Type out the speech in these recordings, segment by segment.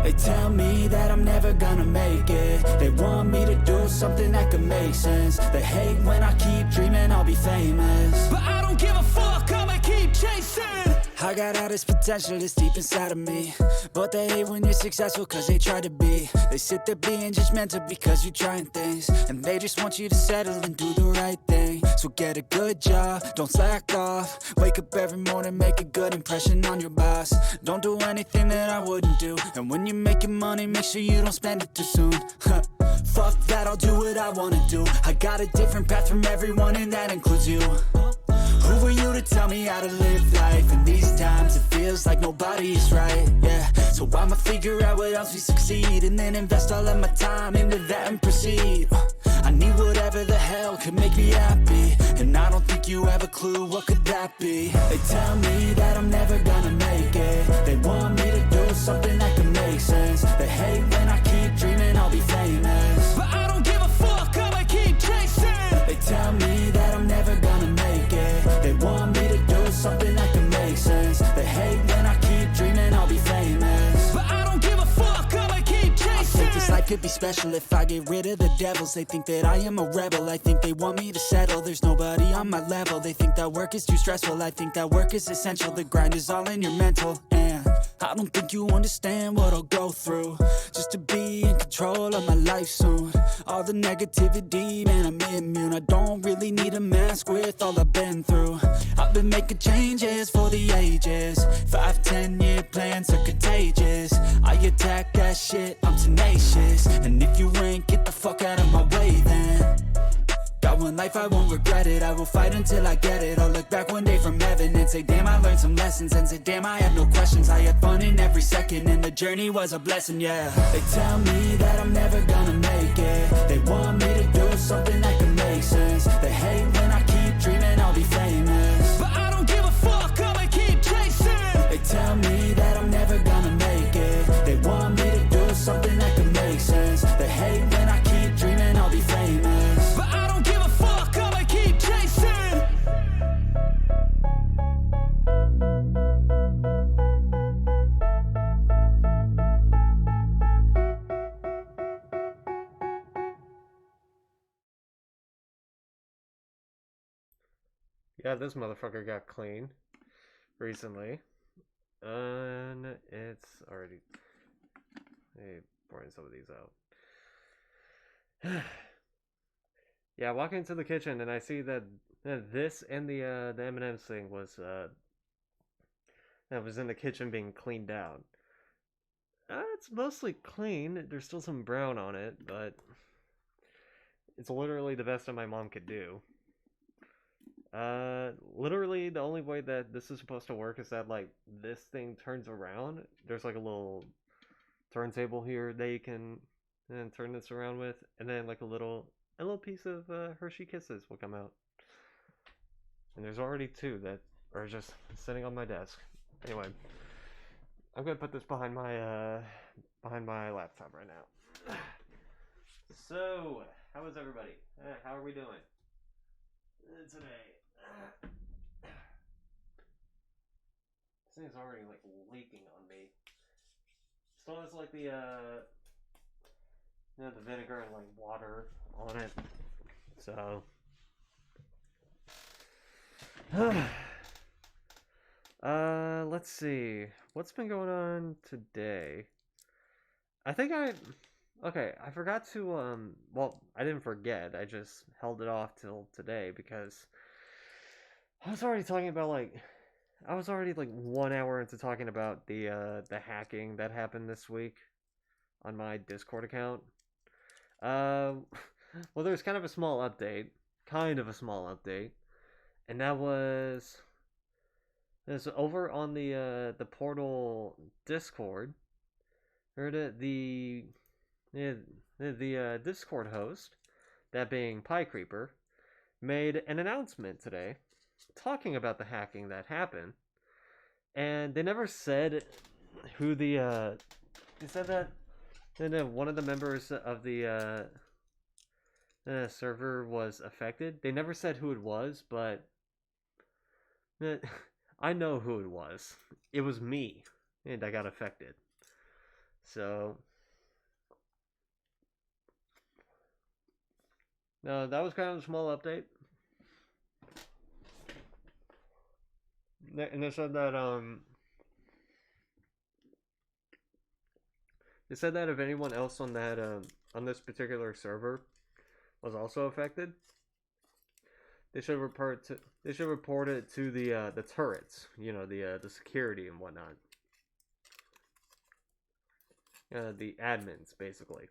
They tell me that I'm never gonna make it. They want me to do something that could make sense. They hate when I keep dreaming I'll be famous, but I don't give a fuck, I'ma keep chasing. I got all this potential that's deep inside of me, but they hate when you're successful cause they try to be. They sit there being judgmental because you're trying things, and they just want you to settle and do the right thing. So get a good job, don't slack off. Wake up every morning, make a good impression on your boss. Don't do anything that I wouldn't do, and when you're making money, make sure you don't spend it too soon. Fuck that, I'll do what I wanna do. I got a different path from everyone, and that includes you. Who are you to tell me how to live life? In these times it feels like nobody's right, yeah. So I'ma figure out what else we succeed, and then invest all of my time into that and proceed. I need whatever the hell could make me happy, and I don't think you have a clue what could that be. They tell me that I'm never gonna make it. They want me to do something that could make sense. They hate when I keep dreaming I'll be famous, but I don't give a fuck, I'ma keep chasing. They tell me that I'm never gonna make it. They want me to do something that can make sense. They hate when I keep dreaming I'll be famous, but I don't give a fuck, I'ma keep chasing. I think this life could be special if I get rid of the devils. They think that I am a rebel, I think they want me to settle. There's nobody on my level. They think that work is too stressful, I think that work is essential. The grind is all in your mental, and I don't think you understand what I'll go through just to be in control of my life soon. All the negativity, man, I'm immune. I don't really need a mask with all I've been through. I've been making changes for the ages. 5-10 year plans are contagious. I attack that shit, I'm tenacious. And if you ain't, get the fuck out of my way then. Got one life, I won't regret it. I will fight until I get it. I'll look back one day from heaven and say, damn, I learned some lessons. And say, damn, I had no questions. I had fun in every second, and the journey was a blessing, yeah. They tell me that I'm never gonna make it. They want me to do something that can make sense. They hate when I keep dreaming I'll be famous, but I don't give a fuck, I'ma keep chasing. They tell me that I'm never gonna make it. They want me to do something that can make sense. They hate when I keep dreaming I'll be famous, but I don't give a fuck, I'ma keep chasing. Yeah, this motherfucker got clean recently. And it's already... Hey, pouring some of these out. Yeah, I walk into the kitchen and I see that this and the M&M's thing was that was in the kitchen being cleaned out. It's mostly clean. There's still some brown on it, but it's literally the best that my mom could do. Literally the only way that this is supposed to work is that like this thing turns around. There's like a little turntable here that you can turn this around with, and then like a little piece of Hershey Kisses will come out. And there's already two that are just sitting on my desk. Anyway, I'm gonna put this behind my laptop right now. So, how is everybody? How are we doing today? This thing's already like leaking on me. Still has like the the vinegar and like water on it. So let's see. What's been going on today? I forgot to well, I didn't forget. I just held it off till today because I was already talking about like 1 hour into talking about the hacking that happened this week on my Discord account. Well, there's kind of a small update, and that was over on the Portal Discord. Heard it, the Discord host, that being Pie Creeper, made an announcement today talking about the hacking that happened, and they never said who the they said that one of the members of the server was affected. They never said who it was, but I know who it was. It was me, and I got affected. So, no, that was kind of a small update. And they said that if anyone else on that on this particular server was also affected, they should report it to the turrets, you know, the security and whatnot, the admins basically.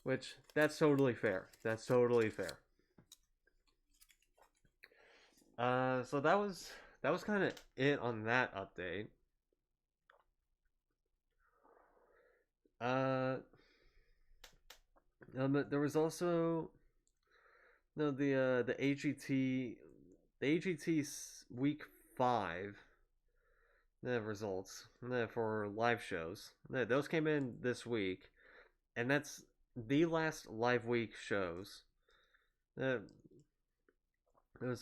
Which that's totally fair. That's totally fair. So that was kind of it on that update. There was also no the AGT week 5 the results for live shows. Those came in this week, and that's the last live week shows. Those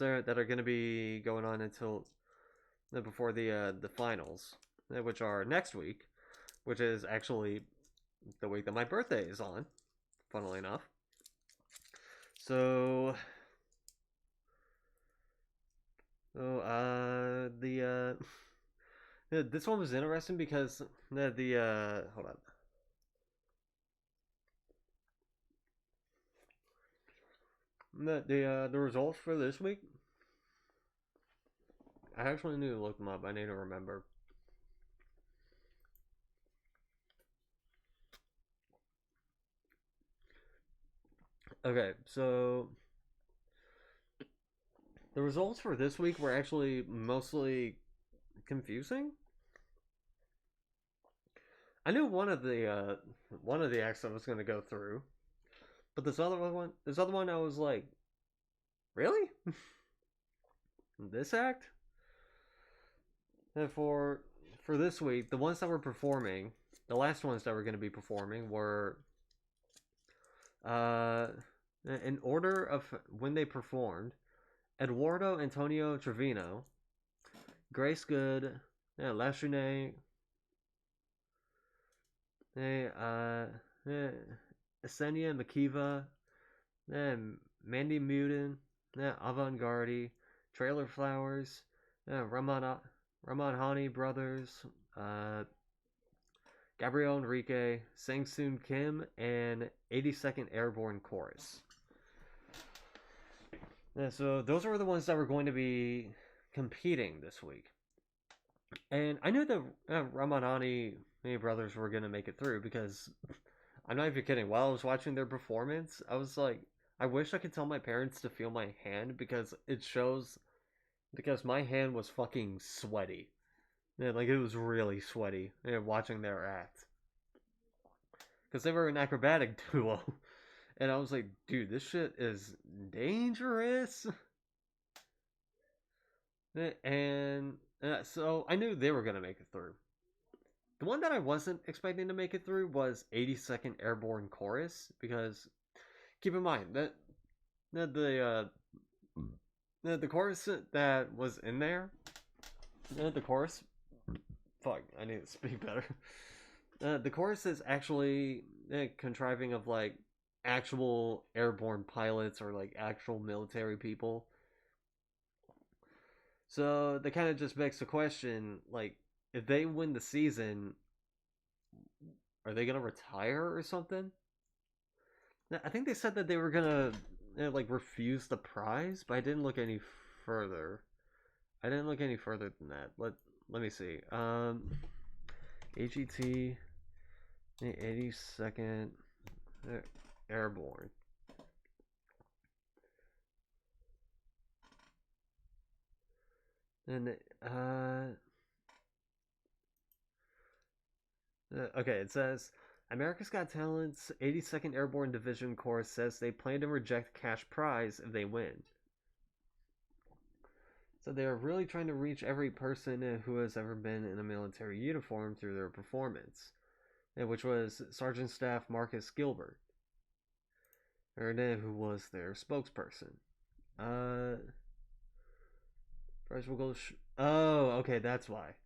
are that are going to be going on until before the finals, which are next week, which is actually the week that my birthday is on, funnily enough. So, this one was interesting because hold on. The results for this week, I actually need to look them up. I need to remember. Okay, so the results for this week were actually mostly confusing. I knew one of the acts I was going to go through, but this other one, I was like, really? This act? And for this week, the ones that were performing, the last ones that were going to be performing were in order of when they performed: Eduardo Antonio Trevino, Grace Good, Lashune, Asenia Makiva, Mandy Muden, Avant Garde, Trailer Flowers, Raman Hani Brothers, Gabriel Enrique, Sang Soon Kim, and 82nd Airborne Chorus. So those were the ones that were going to be competing this week. And I knew that Ramanani brothers were going to make it through because I'm not even kidding. While I was watching their performance, I was like, I wish I could tell my parents to feel my hand because it shows. Because my hand was fucking sweaty. Yeah, like it was really sweaty watching their act. Because they were an acrobatic duo. And I was like, dude, this shit is dangerous. And so I knew they were going to make it through. The one that I wasn't expecting to make it through was 82nd Airborne Chorus. Because keep in mind that the chorus that was in there, the chorus, fuck, I need to speak better. The chorus is actually contriving of like actual airborne pilots or like actual military people. So that kind of just begs the question, like, if they win the season, are they gonna retire or something? I think they said that they were gonna like refuse the prize, but I didn't look any further. I didn't look any further than that. Let me see. AGT 82nd Airborne. And okay, it says America's Got Talent's 82nd Airborne Division Corps says they plan to reject cash prize if they win. So they are really trying to reach every person who has ever been in a military uniform through their performance, which was Sergeant Staff Marcus Gilbert, who was their spokesperson. Price will go. Oh, okay, that's why.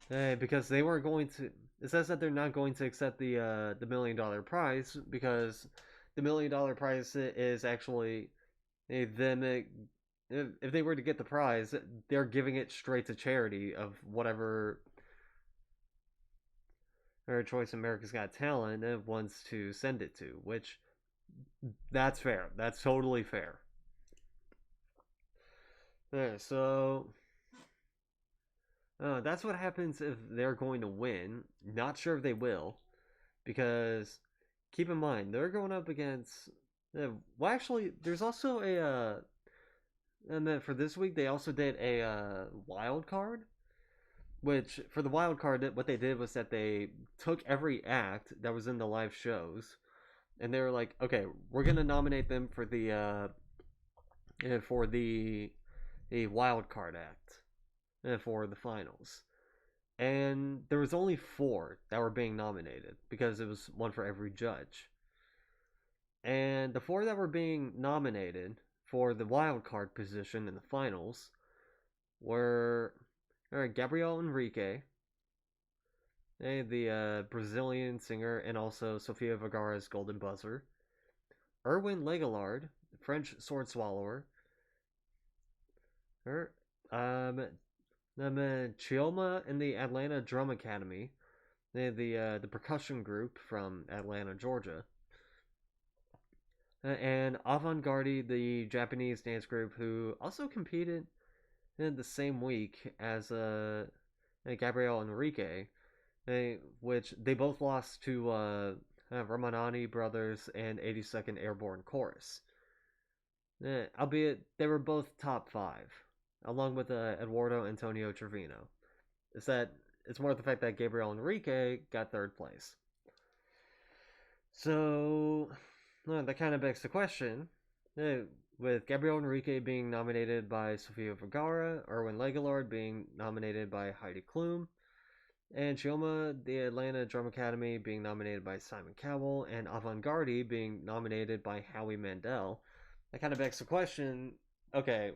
Because they weren't going to. It says that they're not going to accept the $1 million prize because the $1 million prize is actually them. If they were to get the prize, they're giving it straight to charity of whatever or choice America's Got Talent wants to send it to, which that's fair. That's totally fair. So that's what happens if they're going to win. Not sure if they will, because keep in mind they're going up against. Well, actually, there's also and then for this week they also did a wild card. Which for the wild card, what they did was that they took every act that was in the live shows, and they were like, okay, we're gonna nominate them for the wild card act for the finals. And there was only 4 that were being nominated because it was one for every judge. And the 4 that were being nominated for the wild card position in the finals were Gabriel Enrique, the Brazilian singer, and also Sofia Vergara's Golden Buzzer, Erwin Legalard, French sword swallower, Chioma in the Atlanta Drum Academy, the percussion group from Atlanta, Georgia, and Avant Garde, the Japanese dance group who also competed in the same week as Gabriel Enrique, which they both lost to Ramanani Brothers and 82nd Airborne Chorus. Albeit they were both top 5, along with Eduardo Antonio Trevino. It's more the fact that Gabriel Enrique got 3rd place. So that kind of begs the question, with Gabriel Enrique being nominated by Sofia Vergara, Erwin Legalard being nominated by Heidi Klum, and Chioma, the Atlanta Drum Academy, being nominated by Simon Cowell, and Avant Garde being nominated by Howie Mandel. That kind of begs the question, okay,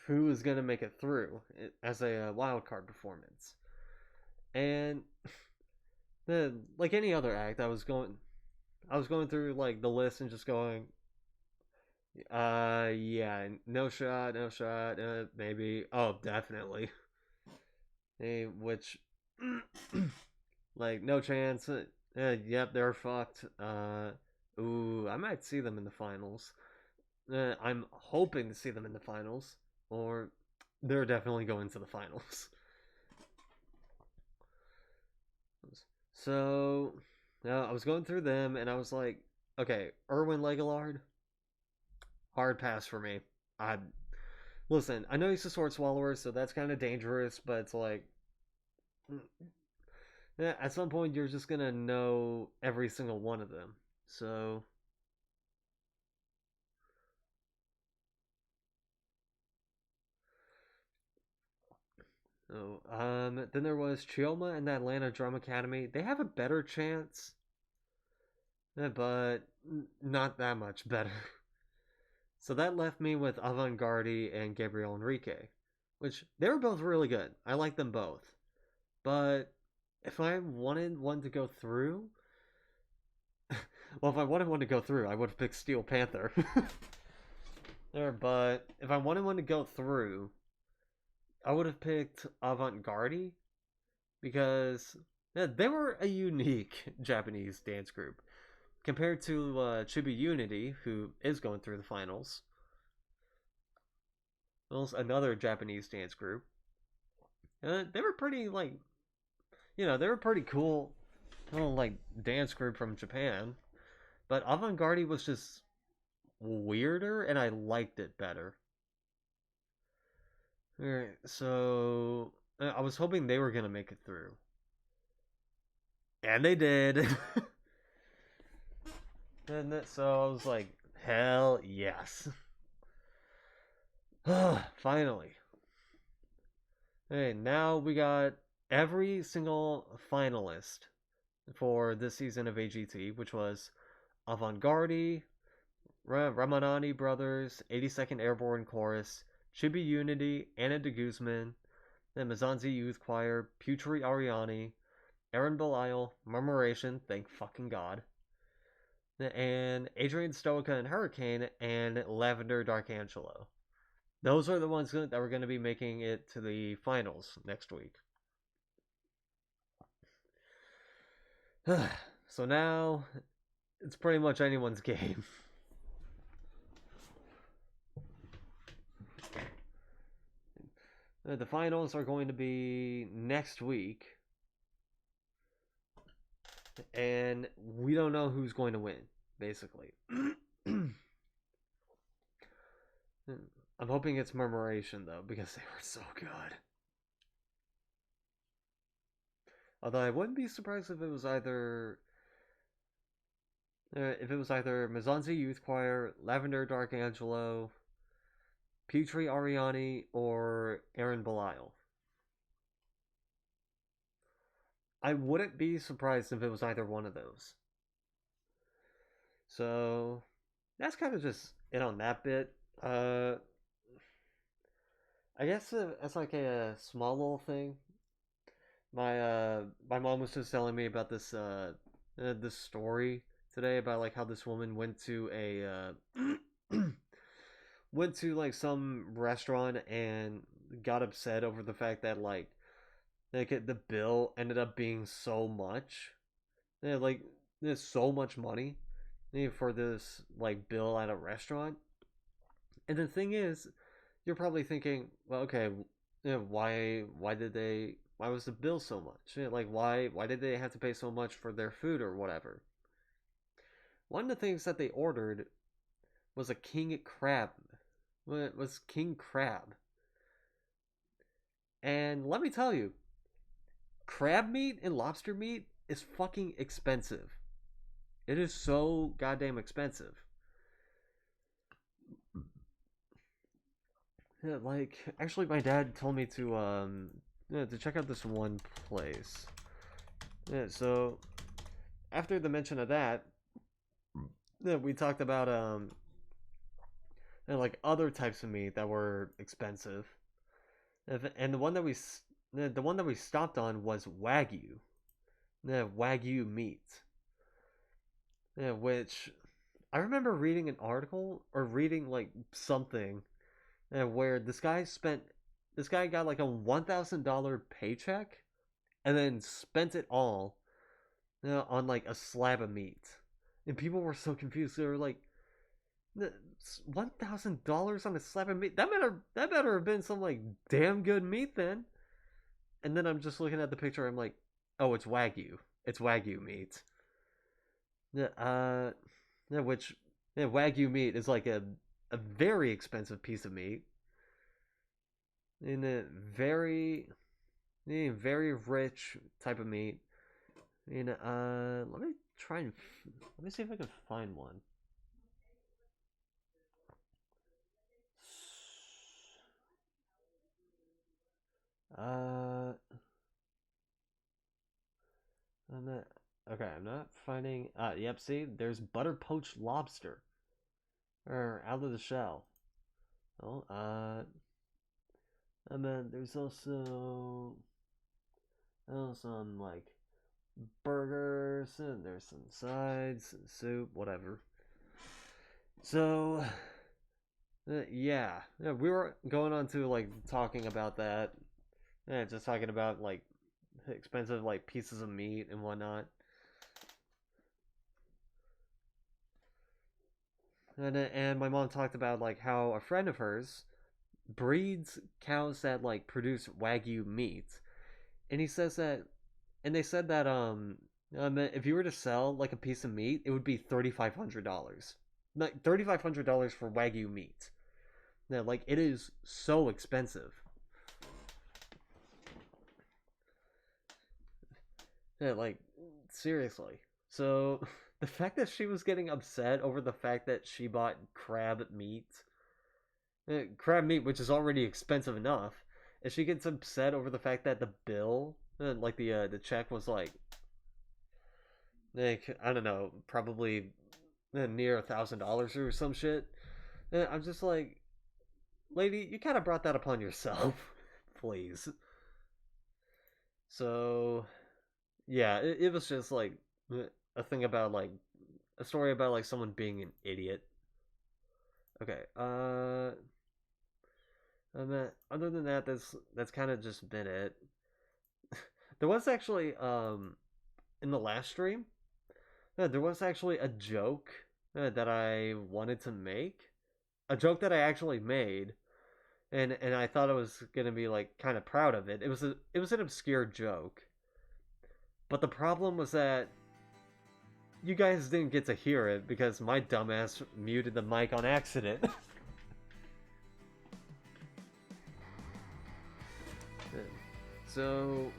who is going to make it through as a wild card performance? And like any other act, I was going through like the list and just going, yeah, no shot, maybe, oh, definitely. Which, like, no chance. Yep, they're fucked. Ooh, I might see them in the finals. I'm hoping to see them in the finals, or they're definitely going to the finals. So, I was going through them, and I was like, okay, Erwin Legalard, hard pass for me. Listen, I know he's a sword swallower, so that's kind of dangerous, but it's like, at some point you're just gonna know every single one of them. So, then there was Chioma and the Atlanta Drum Academy. They have a better chance, but not that much better. So that left me with Avant Garde and Gabriel Enrique, which they were both really good. I like them both. But if I wanted one to go through, well, if I wanted one to go through, I would have picked Steel Panther. But if I wanted one to go through, I would have picked Avant Garde because they were a unique Japanese dance group compared to Chibi Unity, who is going through the finals. Well, another Japanese dance group. They were pretty they were pretty cool, like dance group from Japan. But Avant Garde was just weirder, and I liked it better. Alright, so I was hoping they were gonna make it through, and they did. And so I was like, hell yes. Finally. Hey, now we got every single finalist for this season of AGT, which was Avant Garde, Ramanani Brothers, 82nd Airborne Chorus, Chibi Unity, Anna de Guzman, then Mizanzi Youth Choir, Putri Ariani, Aaron Belial, Murmuration, thank fucking God, and Adrian Stoica and Hurricane, and Lavender Darkangelo. Those are the ones that were going to be making it to the finals next week. So now, it's pretty much anyone's game. The finals are going to be next week. And we don't know who's going to win, basically. I'm hoping it's Murmuration, though, because they were so good. Although I wouldn't be surprised if it was either Mizanzi Youth Choir, Lavender Darkangelo, Putri Ariani, or Aaron Belial. I wouldn't be surprised if it was either one of those. So that's kind of just it on that bit. I guess as like a small little thing, my mom was just telling me about this this story today about like how this woman went to a went to like some restaurant and got upset over the fact that like the bill ended up being so much, like there's so much money for this like bill at a restaurant. And the thing is, you're probably thinking, well, okay, why was the bill so much? Like why did they have to pay so much for their food or whatever? One of the things that they ordered was a king crab. It was king crab. And let me tell you, crab meat and lobster meat is fucking expensive. It is so goddamn expensive. Yeah, like actually, my dad told me to check out this one place. Yeah, so after the mention of that, we talked about like other types of meat that were expensive, and the one that we stopped on was wagyu, wagyu meat, which I remember reading an article or reading like something where this guy got like a $1,000 paycheck and then spent it all on like a slab of meat, and people were so confused. They were like, $1,000 on a slab of meat? That better have been some like damn good meat then. And then I'm just looking at the picture. I'm like, oh, it's wagyu. It's wagyu meat. Which wagyu meat is like a very expensive piece of meat, and a very rich type of meat. And let me see if I can find one. I'm not finding. Yep. See, there's butter poached lobster, or out of the shell. Oh, and then there's also some like burgers, and there's some sides, and soup, whatever. So, yeah, we were going on to like talking about that, just talking about like expensive like pieces of meat and whatnot. And my mom talked about like how a friend of hers breeds cows that like produce wagyu meat, and he says that, and they said that if you were to sell like a piece of meat, it would be $3,500, like $3,500 for wagyu meat. Yeah, like it is so expensive. Yeah, like seriously. So the fact that she was getting upset over the fact that she bought crab meat, which is already expensive enough, and she gets upset over the fact that the bill, like the check was like I don't know, probably near $1,000 or some shit. I'm just like, lady, you kind of brought that upon yourself, please. So yeah, it was just like a thing about like a story about like someone being an idiot. Okay, and then other than that, that's kind of just been it. There was actually in the last stream, there was actually a joke that I wanted to make, a joke that I actually made, and I thought I was gonna be like kind of proud of it. It was an obscure joke, but the problem was that you guys didn't get to hear it because my dumbass muted the mic on accident. So,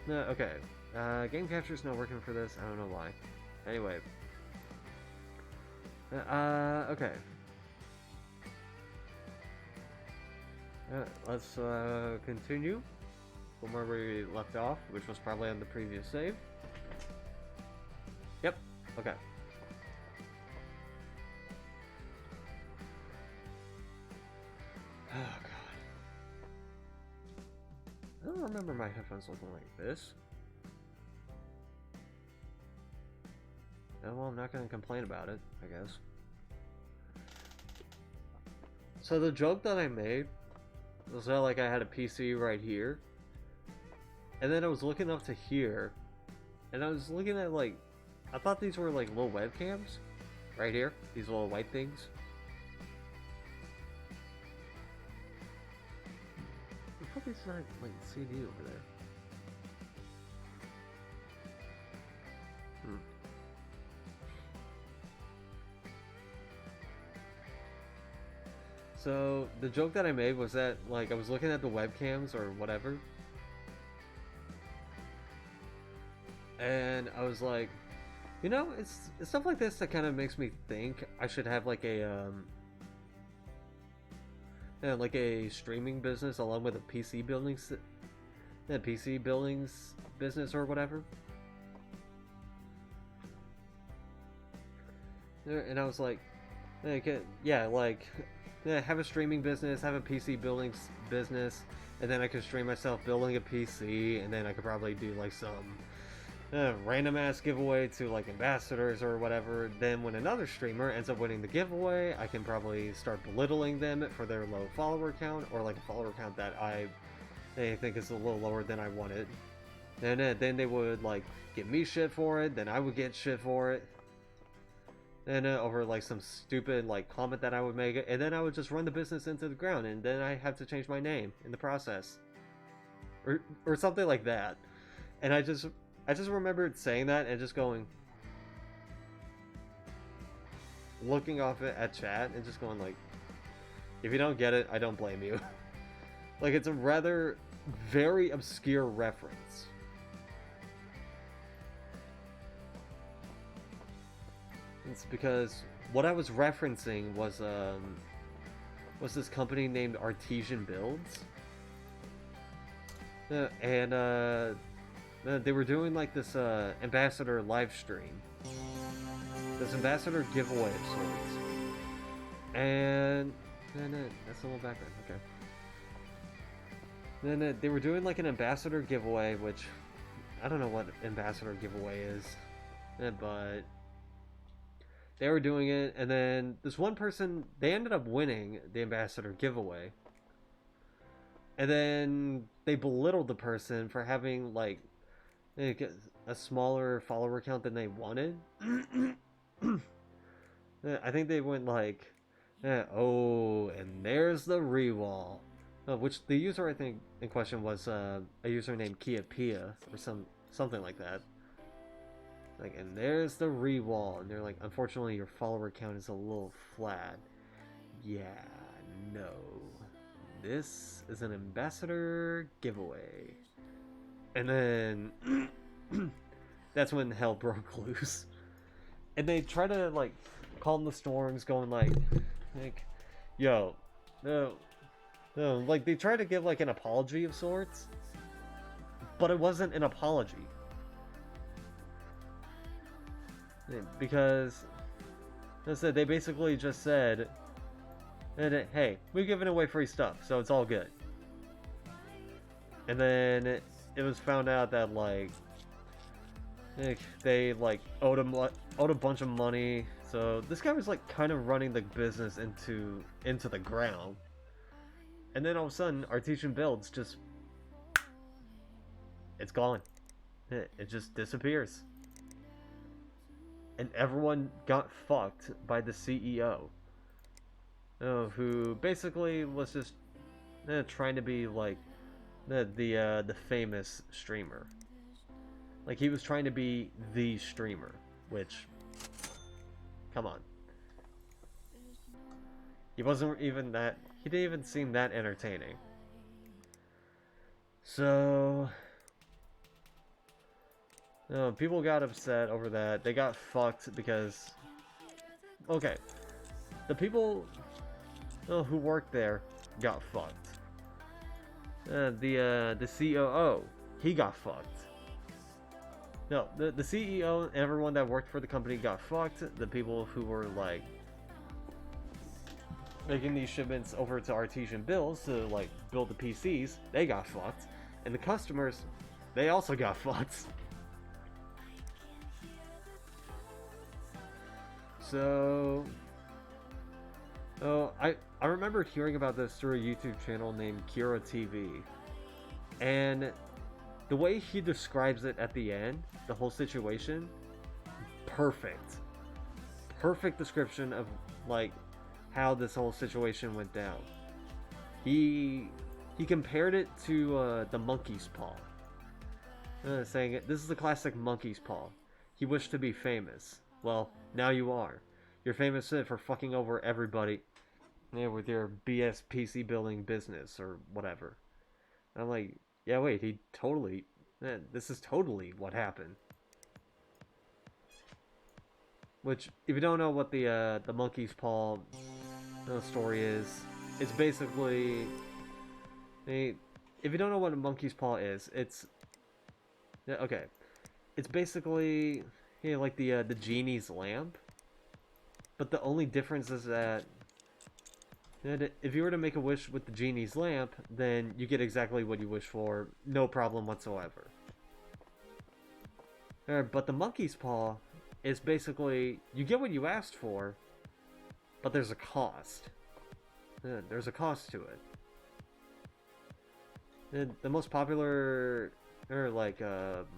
no, okay. Game capture's not working for this. I don't know why. Anyway. Okay. Let's continue from where we left off, which was probably on the previous save. Yep. Okay. Oh god. I don't remember my headphones looking like this. Oh, well, I'm not going to complain about it, I guess. So the joke that I made was that like I had a PC right here, and then I was looking up to here, and I was looking at like, I thought these were like little webcams, right here, these little white things. I thought these not like CD over there. So the joke that I made was that like I was looking at the webcams or whatever, and I was like, you know, it's stuff like this that kind of makes me think I should have like a streaming business along with a PC buildings business or whatever. And I was like, yeah, like. Yeah, have a streaming business, have a PC building business, and then I could stream myself building a PC, and then I could probably do like some random ass giveaway to like ambassadors or whatever. Then when another streamer ends up winning the giveaway, I can probably start belittling them for their low follower count, or like a follower count that they think is a little lower than I wanted. And then they would like give me shit for it, then I would get shit for it. And over like some stupid like comment that I would make, and then I would just run the business into the ground, and then I have to change my name in the process, or something like that. And I just remembered saying that and just going, looking off at chat and just going like, if you don't get it, I don't blame you. Like it's a rather very obscure reference. It's because what I was referencing was this company named Artesian Builds, and they were doing like this ambassador live stream, this ambassador giveaway of sorts, and that's a little background. Okay. Then they were doing like an ambassador giveaway, which I don't know what ambassador giveaway is, but. They were doing it, and then this one person, they ended up winning the ambassador giveaway. And then they belittled the person for having, like a smaller follower count than they wanted. I think they went like, oh, and there's the rewall. Which the user, I think, in question was a user named Kia Pia, or something like that. Like, and there's the rewall, and they're like, unfortunately, your follower count is a little flat. Yeah, no. This is an ambassador giveaway. And then, that's when hell broke loose. And they try to, like, calm the storms, going like, yo, no, like, they try to give, like, an apology of sorts, but it wasn't an apology. Because they basically just said, hey, we've given away free stuff, so it's all good. And then it was found out that like they like owed a bunch of money. So this guy was like kind of running the business into the ground. And then all of a sudden, Artesian Builds just it's gone. It just disappears. And everyone got fucked by the CEO. Who basically was just trying to be like the famous streamer. Like he was trying to be the streamer, which come on. He wasn't even that he didn't even seem that entertaining. So people got upset over that. They got fucked because okay, the people who worked there got fucked. The COO, he got fucked. No, the CEO and everyone that worked for the company got fucked. The people who were like making these shipments over to Artesian Builds to like build the PCs, they got fucked. And the customers, they also got fucked. So I remember hearing about this through a YouTube channel named Kira TV. And the way he describes it at the end, the whole situation, perfect. Perfect description of like how this whole situation went down. He compared it to the monkey's paw. Saying this is the classic monkey's paw. He wished to be famous. Well, now you are. You're famous for fucking over everybody with your BS PC building business or whatever. And I'm like, yeah, wait, this is totally what happened. Which, if you don't know what the monkey's paw story is, it's basically, if you don't know what a monkey's paw is, it's okay. It's basically like the genie's lamp, but the only difference is that if you were to make a wish with the genie's lamp, then you get exactly what you wish for, no problem whatsoever. But the monkey's paw is basically, you get what you asked for, but there's a cost. There's a cost to it. The most popular,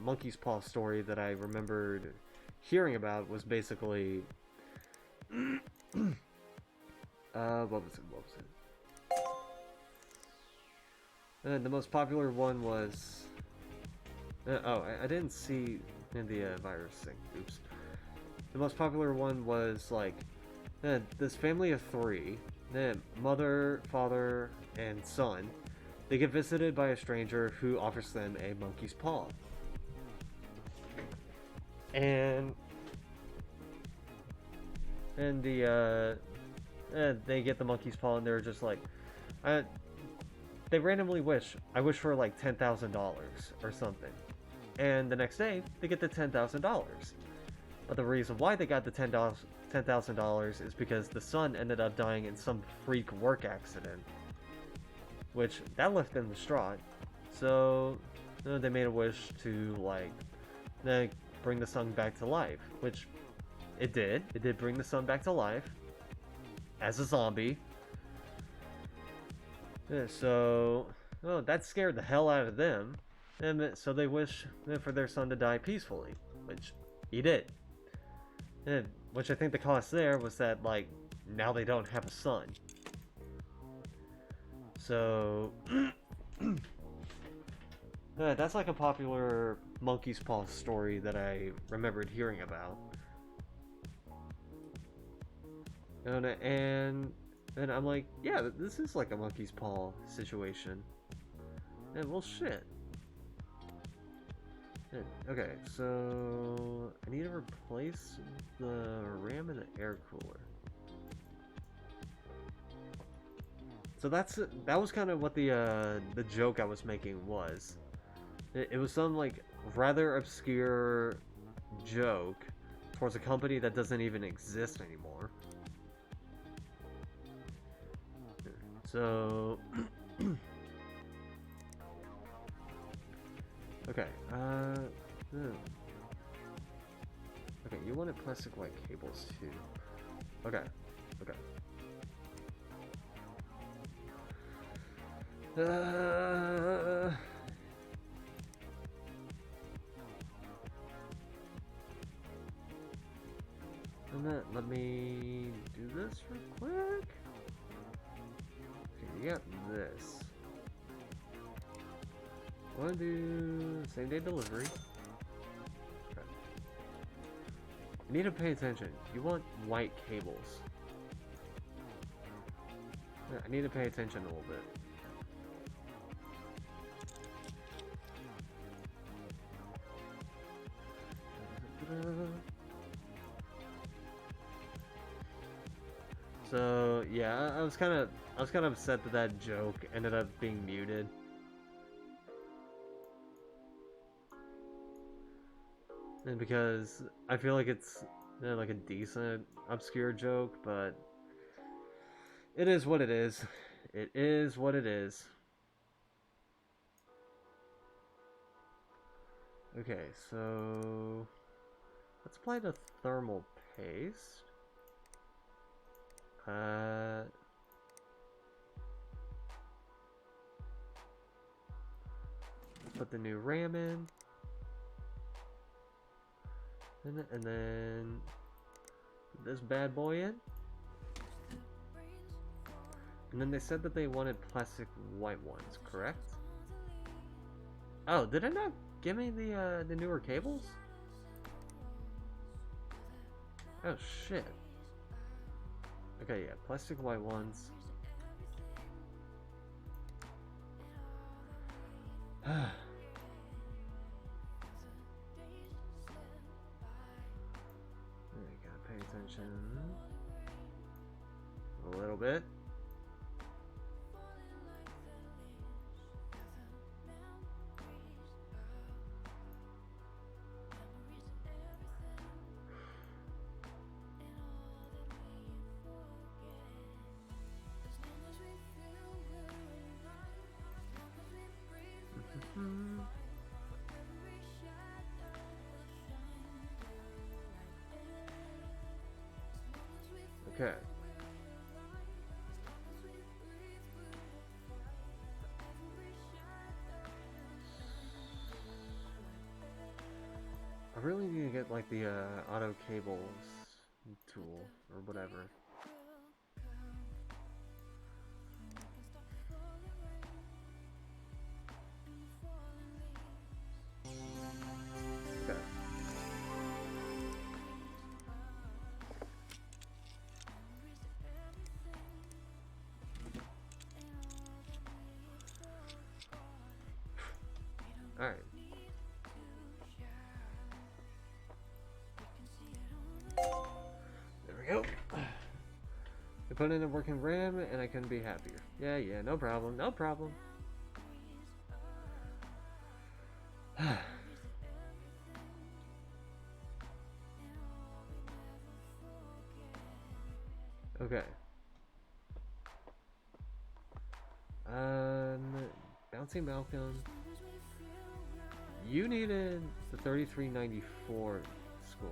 monkey's paw story that I remembered hearing about was basically, what was it? The most popular one was, I didn't see in the virus thing. Oops. The most popular one was like this family of three, mother, father, and son. They get visited by a stranger who offers them a monkey's paw, and they get the monkey's paw, and they're just like, they randomly wish. I wish for like $10,000 or something. And the next day, they get the $10,000. But the reason why they got the $10,000 is because the son ended up dying in some freak work accident, which that left them distraught. So they made a wish to like bring the son back to life, which it did. It did bring the son back to life as a zombie. So that scared the hell out of them. And so they wish for their son to die peacefully, which he did. Which I think the cost there was that, like, now they don't have a son. So, that's like a popular monkey's paw story that I remembered hearing about. And I'm like, yeah, this is like a monkey's paw situation. And well, shit. Okay, so I need to replace the RAM and the air cooler. So that was kind of what the joke I was making was. It was some like rather obscure joke towards a company that doesn't even exist anymore. So Okay, okay, you wanted plastic white cables too. Okay, okay. And then let me do this real quick. Okay, you got this. I want to do same day delivery. Okay. You need to pay attention. You want white cables. Yeah, I need to pay attention a little bit. So yeah, I was kind of upset that that joke ended up being muted. And because I feel like it's like a decent obscure joke, but it is what it is. It is what it is. Okay, so let's apply the thermal paste. Put the new RAM in. And then put this bad boy in. And then they said that they wanted plastic white ones, correct? Oh, did it not give me the newer cables? Oh shit. Okay, yeah, plastic white ones. Gotta pay attention a little bit. Okay. I really need to get like the auto cables tool or whatever. Okay. All right. There we go. I put in a working RAM and I couldn't be happier. Yeah, no problem, no problem. Okay. Bouncing Malcolm. You needed the 3394 score.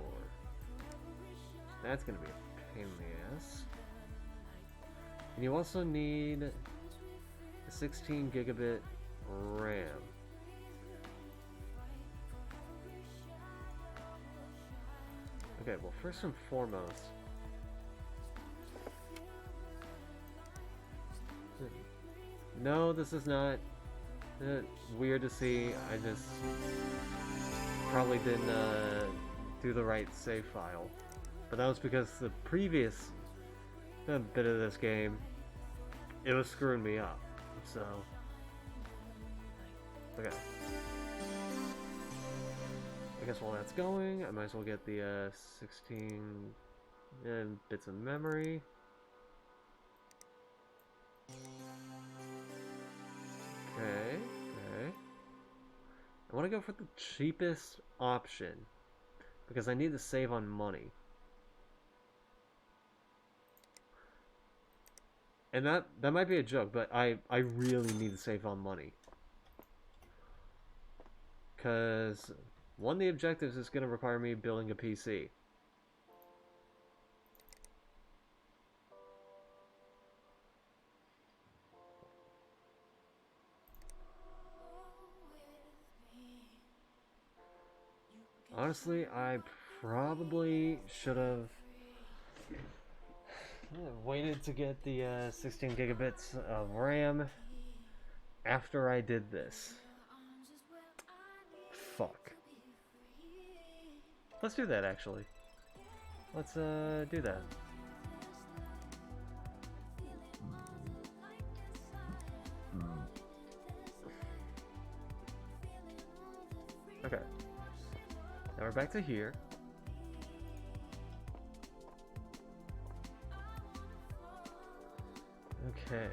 That's gonna be a pain in the ass. And you also need a 16 gigabit RAM. Okay, well, first and foremost, no, this is not weird to see. I just probably didn't do the right save file. But that was because the previous bit of this game, it was screwing me up. So, okay. I guess while that's going, I might as well get the 16 bits of memory. Okay. I want to go for the cheapest option because I need to save on money. And that might be a joke, but I really need to save on money. Because one of the objectives is going to require me building a PC. Honestly, I probably should have waited to get the 16 gigabits of RAM after I did this. Fuck. Let's do that, actually. Let's do that. Okay. Now we're back to here. Okay.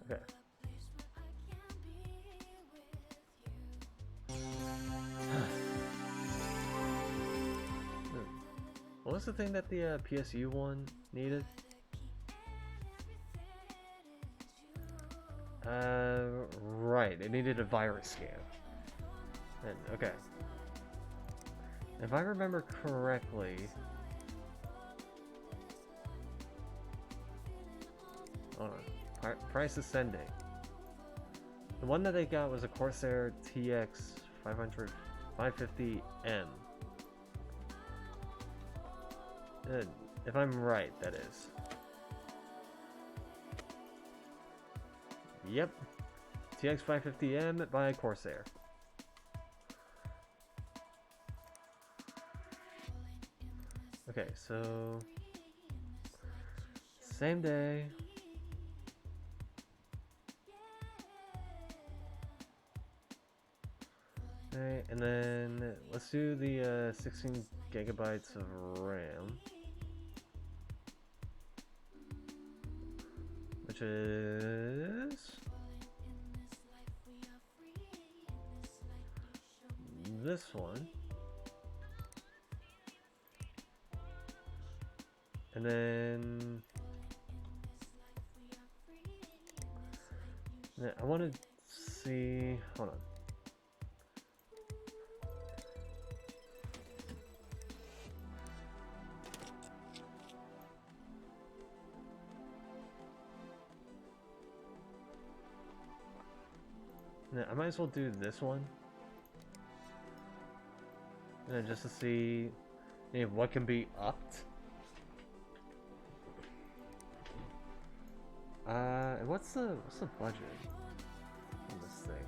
Okay. What was the thing that the PSU one needed? Right, it needed a virus scan. And, okay. If I remember correctly... Hold on. Price ascending. The one that they got was a Corsair TX 550M. If I'm right, that is. Yep. TX 550M by Corsair. Okay, so... Same day. Okay, and then let's do the 16 gigabytes of RAM. Which is... this one. And then... I want to see... Hold on. I might as well do this one. And just to see what can be upped. What's the budget on this thing?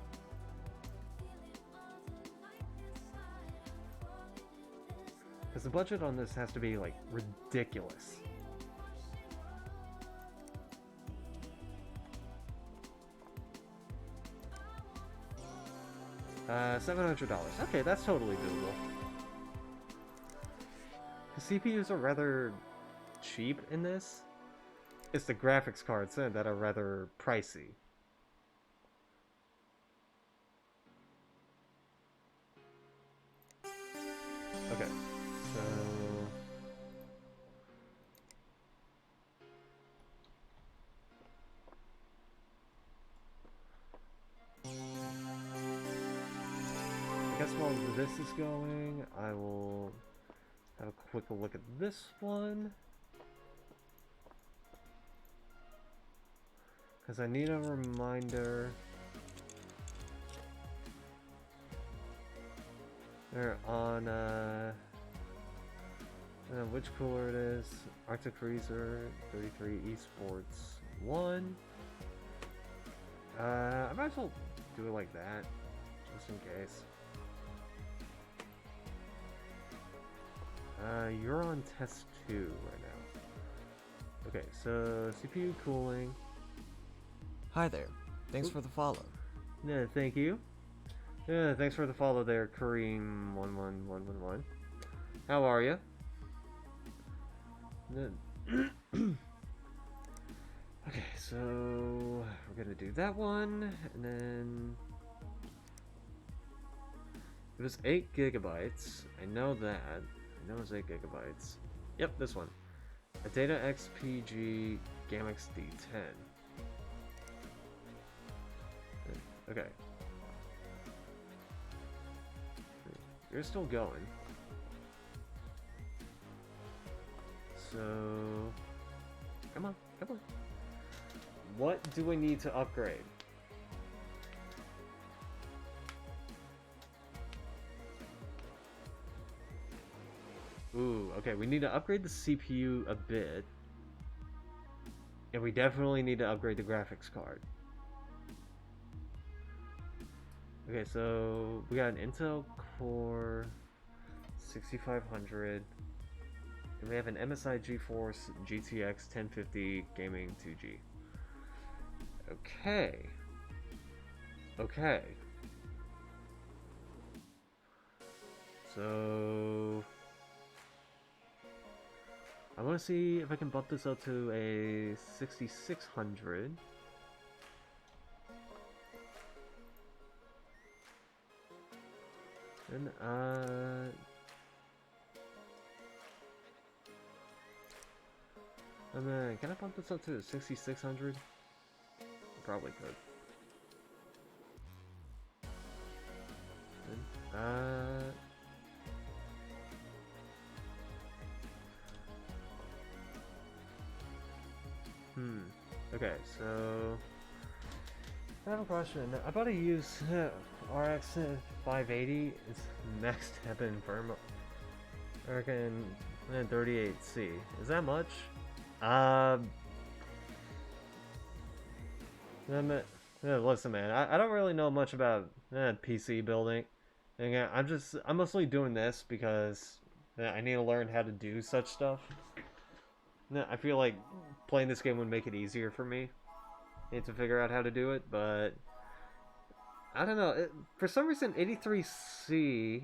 Because the budget on this has to be like ridiculous. $700. Okay, that's totally doable. The CPUs are rather cheap in this. It's the graphics cards that are rather pricey. Okay, so... I guess while this is going, I will have a quick look at this one. Because I need a reminder. They're on, which cooler it is. Arctic Freezer 33 Esports 1. I might as well do it like that, just in case. You're on test 2 right now. Okay, so CPU cooling. Hi there. Thanks for the follow. Yeah, thank you. Yeah, thanks for the follow there, Kareem11111. How are you? Okay, so we're gonna do that one, and then it was 8 gigabytes. I know that. I know it's 8 gigabytes. Yep, this one. A Data XPG Gamex D10. Okay. You're still going. So, come on, come on. What do we need to upgrade? Ooh, okay, we need to upgrade the CPU a bit. And we definitely need to upgrade the graphics card. Okay, so we got an Intel Core 6500. And we have an MSI GeForce GTX 1050 Gaming 2G. Okay. Okay. So I want to see if I can bump this up to a 6600. And can I bump this up to 6600? Probably could. Okay, so I have a question. I thought I used RX 580. It's maxed up in firm. I reckon 38C. Is that much? Listen, man. I don't really know much about PC building. And I'm mostly doing this because I need to learn how to do such stuff. I feel like playing this game would make it easier for me. Need to figure out how to do it, but I don't know. For some reason, 83C.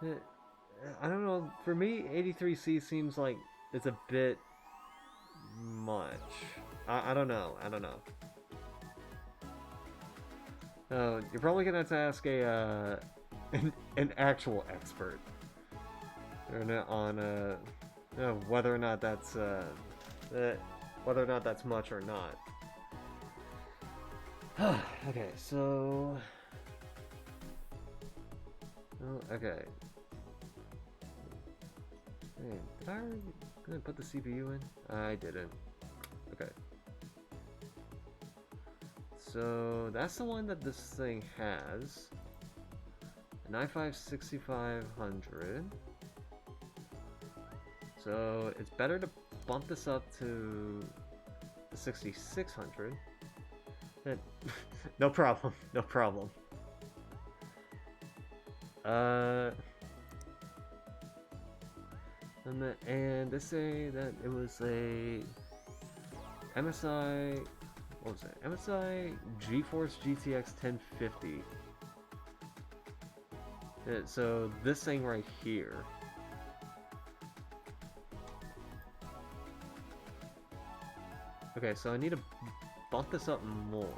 I don't know. For me, 83C seems like it's a bit much. I don't know. I don't know. You're probably gonna have to ask an actual expert on whether or not that's much or not. Okay, so okay. Hey, did I already put the CPU in? I didn't. Okay. So that's the one that this thing has. An i5 6500. So it's better to bump this up to the 6600. No problem, no problem. And they say that it was a MSI, what was it? MSI GeForce GTX 1050. So this thing right here. Okay, so I need to bump this up more.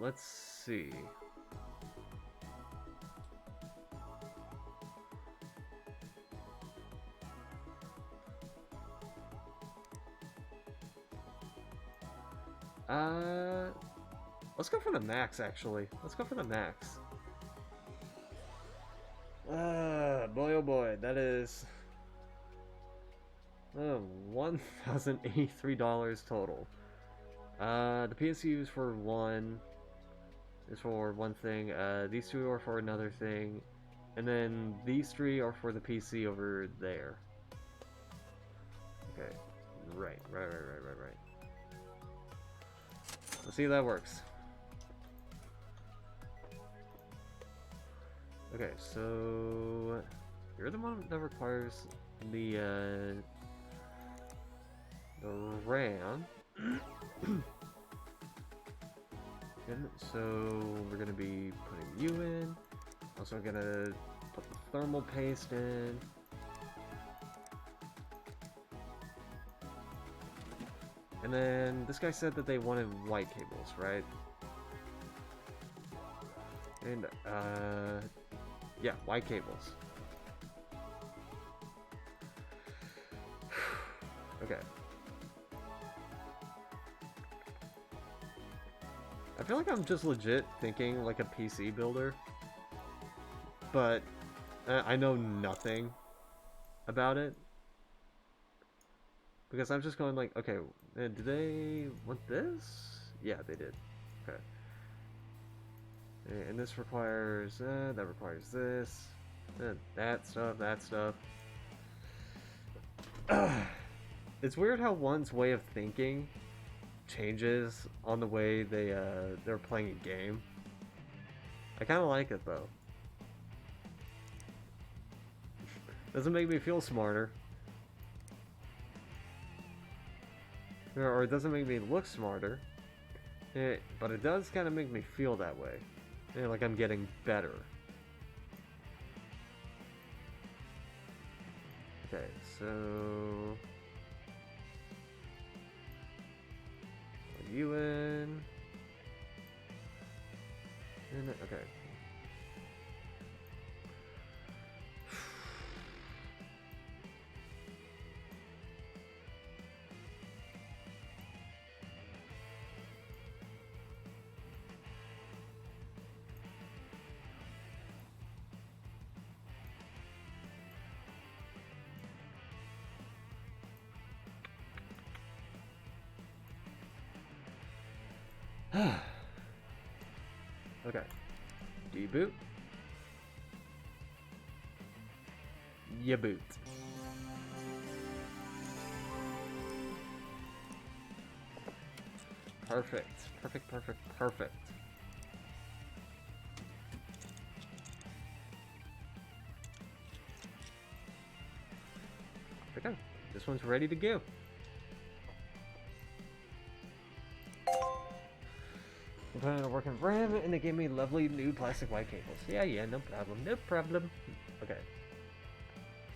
Let's see. Let's go for the max, actually. Let's go for the max. Boy oh boy, that is $1,083 total. The PSU is for one thing, these two are for another thing, and then these three are for the PC over there. Okay, right. Let's see if that works. Okay, so you're the one that requires the RAM. And so we're gonna be putting you in. Also gonna put the thermal paste in. And then this guy said that they wanted white cables, right? And, yeah, white cables. Okay. I feel like I'm just legit thinking like a PC builder, but I know nothing about it. Because I'm just going like, okay, do they want this? Yeah, they did. Okay. And this requires, that requires this, that stuff. It's weird how one's way of thinking changes on the way they're playing a game. I kind of like it though. Doesn't make me feel smarter. Or it doesn't make me look smarter. But it does kind of make me feel that way. Like I'm getting better. Okay, so... you in... And, okay. Okay. Deboot. Ya boot. Perfect. Perfect. Okay. This one's ready to go. I'm planning on working for him, and they gave me lovely new plastic white cables. Yeah, no problem. Okay.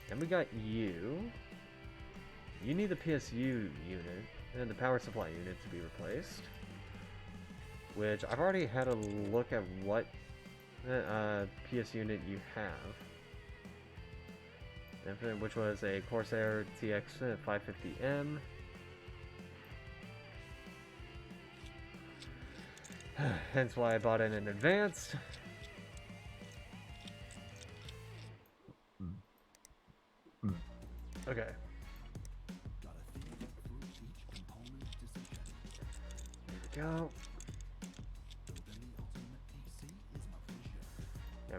Then we got you. You need the PSU unit and the power supply unit to be replaced. Which, I've already had a look at what PS unit you have. Which was a Corsair TX 550M. Hence why I bought it in advance. Okay. There we go. Yeah,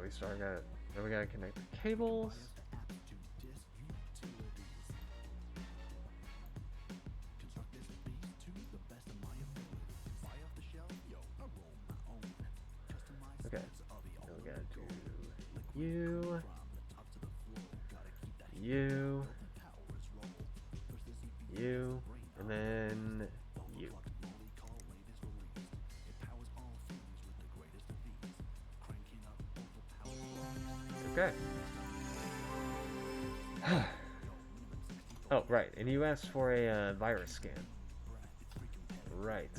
now we gotta connect the cables. Okay, now we gotta do you, and then you. Okay. Oh, right, and you asked for a virus scan. Right.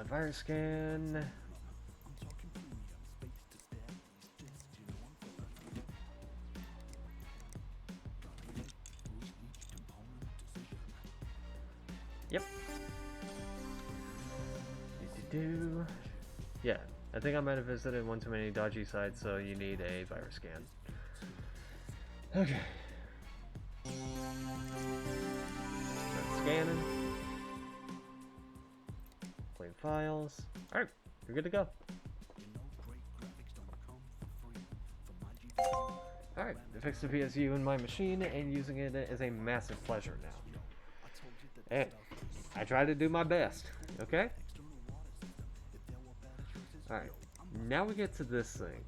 Virus scan. Yep. Yeah, I think I might have visited one too many dodgy sites, so you need a virus scan. Okay. Start scanning. Clean files. Alright, you're good to go. Alright, I fixed the PSU in my machine, and using it is a massive pleasure now. Hey, I try to do my best, okay? Alright, now we get to this thing.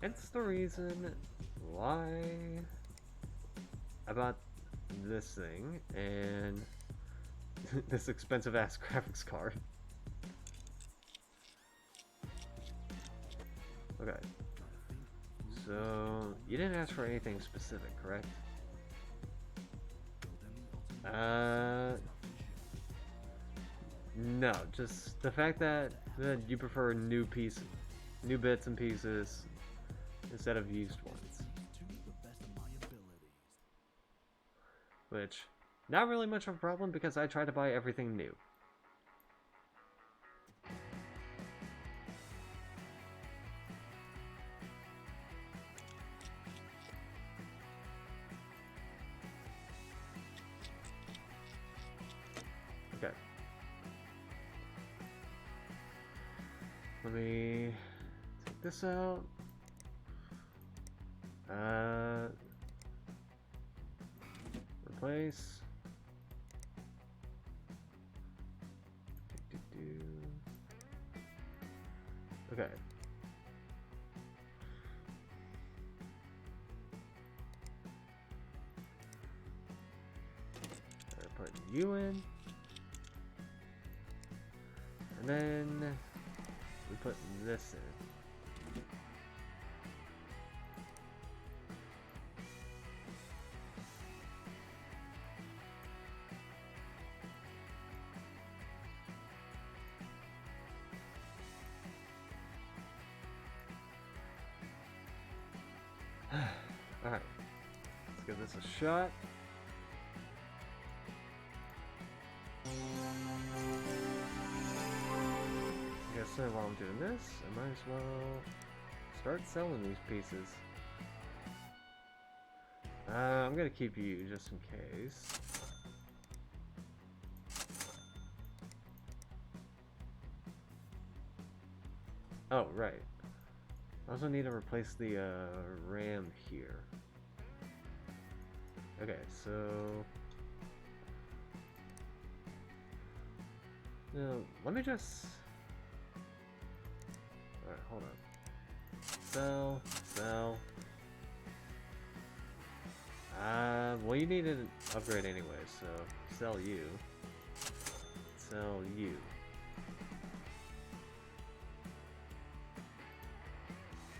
It's the reason why I bought this thing and this expensive ass graphics card. Okay. So, you didn't ask for anything specific, correct? No, just the fact that you prefer new bits and pieces instead of used ones. Which, not really much of a problem because I try to buy everything new. Okay. Let me take this out. Replace. Okay. Put you in. And then we put this in. Alright, let's give this a shot. I guess while I'm doing this, I might as well start selling these pieces. I'm gonna keep you just in case. Oh, right. I also need to replace the RAM here. Okay, so now let me just. All right, hold on. Sell. Well, you need an upgrade anyway, so sell you. Sell you.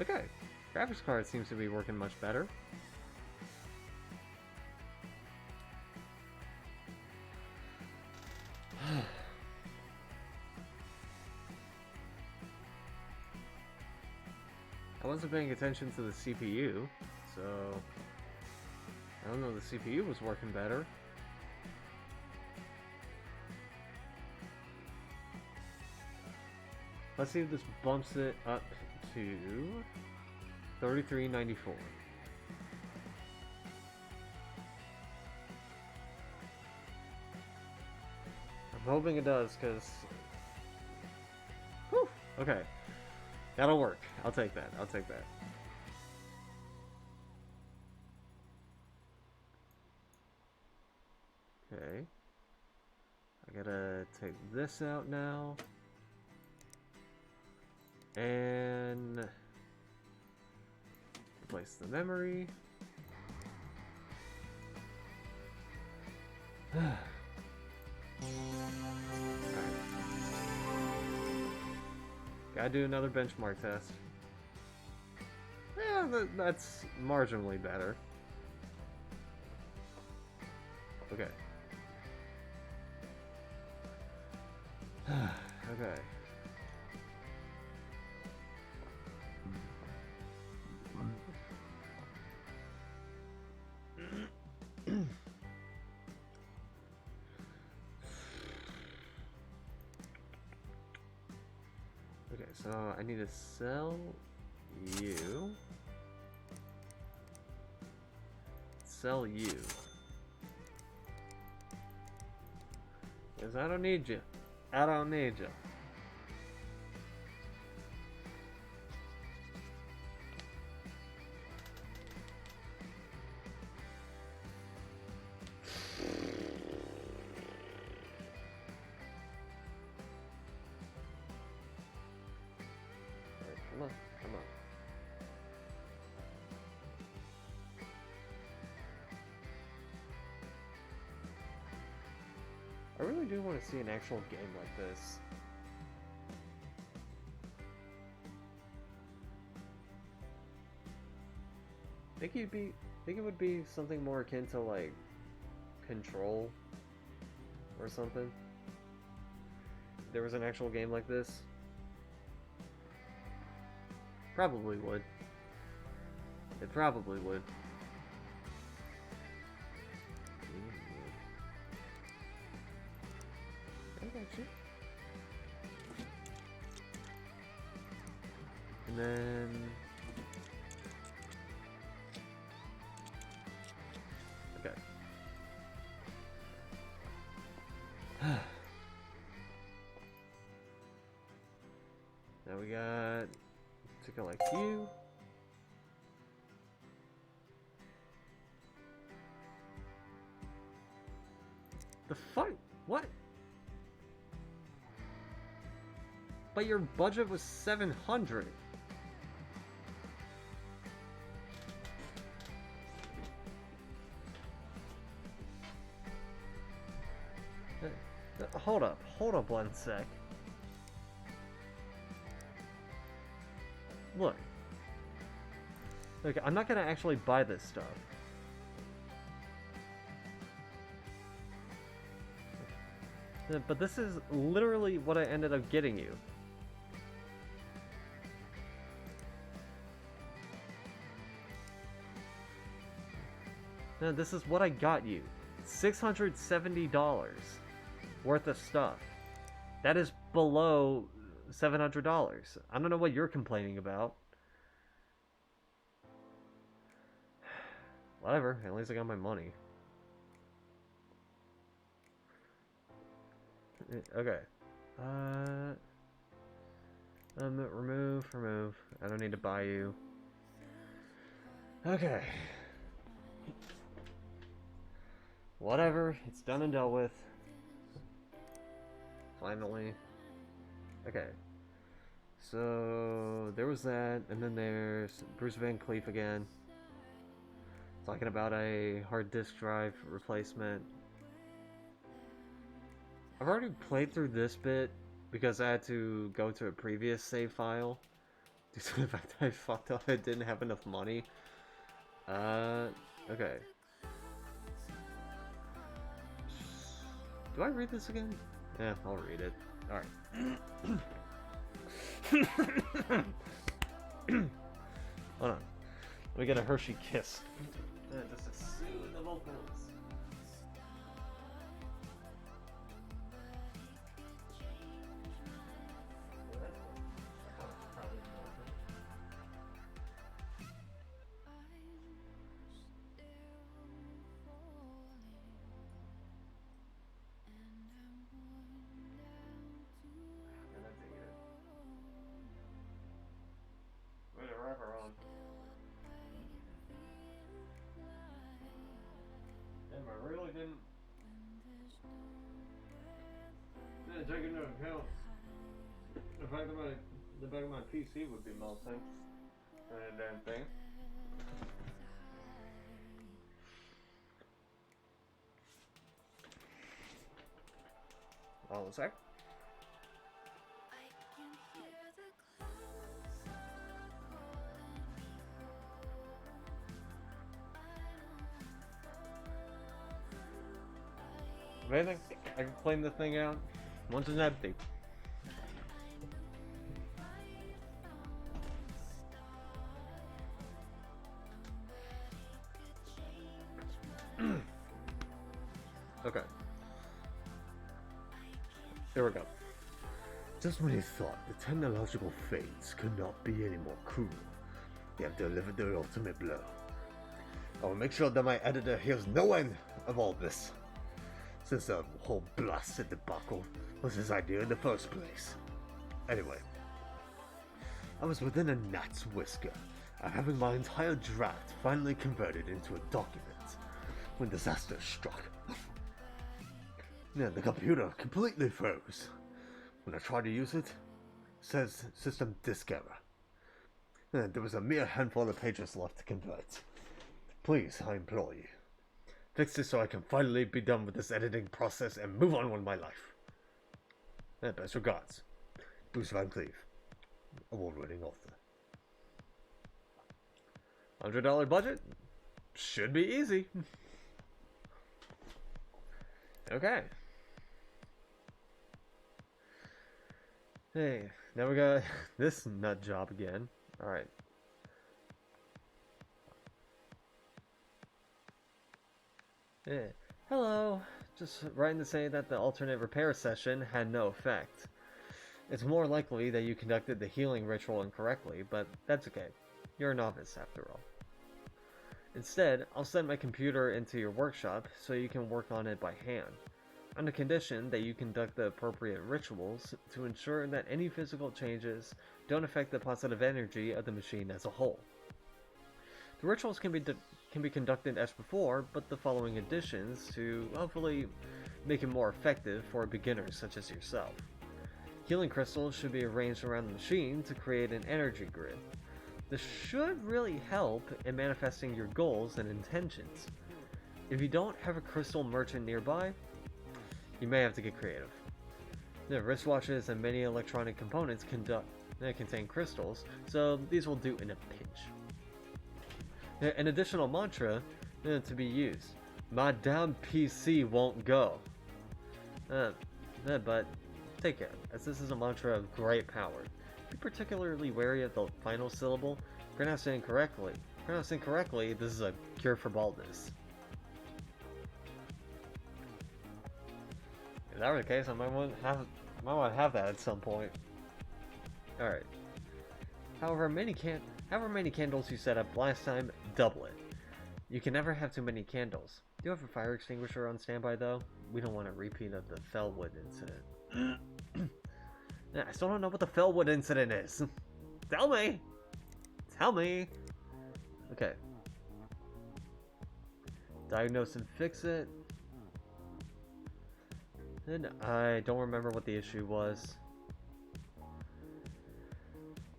Okay, graphics card seems to be working much better. I wasn't paying attention to the CPU, so I don't know the CPU was working better. Let's see if this bumps it up to 3394. I'm hoping it does, because okay, that'll work. I'll take that. Okay, I gotta take this out now and replace the memory. Alright. Gotta do another benchmark test. Yeah, that's marginally better. Okay. Okay. Okay, so I need to sell you. Sell you. Because I don't need you. I don't need you. Come on. I really do want to see an actual game like this. think it would be something more akin to like Control or something. There was an actual game like this. Probably would. It probably would. I got you. And then... Okay. Now we got to collect you. The fuck? What? But your budget was 700. Hold up one sec. Look, I'm not gonna actually buy this stuff. But this is literally what I ended up getting you. No, this is what I got you. $670 worth of stuff. That is below $700. I don't know what you're complaining about. Whatever, at least I got my money. Okay. Remove. I don't need to buy you. Okay. Whatever, it's done and dealt with. Finally. Okay. So, there was that, and then there's Bruce Van Cleef again. Talking about a hard disk drive replacement. I've already played through this bit because I had to go to a previous save file due to the fact that I fucked up and didn't have enough money. Okay. Do I read this again? Yeah, I'll read it. Alright. Hold on. Let me get a Hershey Kiss. Just to soothe the vocals. I really didn't take into account the fact that the back of my PC would be melting. That damn thing. Hold on a sec. Amazing. I can clean the thing out once it's empty. Okay. Here we go. Just when you thought the technological fates could not be any more cruel, they have delivered their ultimate blow. I will make sure that my editor hears no end of all this, since the whole blasted debacle was his idea in the first place. Anyway, I was within a gnat's whisker of having my entire draft finally converted into a document when disaster struck. The computer completely froze. When I tried to use it, says system disk error. There was a mere handful of pages left to convert. Please, I implore you, fix this so I can finally be done with this editing process and move on with my life. Best regards, Bruce Van Cleef, award-winning author. $100 budget? Should be easy. Okay. Hey, now we got this nut job again. Alright. Yeah. Hello. Just writing to say that the alternate repair session had no effect. It's more likely that you conducted the healing ritual incorrectly, but that's okay. You're a novice after all. Instead, I'll send my computer into your workshop so you can work on it by hand, on the condition that you conduct the appropriate rituals to ensure that any physical changes don't affect the positive energy of the machine as a whole. The rituals can be conducted as before, but the following additions to hopefully make it more effective for beginners such as yourself. Healing crystals should be arranged around the machine to create an energy grid. This should really help in manifesting your goals and intentions. If you don't have a crystal merchant nearby, you may have to get creative. The wristwatches and many electronic components contain crystals, so these will do in a pinch. An additional mantra to be used. My damn PC won't go. But take care, as this is a mantra of great power. Be particularly wary of the final syllable. Pronounced incorrectly, this is a cure for baldness. If that were the case, I might want to have that at some point. Alright. However many candles you set up last time, double it. You can never have too many candles. Do you have a fire extinguisher on standby though? We don't want a repeat of the Fellwood incident. I still don't know what the Fellwood incident is. Tell me! Tell me! Okay. Diagnose and fix it. And I don't remember what the issue was.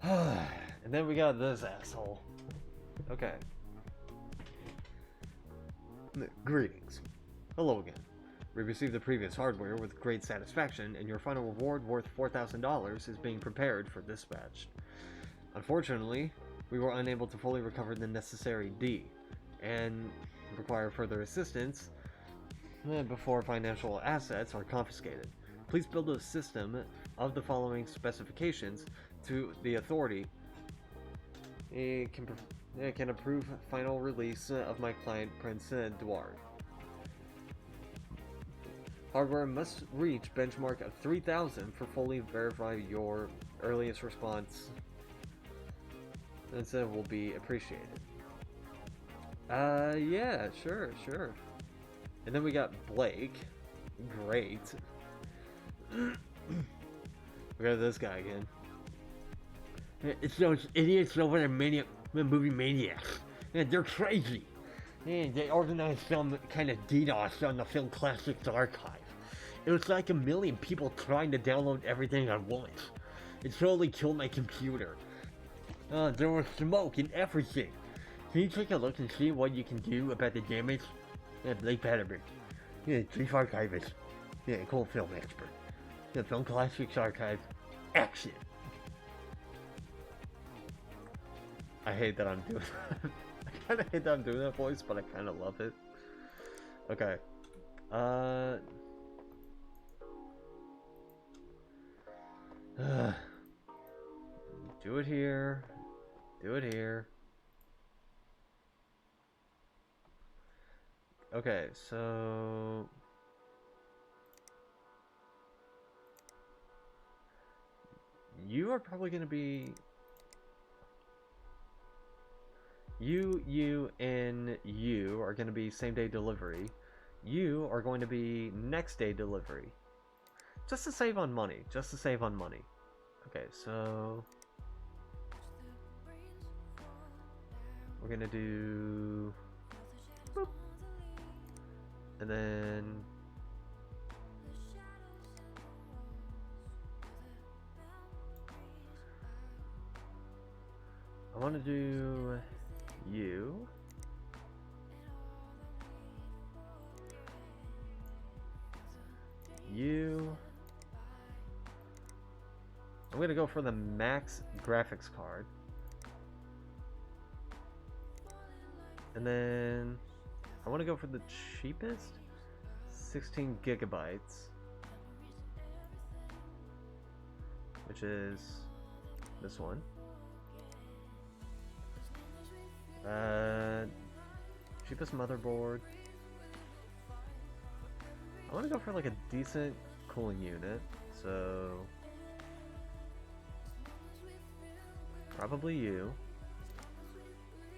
And then we got this asshole. Okay. Greetings. Hello again. We received the previous hardware with great satisfaction, and your final reward worth $4,000 is being prepared for dispatch. Unfortunately, we were unable to fully recover the necessary D, and require further assistance before financial assets are confiscated. Please build a system of the following specifications to the authority. It can approve final release of my client, Prince Edward. Hardware must reach benchmark of 3,000 for fully verify your earliest response. That will be appreciated. Yeah, sure. And then we got Blake. Great. We got this guy again. It's those idiots over at movie maniacs. They're crazy. And they organized some kind of DDoS on the Film Classics archive. It was like 1 million people trying to download everything at once. It totally killed my computer. There was smoke and everything. Can you take a look and see what you can do about the damage? Blake Patterson. Chief Archivist. Cool film expert. The Film Classics archive. Action. I hate that I'm doing that. I kind of hate that I'm doing that voice, but I kind of love it. Okay. Do it here. Do it here. Okay, so... You are probably going to be... You, and you are going to be same day delivery. You are going to be next day delivery. Just to save on money. Okay, so... We're going to do... Boop. And then... I want to do... You. I'm going to go for the max graphics card. And then I want to go for the cheapest, 16 gigabytes, which is this one. Cheapest motherboard. I want to go for like a decent cooling unit, so probably you.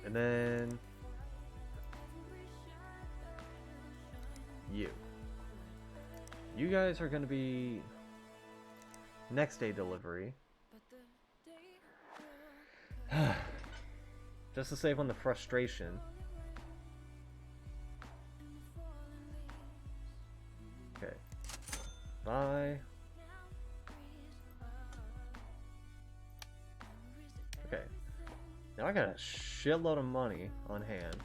And then you. You guys are going to be next day delivery. Just to save on the frustration. Okay. Bye. Okay. Now I got a shitload of money on hand.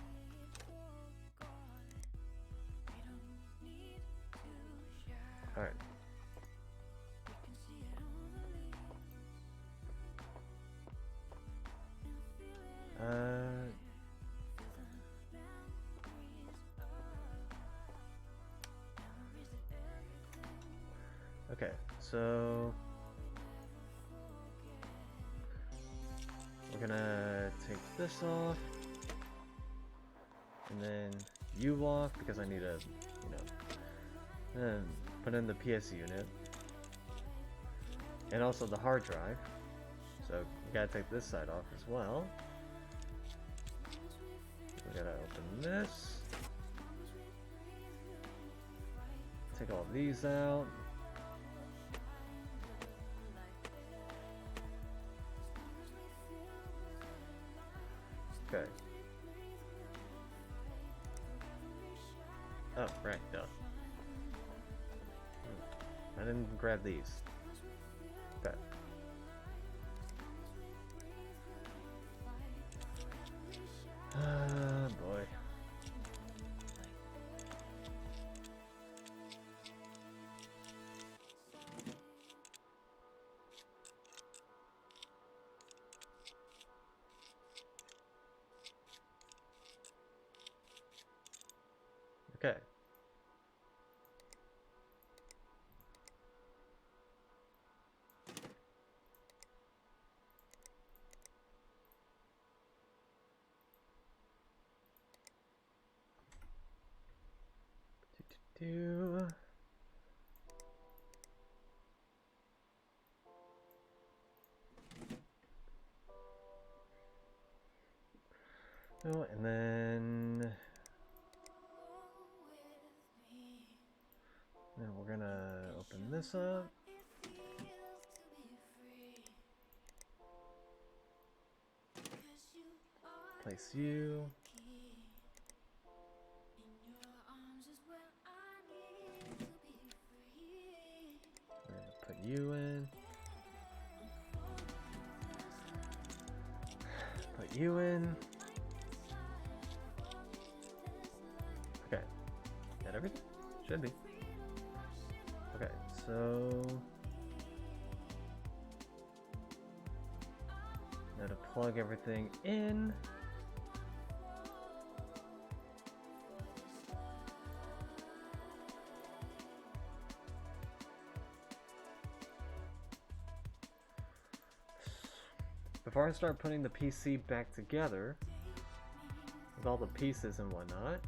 Alright. Okay, so we're gonna take this off, and then you off because I need to, put in the PS unit, and also the hard drive. So we gotta take this side off as well. We gotta open this, take all these out. Okay. Oh, right, duh. I didn't grab these. Okay. Boy. Okay. Do. Oh, and then now we're gonna open this up. Place you. We're gonna put you in. Put you in. Okay. Got everything? Should be. Okay, so now to plug everything in. Before I start putting the PC back together with all the pieces and whatnot,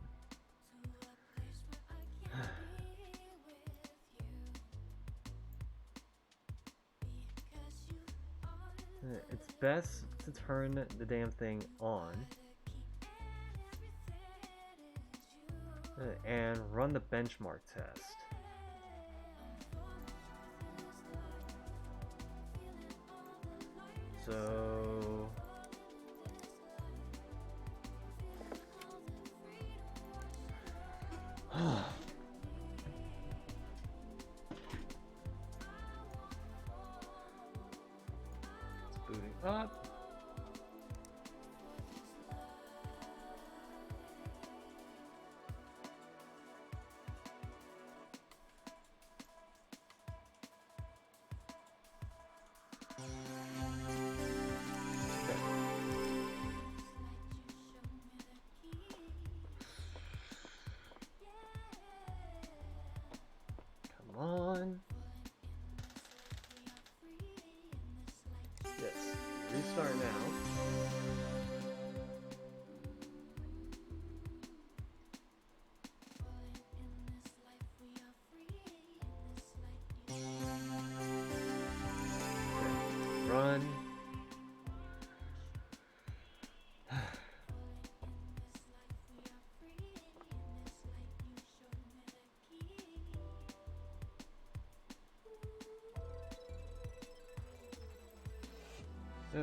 it's best to turn the damn thing on and run the benchmark test. So it's booting up.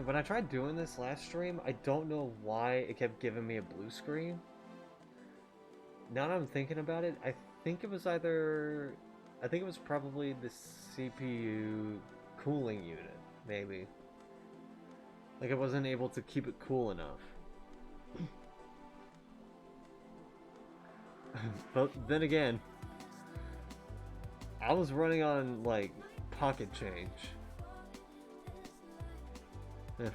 When I tried doing this last stream, I don't know why it kept giving me a blue screen. Now that I'm thinking about it, I think it was probably the CPU cooling unit, maybe. Like I wasn't able to keep it cool enough. But then again, I was running on like pocket change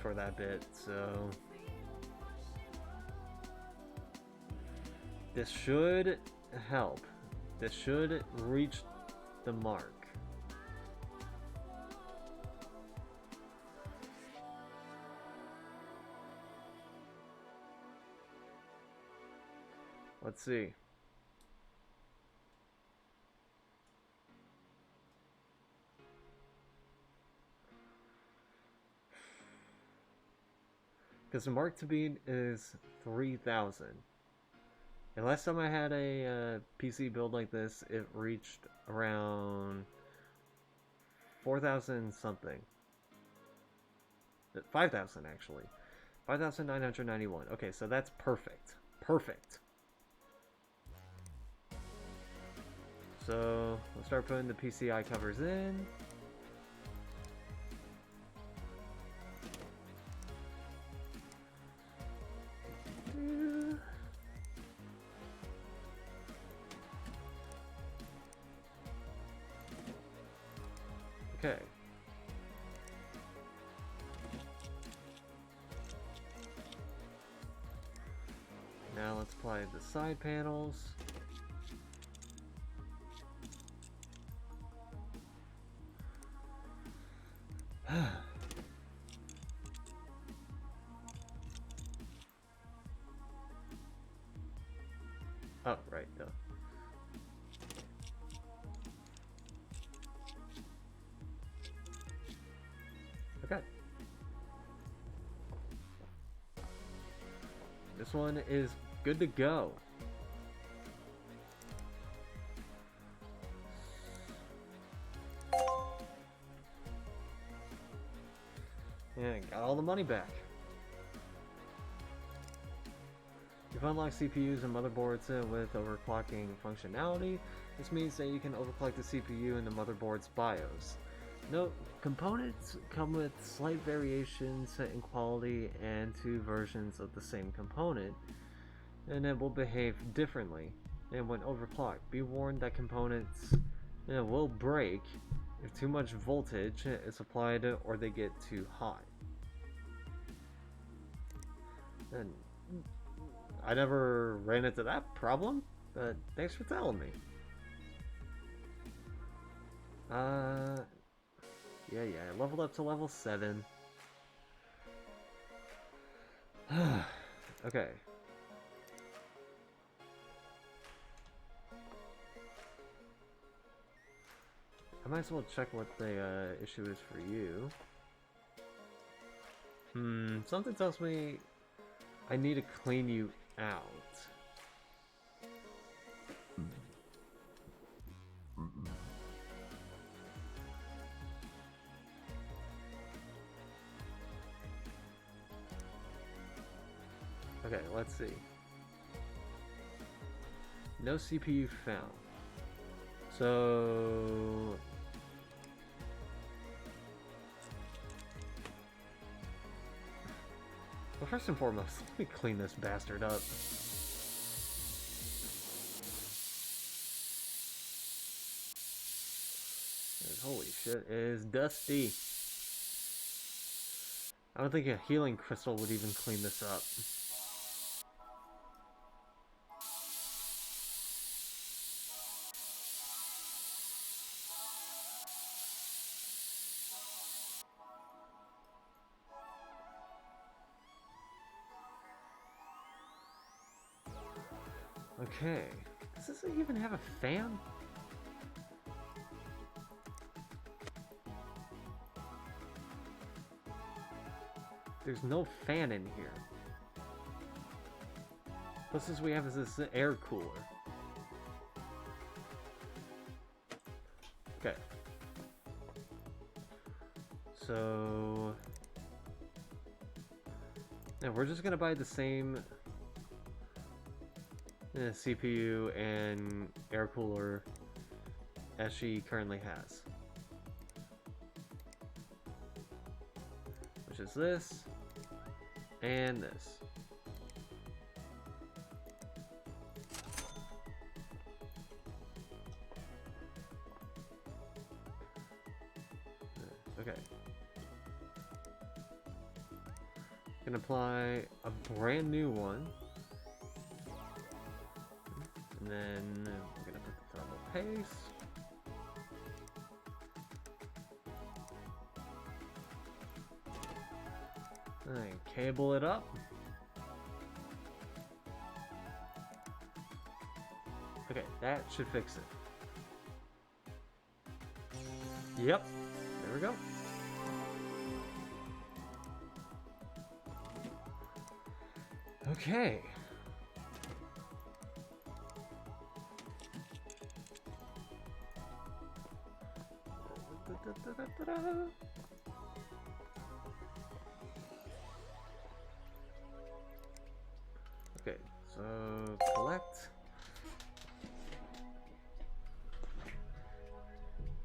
for that bit, so this should help. This should reach the mark. Let's see. Because the mark to beat is 3,000. And last time I had a PC build like this, it reached around 4,000 something. 5,000 actually. 5,991. Okay, so that's perfect. Perfect. So, we'll start putting the PCI covers in. Okay. Now let's apply the side panels. Oh, right, duh. Okay. This one is good to go. And got all the money back. You've unlocked CPUs and motherboards with overclocking functionality. This means that you can overclock the CPU and the motherboard's BIOS. Note, components come with slight variations in quality and two versions of the same component, and it will behave differently. And when overclocked, be warned that components will break if too much voltage is applied or they get too hot. And I never ran into that problem, but thanks for telling me. Yeah, I leveled up to level 7. Okay. I might as well check what the issue is for you. Something tells me I need to clean you out. Okay, let's see. No CPU found. So... well, first and foremost, let me clean this bastard up. Holy shit, it is dusty. I don't think a healing crystal would even clean this up. Okay, does this even have a fan? There's no fan in here. Closest we have is this air cooler. Okay. So... And we're just gonna buy the same CPU and air cooler as she currently has, which is this and this. Okay. Can apply a brand new one. And then we're gonna put the thermal paste. And cable it up. Okay, that should fix it. Yep, there we go. Okay. Okay, so collect.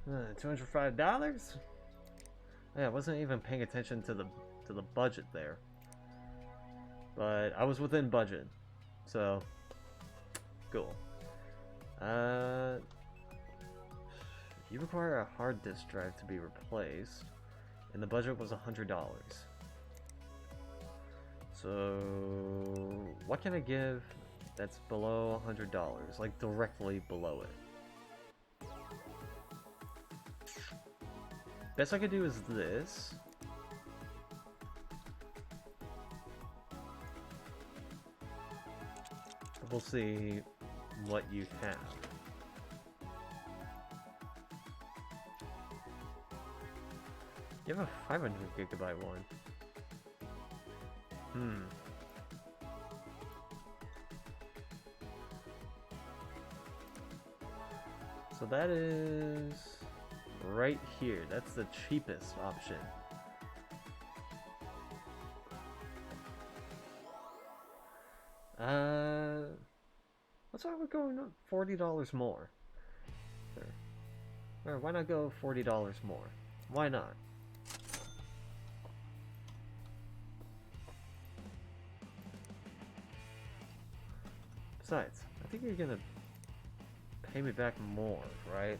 $205. Yeah, I wasn't even paying attention to the budget there, but I was within budget, so cool. You require a hard disk drive to be replaced, and the budget was $100. So what can I give that's below $100, like directly below it? Best I could do is this. We'll see what you have. You have a 500 gigabyte one. So that is right here. That's the cheapest option. What's wrong with going up $40 more? Or why not go $40 more? Why not? Besides, I think you're gonna pay me back more, right?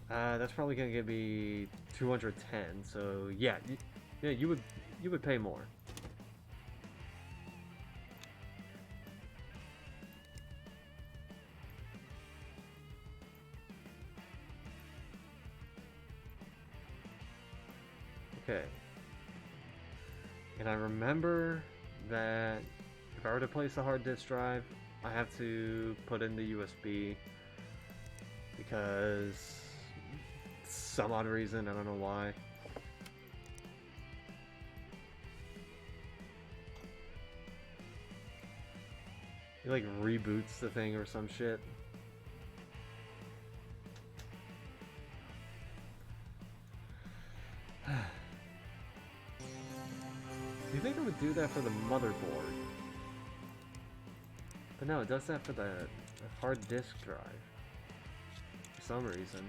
That's probably gonna give me 210. So yeah, you would pay more. Okay. And I remember that if I were to place a hard disk drive, I have to put in the USB because some odd reason, I don't know why. It like reboots the thing or some shit. You think it would do that for the motherboard? But no, it does that for the hard disk drive. For some reason.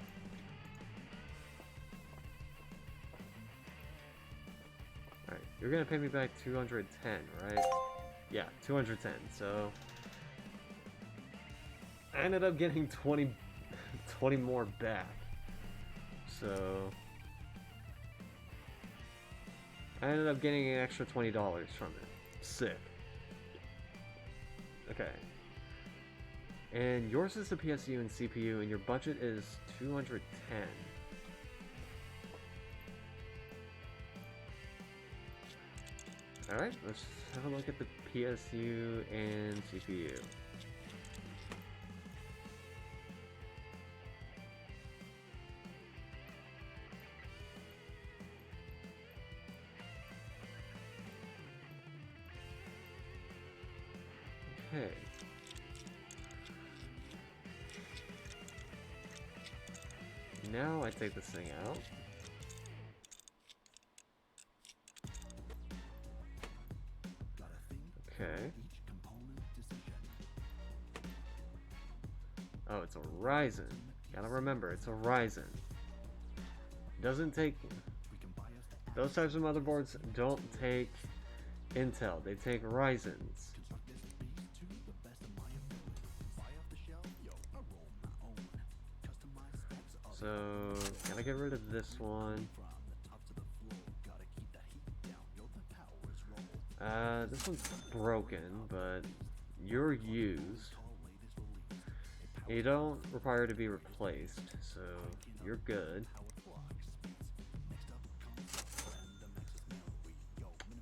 Alright, you're gonna pay me back 210, right? Yeah, 210, so... I ended up getting 20 more back. So... I ended up getting an extra $20 from it. Sick. Okay. And yours is the PSU and CPU, and your budget is 210. Alright, let's have a look at the PSU and CPU. Okay. Now I take this thing out. Oh, it's a Ryzen. Gotta remember, it's a Ryzen. Doesn't take... Those types of motherboards don't take Intel, they take Ryzens. So, gotta get rid of this one. This one's broken, but you're used. You don't require to be replaced, so you're good.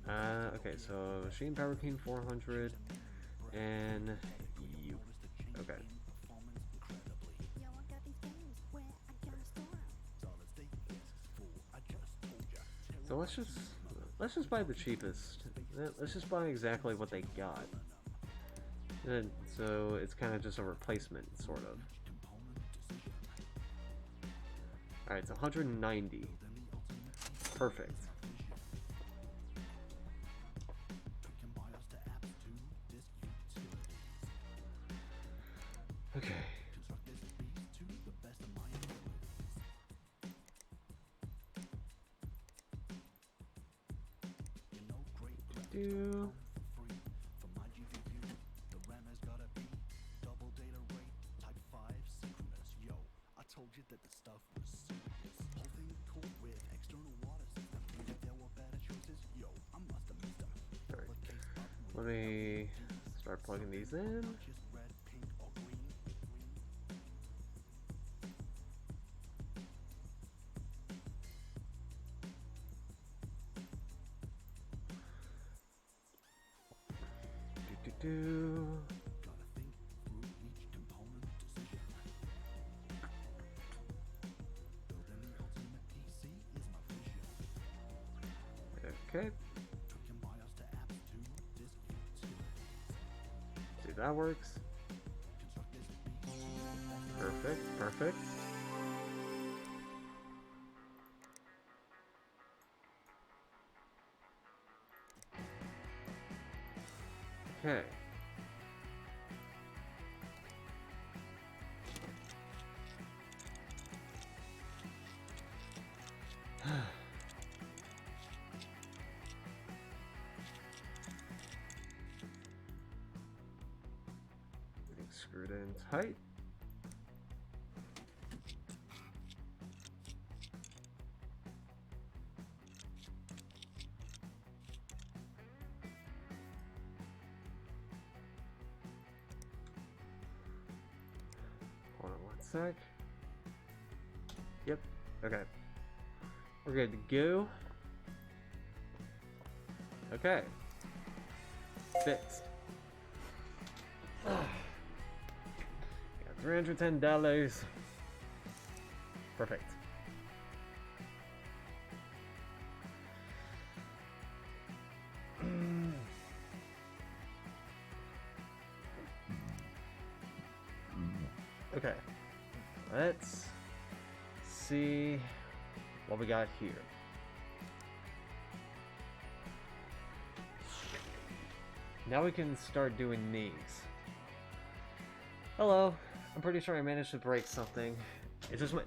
Okay, so Machine Power King 400 and you. Okay. So let's just buy the cheapest. Let's just buy exactly what they got. And so it's kind of just a replacement, sort of. Alright, it's 190. Perfect. Okay. Do. Let me start plugging these in. Okay. See, that works. Perfect, perfect. Okay. Getting screwed in tight. Hold on one sec. Yep. Okay. We're good to go. Okay. Fixed. Got $310. Perfect. Okay. Let's see what we got here. Now we can start doing knees. Hello. I'm pretty sure I managed to break something. It just went...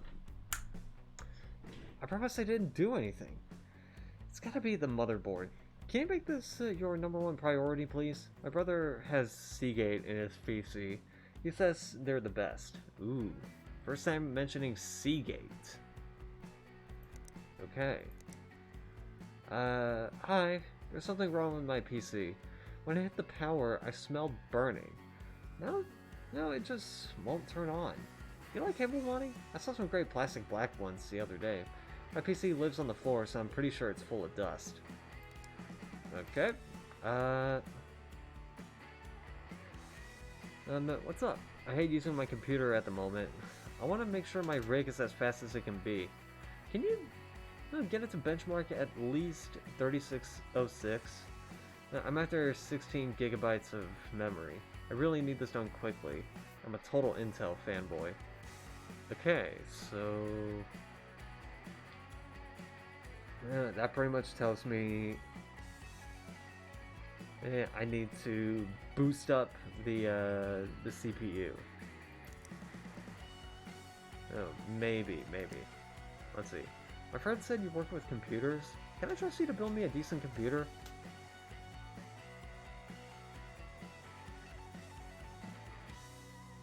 I promise I didn't do anything. It's gotta be the motherboard. Can you make this your #1 priority, please? My brother has Seagate in his PC. He says they're the best. Ooh. First time mentioning Seagate. Okay. Hi. There's something wrong with my PC. When I hit the power, I smelled burning. No, it just won't turn on. You like cable money? I saw some great plastic black ones the other day. My PC lives on the floor, so I'm pretty sure it's full of dust. Okay. What's up? I hate using my computer at the moment. I want to make sure my rig is as fast as it can be. Can you get it to benchmark at least 3606? I'm after 16 gigabytes of memory. I really need this done quickly. I'm a total Intel fanboy. Okay, so... that pretty much tells me I need to boost up the CPU. Oh, maybe. Let's see. My friend said you work with computers. Can I trust you to build me a decent computer?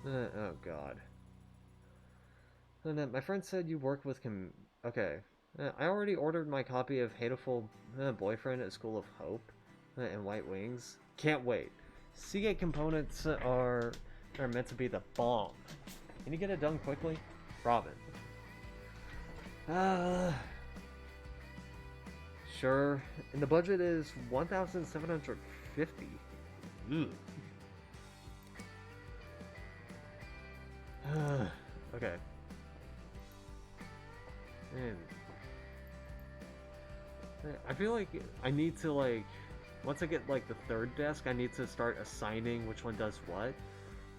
Oh god. And then my friend said you work with Okay. I already ordered my copy of Hateful Boyfriend at School of Hope and White Wings. Can't wait. Seagate components are meant to be the bomb. Can you get it done quickly? Robin. Sure. And the budget is 1,750. Ugh. Okay. Man. I feel like I need to, like, once I get, like, the third desk, I need to start assigning which one does what.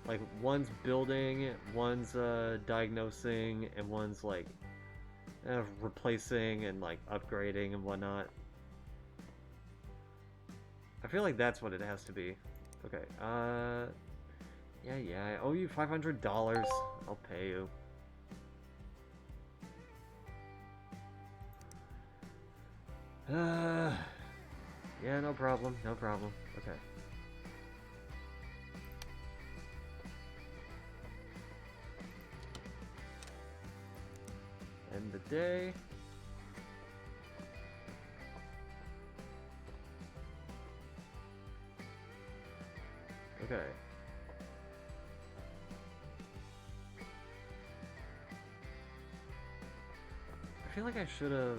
Like, one's building, one's, diagnosing, and one's, like, replacing and, like, upgrading and whatnot. I feel like that's what it has to be. Okay, yeah, I owe you $500. I'll pay you. Yeah, no problem. Okay. End the day. Okay. I feel like I should have...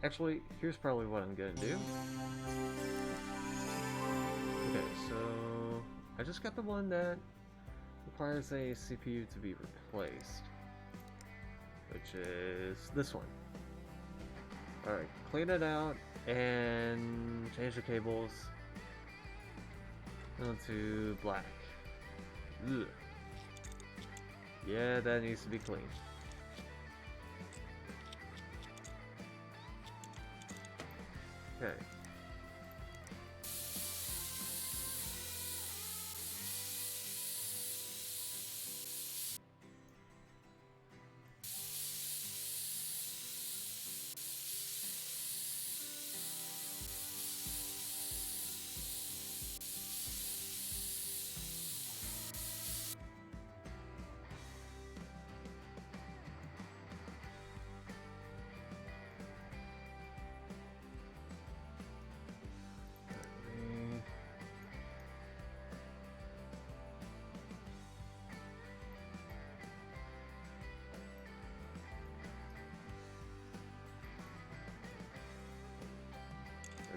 Actually, here's probably what I'm gonna do. Okay, so... I just got the one that requires a CPU to be replaced. Which is this one. Alright, clean it out and change the cables onto black. Ugh. Yeah, that needs to be clean. Okay.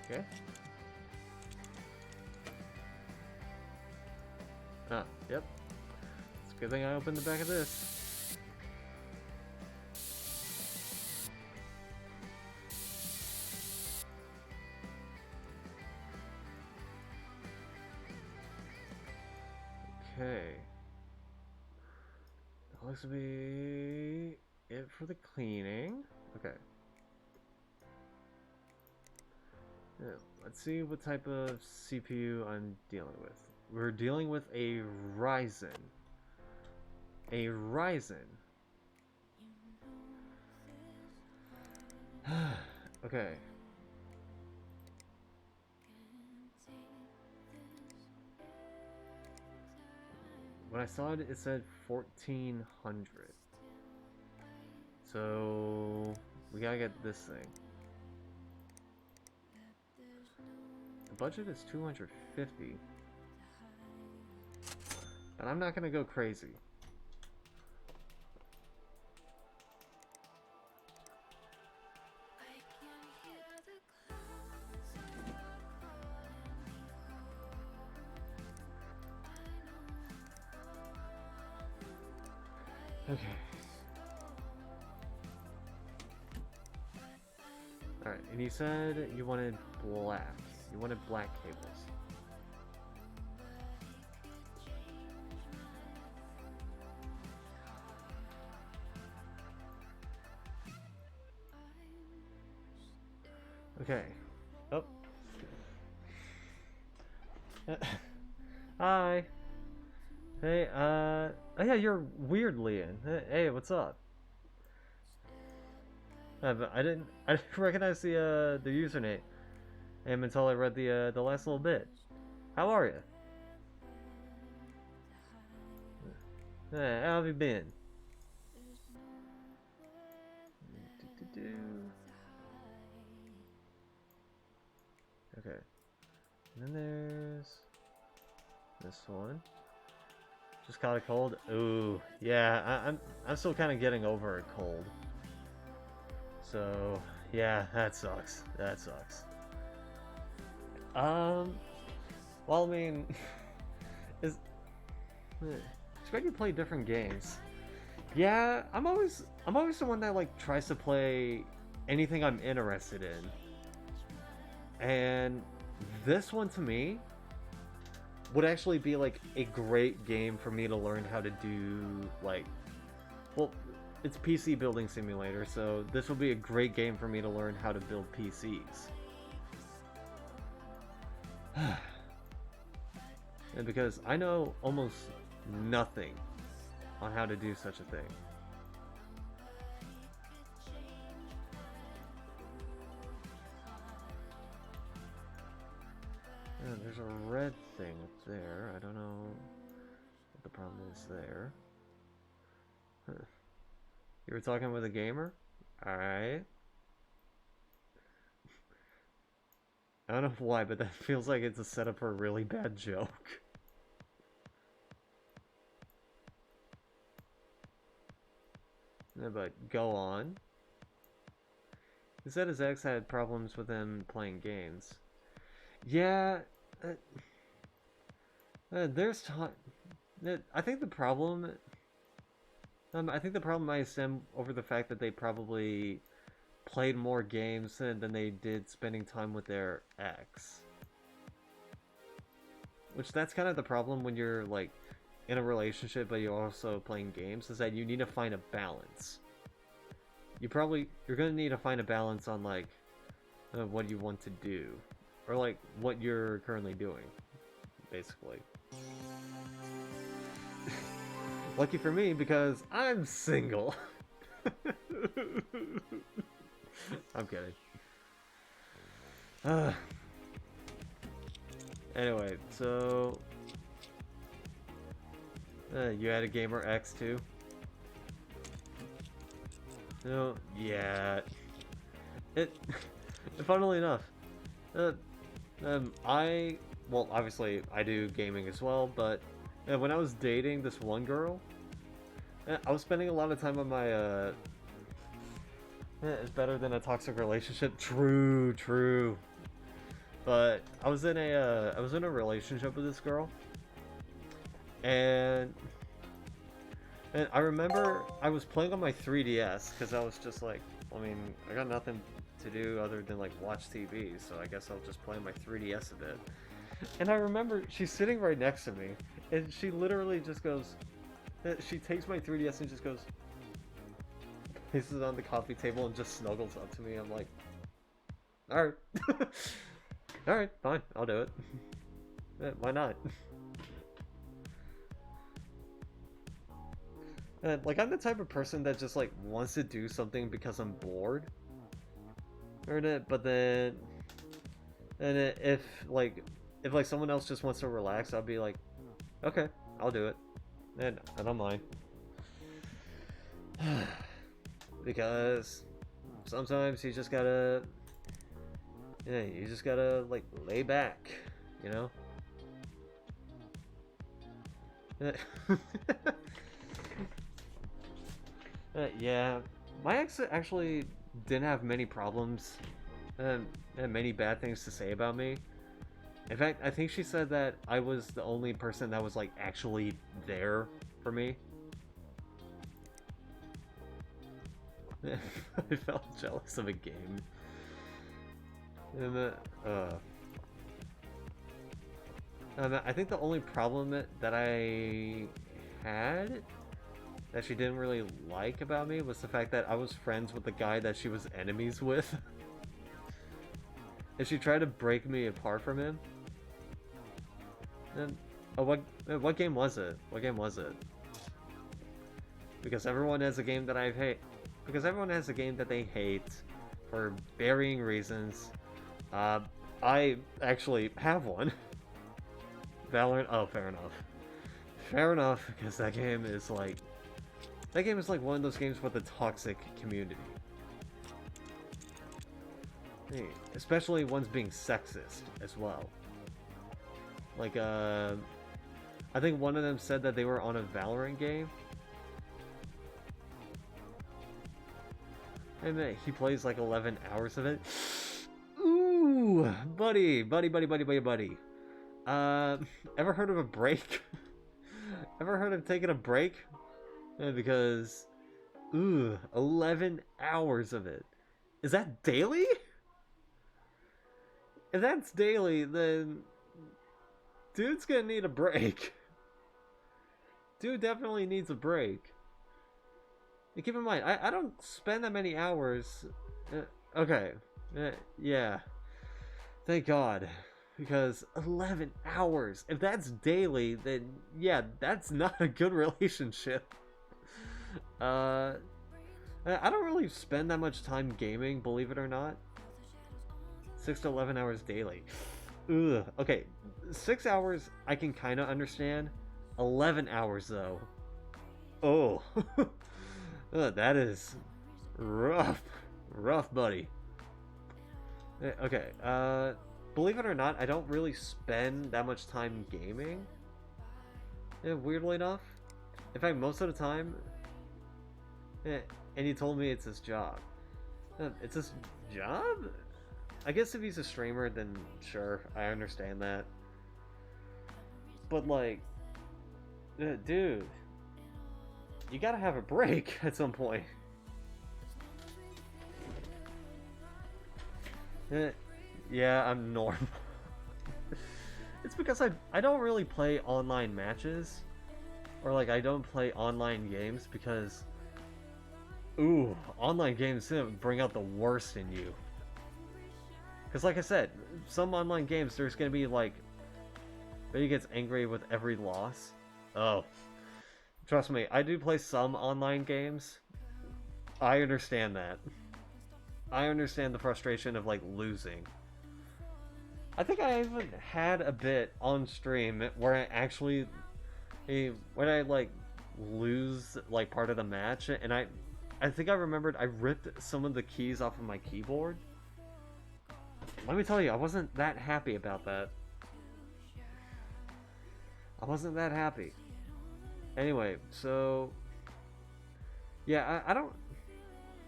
Okay. Ah, yep. It's a good thing I opened the back of this. Okay. That looks to be it for the cleaning. Okay. Now, let's see what type of CPU I'm dealing with. We're dealing with a Ryzen. A Ryzen. Okay. When I saw it, it said 1400. So we gotta get this thing. The budget is 250. But I'm not gonna go crazy. Okay. Alright, and you said you wanted black. You wanted black cables. Okay. Oh. Hi. Hey, oh yeah, you're weird, Leon. Hey, what's up? But I didn't recognize the username, until I read the last little bit. How are you? How have you been? Okay. And then there's this one. Just caught a cold. Ooh, yeah. I'm still kind of getting over a cold. So yeah, that sucks. That sucks. Well, I mean, is it's great you play different games. Yeah, I'm always the one that like tries to play anything I'm interested in. And this one to me would actually be like a great game for me to learn how to do like, well, it's PC building simulator, so this will be a great game for me to learn how to build PCs. And because I know almost nothing on how to do such a thing. Yeah, there's a red thing up there. I don't know what the problem is there. Huh. You were talking with a gamer? Alright. I don't know why, but that feels like it's a setup for a really bad joke. Yeah, but go on. He said his ex had problems with him playing games. Yeah, there's time. I think the problem. I think the problem might stem over the fact that they probably played more games than they did spending time with their ex. Which that's kind of the problem when you're like in a relationship but you're also playing games, is that you need to find a balance. You're gonna need to find a balance on like what you want to do, or like what you're currently doing, basically. Lucky for me, because I'm single. I'm kidding. Anyway, so you had a gamer X too? No, yeah. Funnily enough, well, obviously I do gaming as well, but when I was dating this one girl, I was spending a lot of time on my, it's better than a toxic relationship. True. But I was in a relationship with this girl, and I remember I was playing on my 3DS because I was just like, I mean, I got nothing to do other than like watch TV, so I guess I'll just play on my 3DS a bit. And I remember she's sitting right next to me, and she literally just goes, she takes my 3DS and just goes, places it on the coffee table and just snuggles up to me. I'm like, alright. Alright, fine, I'll do it. Why not? Like, I'm the type of person that just, like, wants to do something because I'm bored. But then... And if someone else just wants to relax, I'll be like, okay, I'll do it. And I don't mind. Because sometimes you just gotta... Yeah, you just gotta, like, lay back, you know? Yeah, my ex actually didn't have many problems and many bad things to say about me. In fact, I think she said that I was the only person that was, like, actually there for me. I felt jealous of a game. And I think the only problem that I had that she didn't really like about me was the fact that I was friends with the guy that she was enemies with. if she tried to break me apart from him, then oh, what game was it? What game was it? Because everyone has a game that I hate. Because everyone has a game that they hate for varying reasons. I actually have one. Valorant. Oh, fair enough. Fair enough, because that game is like one of those games with a toxic community. Hey, especially ones being sexist as well. Like, I think one of them said that they were on a Valorant game. And then he plays like 11 hours of it. Ooh, buddy. Ever heard of a break? Ever heard of taking a break? Because, 11 hours of it. Is that daily? If that's daily, then dude's gonna need a break. Dude definitely needs a break. And keep in mind, I don't spend that many hours. Okay. Yeah. Thank God. Because 11 hours. If that's daily, then yeah, that's not a good relationship. I don't really spend that much time gaming, believe it or not. 6 to 11 hours daily. Ugh. Okay, 6 hours I can kind of understand. 11 hours though. Oh. That is rough. Rough, buddy. Okay, believe it or not, I don't really spend that much time gaming. Weirdly enough. In fact, most of the time... and he told me it's his job. It's his job? I guess if he's a streamer, then sure, I understand that. But like... dude... You gotta have a break at some point. Yeah, I'm normal. It's because I don't really play online matches. Or like I don't play online games because... Ooh, online games bring out the worst in you. Because like I said, some online games there's gonna be like... Maybe gets angry with every loss. Oh. Trust me, I do play some online games. I understand that. I understand the frustration of, like, losing. I think I even had a bit on stream where I actually... when I, like, lose, like, part of the match, and I think I remembered I ripped some of the keys off of my keyboard. Let me tell you, I wasn't that happy about that. I wasn't that happy. Anyway, so... Yeah, I don't...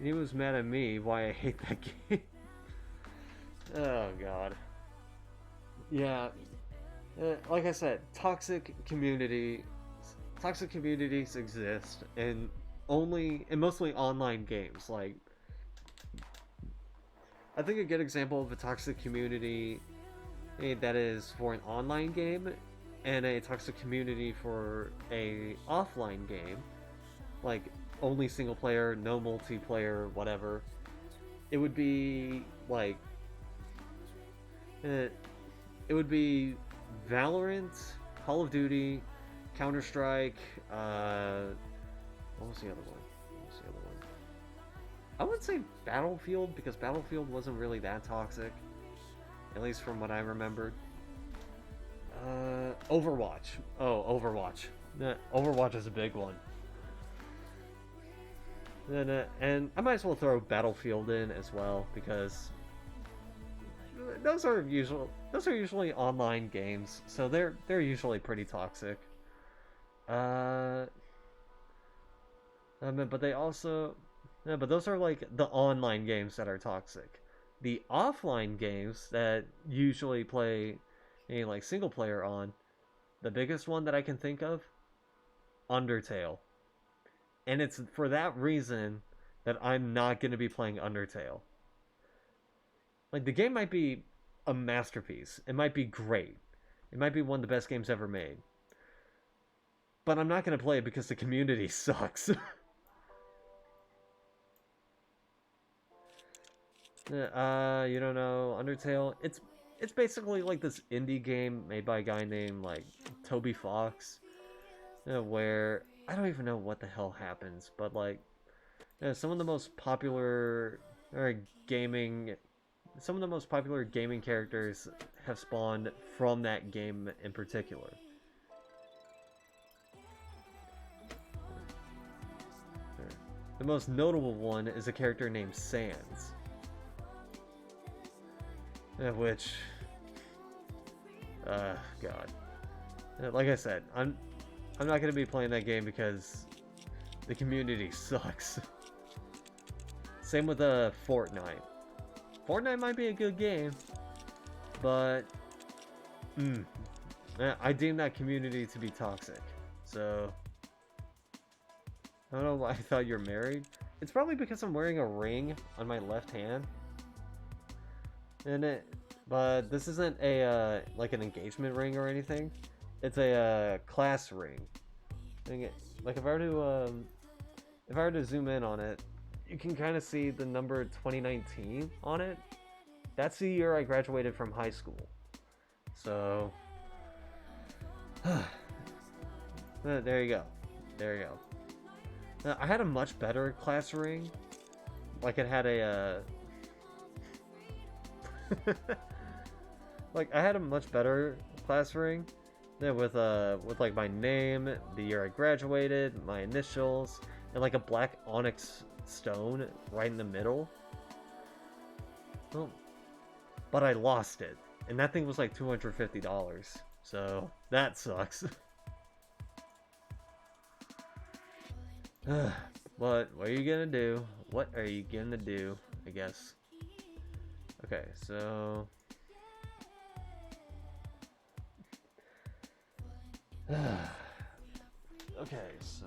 He was mad at me why I hate that game. Oh, God. Yeah. Like I said, toxic communities exist in mostly online games. Like, I think a good example of a toxic community that is for an online game and a toxic community for a offline game, like only single player, no multiplayer, whatever, it would be like it would be Valorant, Call of Duty, Counter-Strike, what was the other one? I wouldn't say Battlefield, because Battlefield wasn't really that toxic, at least from what I remembered. Overwatch. Oh, Overwatch. Overwatch is a big one. And I might as well throw Battlefield in as well, because those are usually online games, so they're usually pretty toxic. But they also, but those are like the online games that are toxic. The offline games that usually play a like single player on, the biggest one that I can think of, Undertale. And it's for that reason that I'm not going to be playing Undertale. Like, the game might be a masterpiece. It might be great. It might be one of the best games ever made. But I'm not going to play it because the community sucks. You don't know Undertale? It's basically like this indie game made by a guy named like Toby Fox, where I don't even know what the hell happens, but like some of the most popular gaming, some of the most popular gaming characters have spawned from that game in particular. The most notable one is a character named Sans. Which, God. Like I said, I'm not gonna be playing that game because the community sucks. Same with Fortnite. Fortnite might be a good game, but I deem that community to be toxic. So I don't know why I thought you're married. It's probably because I'm wearing a ring on my left hand. But this isn't a like an engagement ring or anything. It's a class ring. Like if I were to zoom in on it, you can kind of see the number 2019 on it. That's the year I graduated from high school. So there you go. There you go. I had a much better class ring. Like it had a like I had a much better class ring with like my name, the year I graduated, my initials, and like a black onyx stone right in the middle. Well, but I lost it, and that thing was like $250, so that sucks. But what are you gonna do? What are you gonna do? I guess. Okay, so okay, so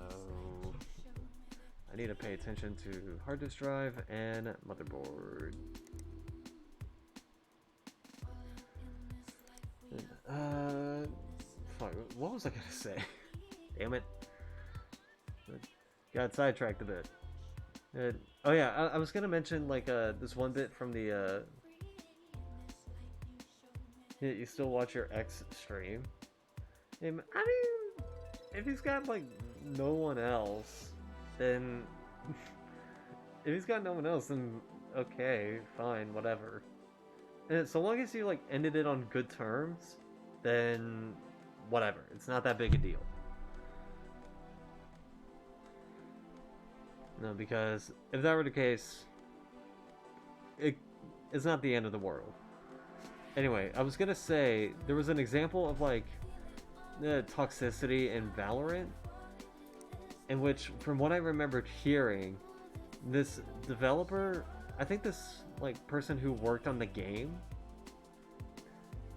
I need to pay attention to hard disk drive and motherboard. Fuck, what was I gonna say? Damn it. Got sidetracked a bit. Oh yeah, I was gonna mention like this one bit from the you still watch your ex stream. I mean, if he's got like no one else, then if he's got no one else, then okay, fine, whatever. And so long as you like ended it on good terms, then whatever. It's not that big a deal. No, because if that were the case, it's not the end of the world. Anyway, I was gonna say there was an example of like toxicity in Valorant, in which, from what I remembered hearing, this developer, I think this like person who worked on the game,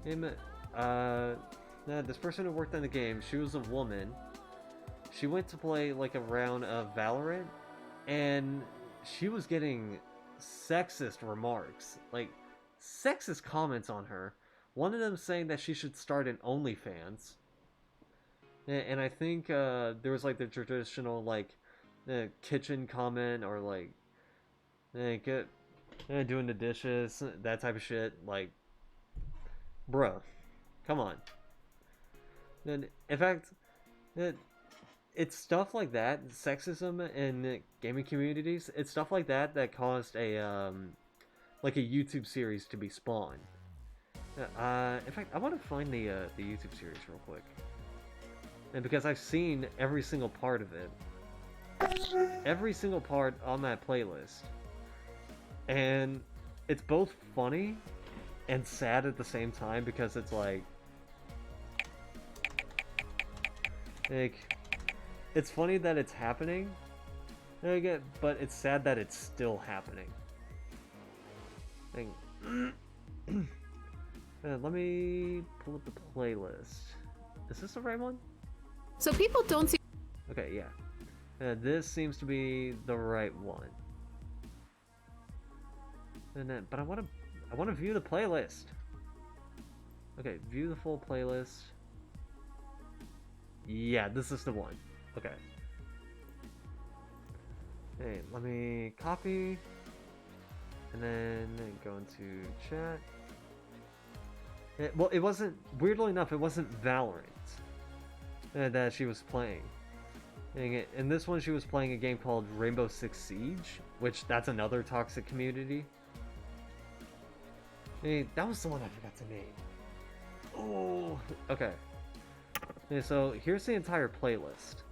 this person who worked on the game, she was a woman. She went to play like a round of Valorant, and she was getting sexist remarks, like sexist comments on her. One of them saying that she should start an OnlyFans. And I think there was like the traditional like kitchen comment, or like doing the dishes, that type of shit. Like, bruh, come on. And in fact, it's stuff like that, sexism in gaming communities. It's stuff like that that caused a like a YouTube series to be spawned. In fact, I want to find the YouTube series real quick. And because I've seen every single part of it. Every single part on that playlist. And it's both funny and sad at the same time, because it's like it's funny that it's happening, but it's sad that it's still happening. Let me pull up the playlist. Is this the right one? So people don't see. Okay, yeah. This seems to be the right one. And then, but I want to view the playlist. Okay, view the full playlist. Yeah, this is the one. Okay. Hey, let me copy. And then go into chat. Well, it wasn't, weirdly enough, it wasn't Valorant that she was playing. In this one, she was playing a game called Rainbow Six Siege, which that's another toxic community. That was the one I forgot to name. Oh, okay. So here's the entire playlist.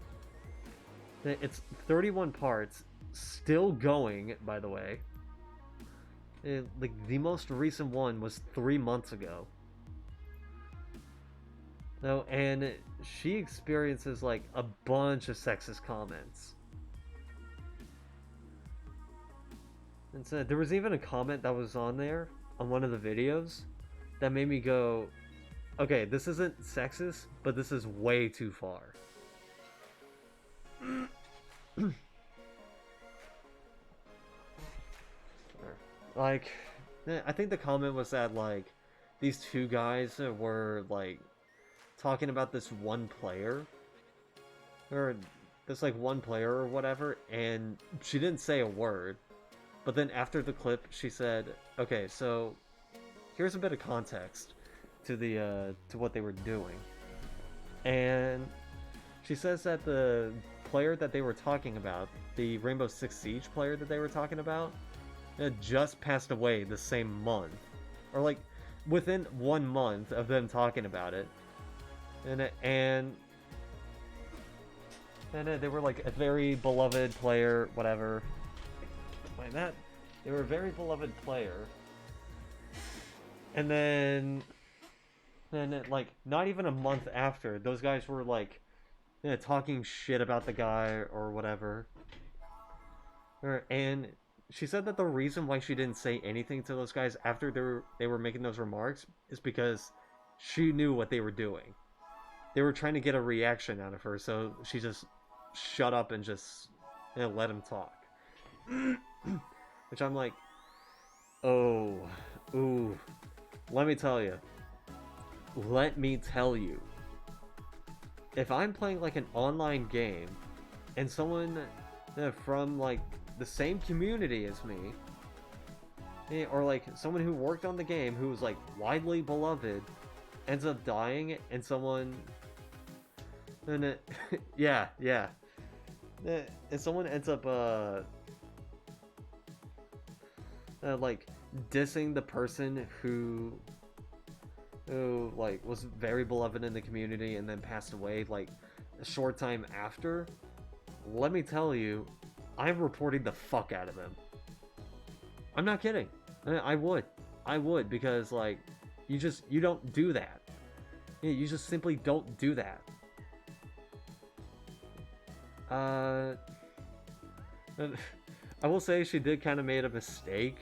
It's 31 parts, still going, by the way. Like, the most recent one was 3 months ago. No, and she experiences like a bunch of sexist comments. And so there was even a comment that was on there on one of the videos that made me go, okay, this isn't sexist, but this is way too far. Like, I think the comment was that like these two guys were like talking about this one player, or this like one player or whatever, and she didn't say a word, but then after the clip she said, okay, so here's a bit of context to the to what they were doing. And she says that the player that they were talking about, the Rainbow Six Siege player that they were talking about, just passed away the same month, or like within 1 month of them talking about it. And they were like a very beloved player, whatever. Like that, they were a very beloved player. And then like not even a month after, those guys were like talking shit about the guy or whatever. And she said that the reason why she didn't say anything to those guys after they were making those remarks is because she knew what they were doing. They were trying to get a reaction out of her, so she just shut up and just let him talk. Which I'm like, oh, ooh, let me tell you. If I'm playing like an online game and someone from like the same community as me, or like someone who worked on the game who was like widely beloved, ends up dying, and someone, and and someone ends up like dissing the person who like was very beloved in the community and then passed away like a short time after, let me tell you, I'm reporting the fuck out of them. I'm not kidding. I would, because like you don't do that. You just simply don't do that. I will say she did kind of made a mistake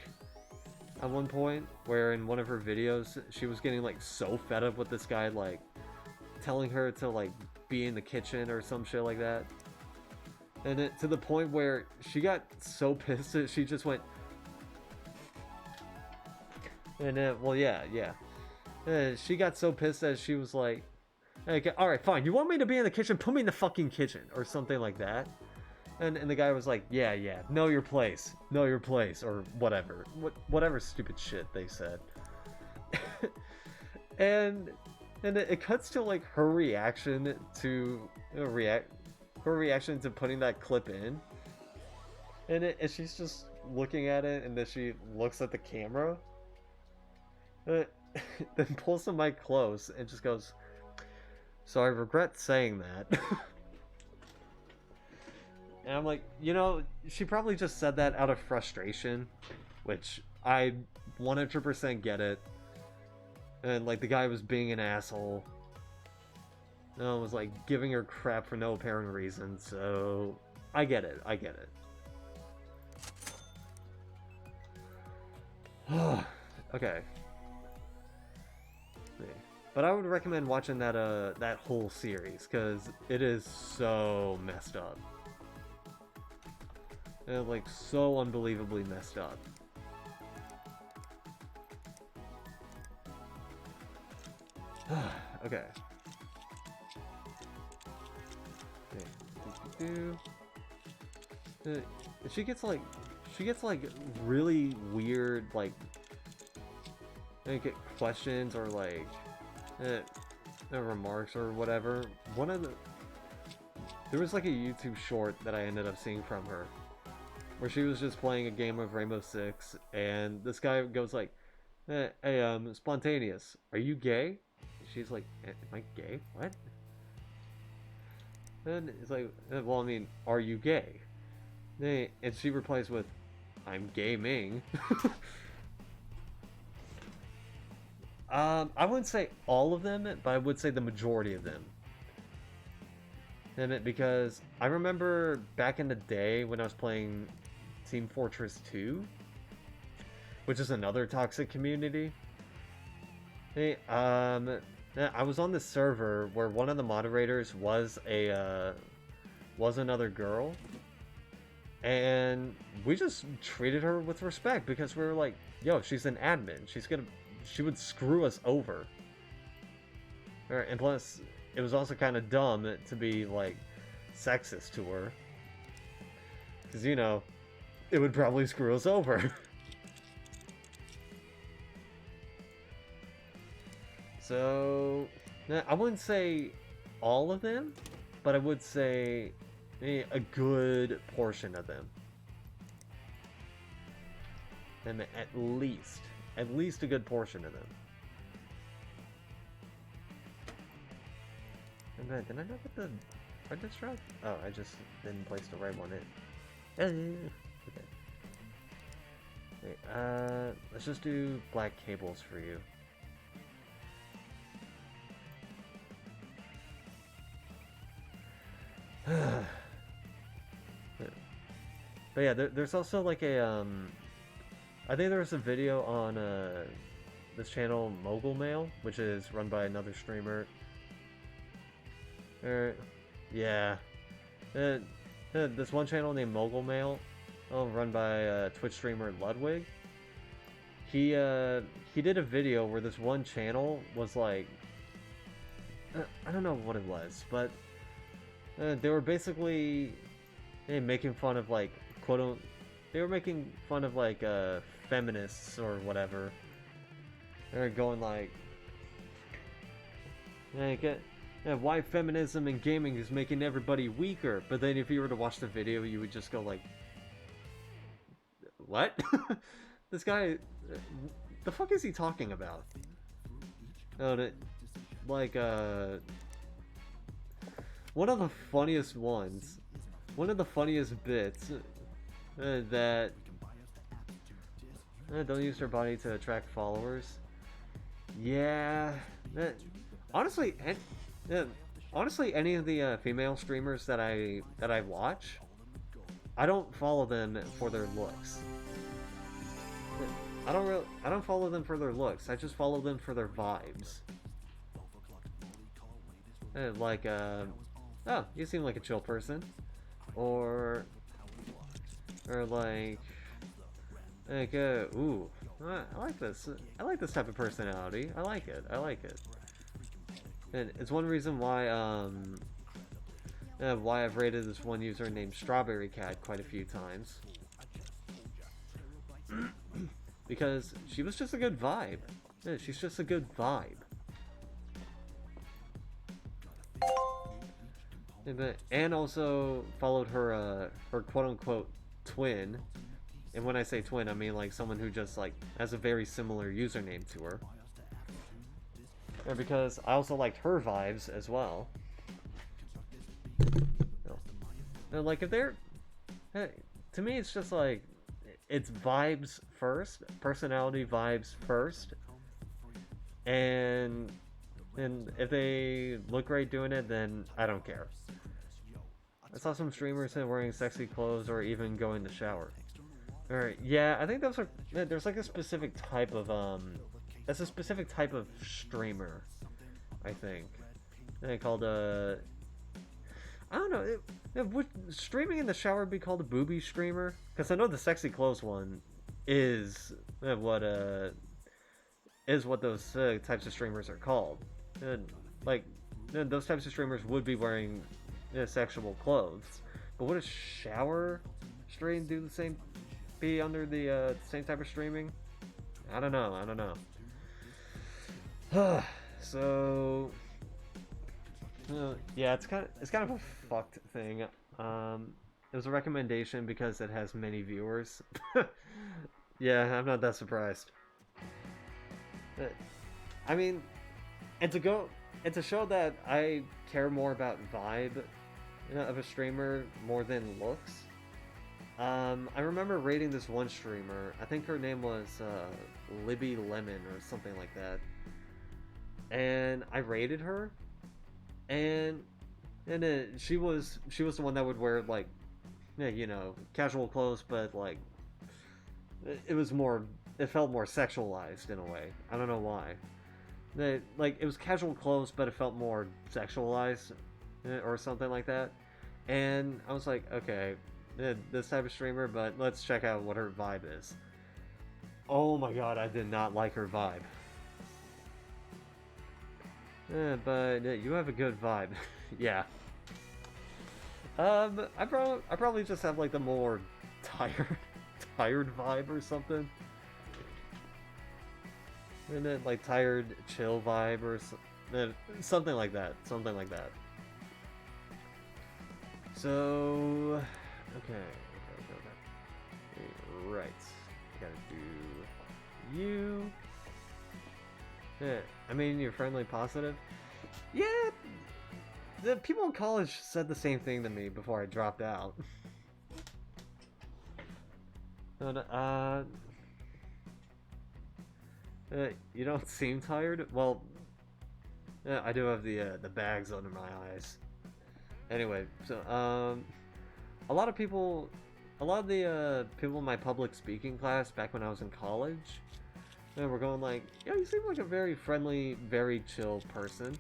at one point, where in one of her videos she was getting like so fed up with this guy like telling her to like be in the kitchen or some shit like that, and to the point where she got so pissed that she just went, and well yeah, she got so pissed that she was like, okay, alright, fine, you want me to be in the kitchen, put me in the fucking kitchen, or something like that. And the guy was like, yeah, know your place, or whatever stupid shit they said. and it cuts to like her reaction to putting that clip in, and she's just looking at it, and then she looks at the camera, then pulls the mic close and just goes, so I regret saying that. And I'm like, she probably just said that out of frustration, which I 100% get it. And like the guy was being an asshole. And I was like giving her crap for no apparent reason, so I get it. Okay. But I would recommend watching that whole series, because it is so messed up. And like so unbelievably messed up. Okay. She gets like she gets like really weird like questions or like remarks or whatever. There was like a YouTube short that I ended up seeing from her where she was just playing a game of Rainbow Six, and this guy goes like, hey, Spontaneous, are you gay? She's like, am I gay? What? And it's like, well, I mean, are you gay? And she replies with, I'm gaming. I wouldn't say all of them, but I would say the majority of them. Because I remember back in the day when I was playing Team Fortress 2, which is another toxic community. I was on this server where one of the moderators was another girl, and we just treated her with respect because we were like, yo, she's an admin. She would screw us over. And plus, it was also kind of dumb to be like sexist to her, because you know, it would probably screw us over. So, I wouldn't say all of them, but I would say a good portion of them. And at least a good portion of them. And then, did I not get the red disc drive? Oh, I just didn't place the right one in. Okay. Wait, let's just do black cables for you. But yeah, there's also like a I think there was a video on this channel Mogul Mail, which is run by another streamer. Yeah, this one channel named Mogul Mail, run by Twitch streamer Ludwig. He did a video where this one channel was like, I don't know what it was, but they were basically making fun of like they were making fun of like feminists or whatever. They're going like, why feminism and gaming is making everybody weaker. But then if you were to watch the video, you would just go like, what? This guy, the fuck is he talking about? Like one of the funniest ones, one of the funniest bits that don't use their body to attract followers. Yeah, honestly, any of the female streamers that I watch, I don't follow them for their looks. I don't follow them for their looks. I just follow them for their vibes. Like, oh, you seem like a chill person, or like, ooh, I like this. I like this type of personality. I like it. And it's one reason why I've rated this one user named Strawberry Cat quite a few times. Because she was just a good vibe. Yeah, she's just a good vibe. And also followed her her quote-unquote twin. And when I say twin, I mean like someone who just like has a very similar username to her. And because I also liked her vibes as well. And like if they're, to me it's just like, it's vibes first, personality vibes first, and if they look great doing it, then I don't care. I saw some streamers wearing sexy clothes or even going to shower. Alright, yeah, I think those are, there's like a specific type of, that's a specific type of streamer, I think. Called, I don't know, would streaming in the shower be called a booby streamer? Because I know the sexy clothes one is what those types of streamers are called. Like, those types of streamers would be wearing sexual clothes. But would a shower stream do the same? be under the same type of streaming? I don't know. I don't know. So yeah, it's kind of a fucked thing. It was a recommendation because it has many viewers. Yeah, I'm not that surprised. I mean, it's a show that I care more about vibe of a streamer more than looks. I remember rating this one streamer. I think her name was Libby Lemon or something like that. And I rated her, and she was the one that would wear like, yeah, you know, casual clothes, but like it felt more sexualized in a way. I don't know why. Like it was casual clothes, but it felt more sexualized or something like that. And I was like, okay, this type of streamer, but let's check out what her vibe is. Oh my god, I did not like her vibe. But you have a good vibe. Yeah. I probably just have like the more tired vibe or something. And then like tired chill vibe or something like that. Something like that. So okay. Right. I gotta do you. Yeah, I mean, you're friendly, positive. Yeah, the people in college said the same thing to me before I dropped out. You don't seem tired. Well, yeah, I do have the bags under my eyes. Anyway, so a lot of the people in my public speaking class back when I was in college. And we're going like, yeah, you seem like a very friendly, very chill person.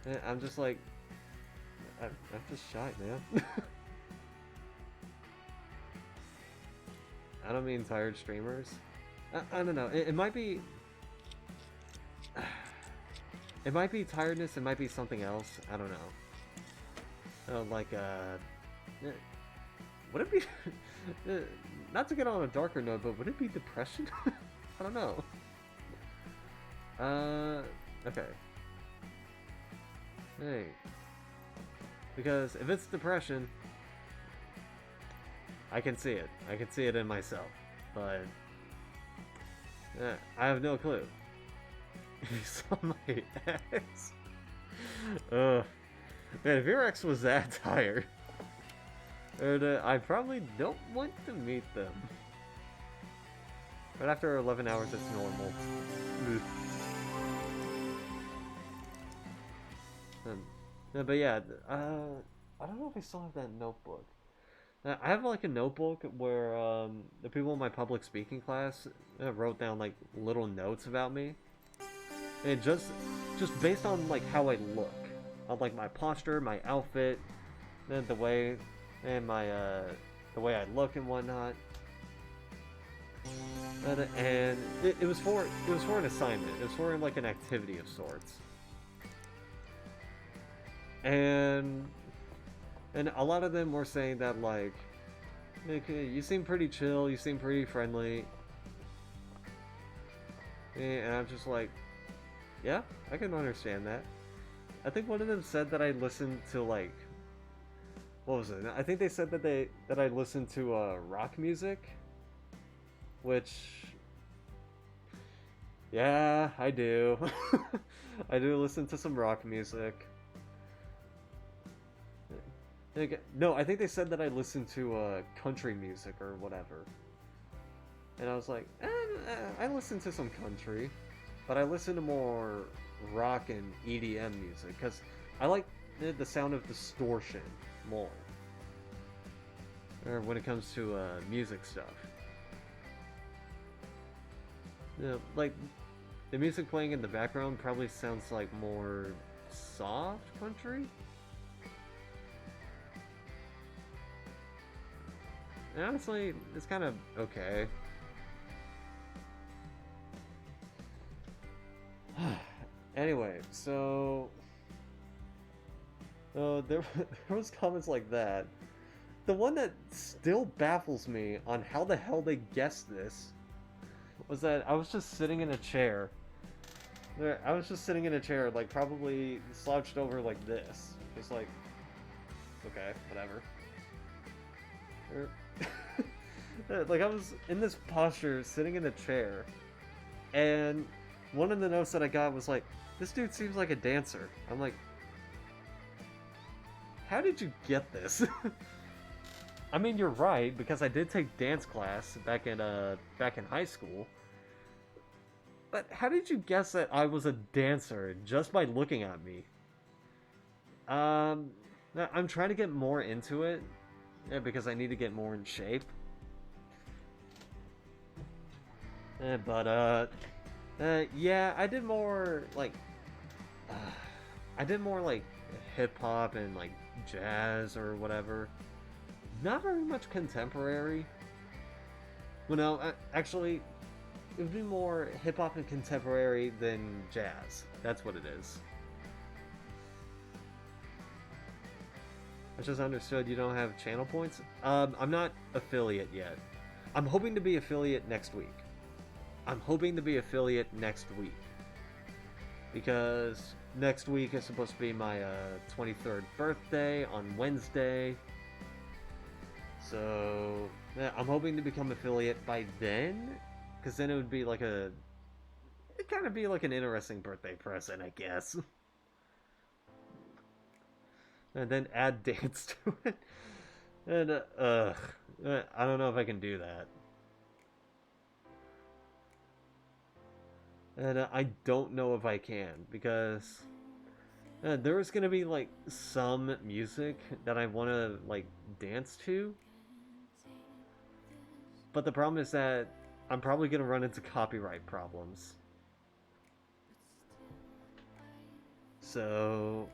And I'm just like, I'm just shy, man. I don't mean tired streamers. I don't know. It might be. It might be tiredness. It might be something else. I don't know. Like would it be? Not to get on a darker note, but would it be depression? I don't know. Okay. Hey. Because if it's depression, I can see it. I can see it in myself. But I have no clue. If you saw my ex. Man, if your ex was that tired, I probably don't want to meet them. But after 11 hours, it's normal. But yeah, I don't know if I still have that notebook. I have like a notebook where the people in my public speaking class wrote down like little notes about me, and just based on like how I look, on like my posture, my outfit, and the way the way I look and whatnot. And it was for an assignment. It was for like an activity of sorts. And a lot of them were saying that like, you seem pretty chill, you seem pretty friendly. And I'm just like, yeah, I can understand that. I think one of them said that I listened to like, what was it? I think they said that I listened to rock music. Which, yeah, I do. I do listen to some rock music. No, I think they said that I listen to country music or whatever. And I was like, I listen to some country, but I listen to more rock and EDM music because I like the sound of distortion more. Or when it comes to music stuff. Yeah, like, the music playing in the background probably sounds like more soft country? And honestly, it's kind of okay. Anyway, so... there was comments like that. the one that still baffles me on how the hell they guessed this was that I was just sitting in a chair. I was just sitting in a chair, like, probably slouched over like this. Just like, okay, whatever. Like, I was in this posture, sitting in a chair, and one of the notes that I got was like, this dude seems like a dancer. I'm like, how did you get this? I mean, you're right, because I did take dance class back in high school. But how did you guess that I was a dancer just by looking at me? I'm trying to get more into it, because I need to get more in shape. Yeah, I did more like hip hop and like jazz or whatever. Not very much contemporary. Well, no, actually, it would be more hip hop and contemporary than jazz. That's what it is. I just understood you don't have channel points. I'm not affiliate yet. I'm hoping to be affiliate next week. Because next week is supposed to be my 23rd birthday on Wednesday. So, yeah, I'm hoping to become affiliate by then. Because then it would be like it'd kind of be like an interesting birthday present, I guess. And then add dance to it. And, I don't know if I can do that. And I don't know if I can, because there's gonna be like some music that I want to like dance to, but the problem is that I'm probably gonna run into copyright problems. So,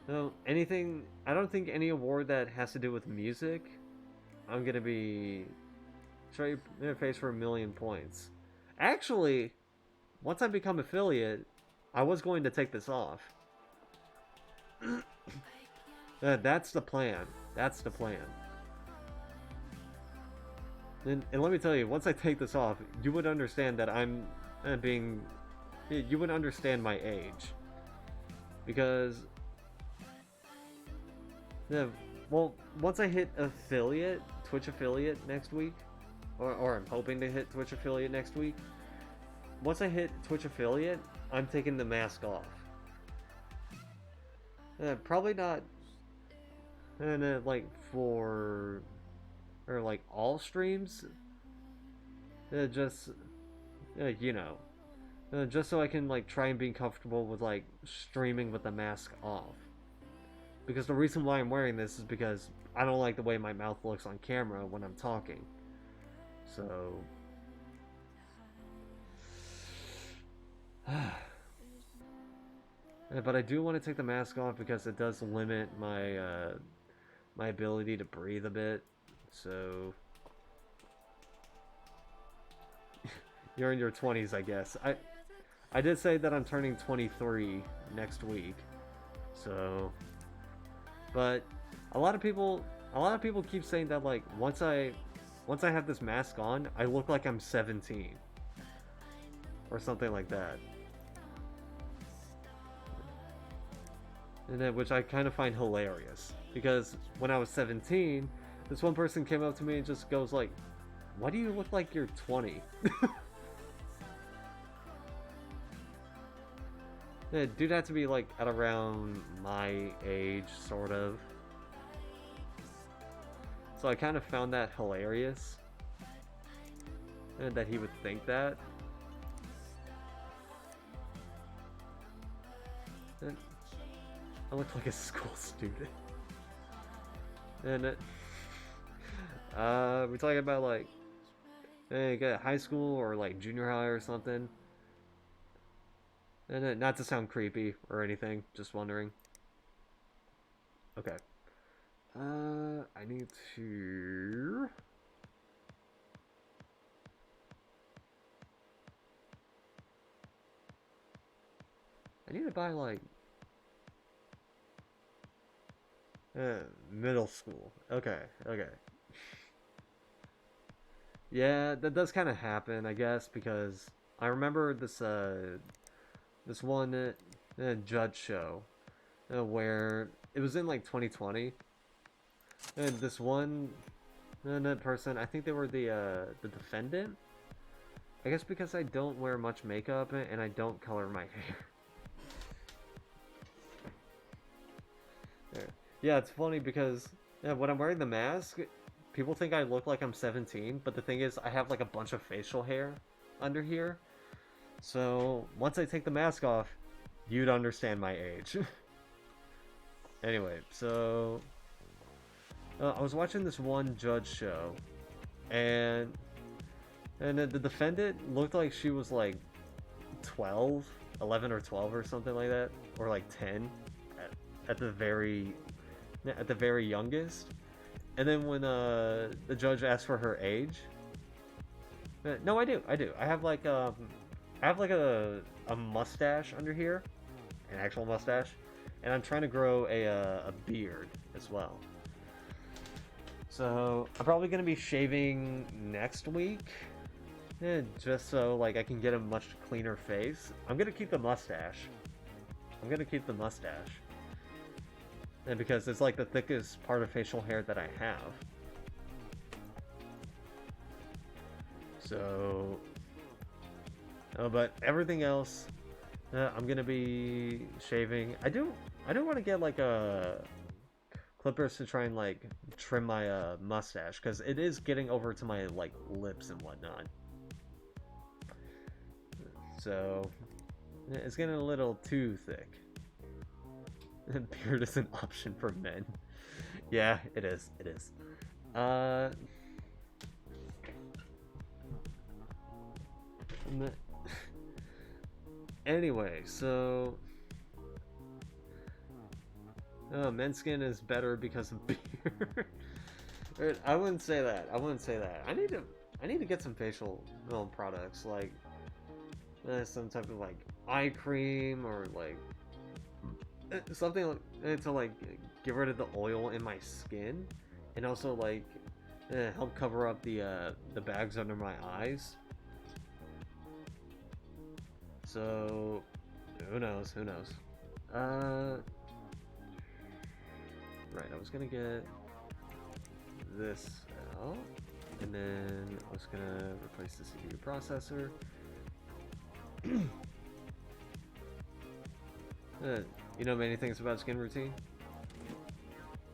no, anything. I don't think any award that has to do with music, I'm gonna be straight in the face for 1,000,000 points. Actually, once I become affiliate, I was going to take this off. That's the plan. That's the plan. And let me tell you, once I take this off, you would understand that I'm being... You would understand my age. Because... well, once I hit affiliate, Twitch affiliate next week, or I'm hoping to hit Twitch affiliate next week, once I hit Twitch affiliate, I'm taking the mask off. Probably not, like for, or like all streams. Just, you know, just so I can like try and be comfortable with like streaming with the mask off. Because the reason why I'm wearing this is because I don't like the way my mouth looks on camera when I'm talking. So. But I do want to take the mask off because it does limit my my ability to breathe a bit. So you're in your 20s, I guess. I did say that I'm turning 23 next week. So, but a lot of people keep saying that like once I have this mask on, I look like I'm 17 or something like that. And then, which I kind of find hilarious, because when I was 17, this one person came up to me and just goes like, "Why do you look like you're 20?" Dude had to be like at around my age, sort of. So I kind of found that hilarious, and that he would think that. And I look like a school student. And we're talking about like, hey, get high school or like junior high or something. And not to sound creepy or anything, just wondering. Okay. I need to... I need to buy like... Middle school. Okay, okay. Yeah, that does kind of happen, I guess, because I remember this one judge show where it was in like 2020, and this one person, I think they were the defendant. I guess because I don't wear much makeup and I don't color my hair. There. Yeah, it's funny because when I'm wearing the mask, people think I look like I'm 17, but the thing is, I have like a bunch of facial hair under here. So once I take the mask off, you'd understand my age. Anyway, so I was watching this one judge show, and the defendant looked like she was like 12, 11 or 12 or something like that, or like 10 at the very youngest. And then when the judge asked for her age, no, I do. I have like a mustache under here, an actual mustache, and I'm trying to grow a beard as well. So I'm probably gonna be shaving next week, just so like I can get a much cleaner face. I'm gonna keep the mustache. And because it's like the thickest part of facial hair that I have. So, but everything else, I'm gonna be shaving. I do want to get like a clippers to try and like trim my mustache, because it is getting over to my like lips and whatnot. So it's getting a little too thick. Beard is an option for men. Yeah, it is. Anyway, so men's skin is better because of beard. I wouldn't say that. I need to get some facial products, like some type of like eye cream, or like something to like get rid of the oil in my skin, and also like help cover up the bags under my eyes. So who knows? Right, I was gonna get this out, and then I was gonna replace the CPU processor. You know many things about skin routine?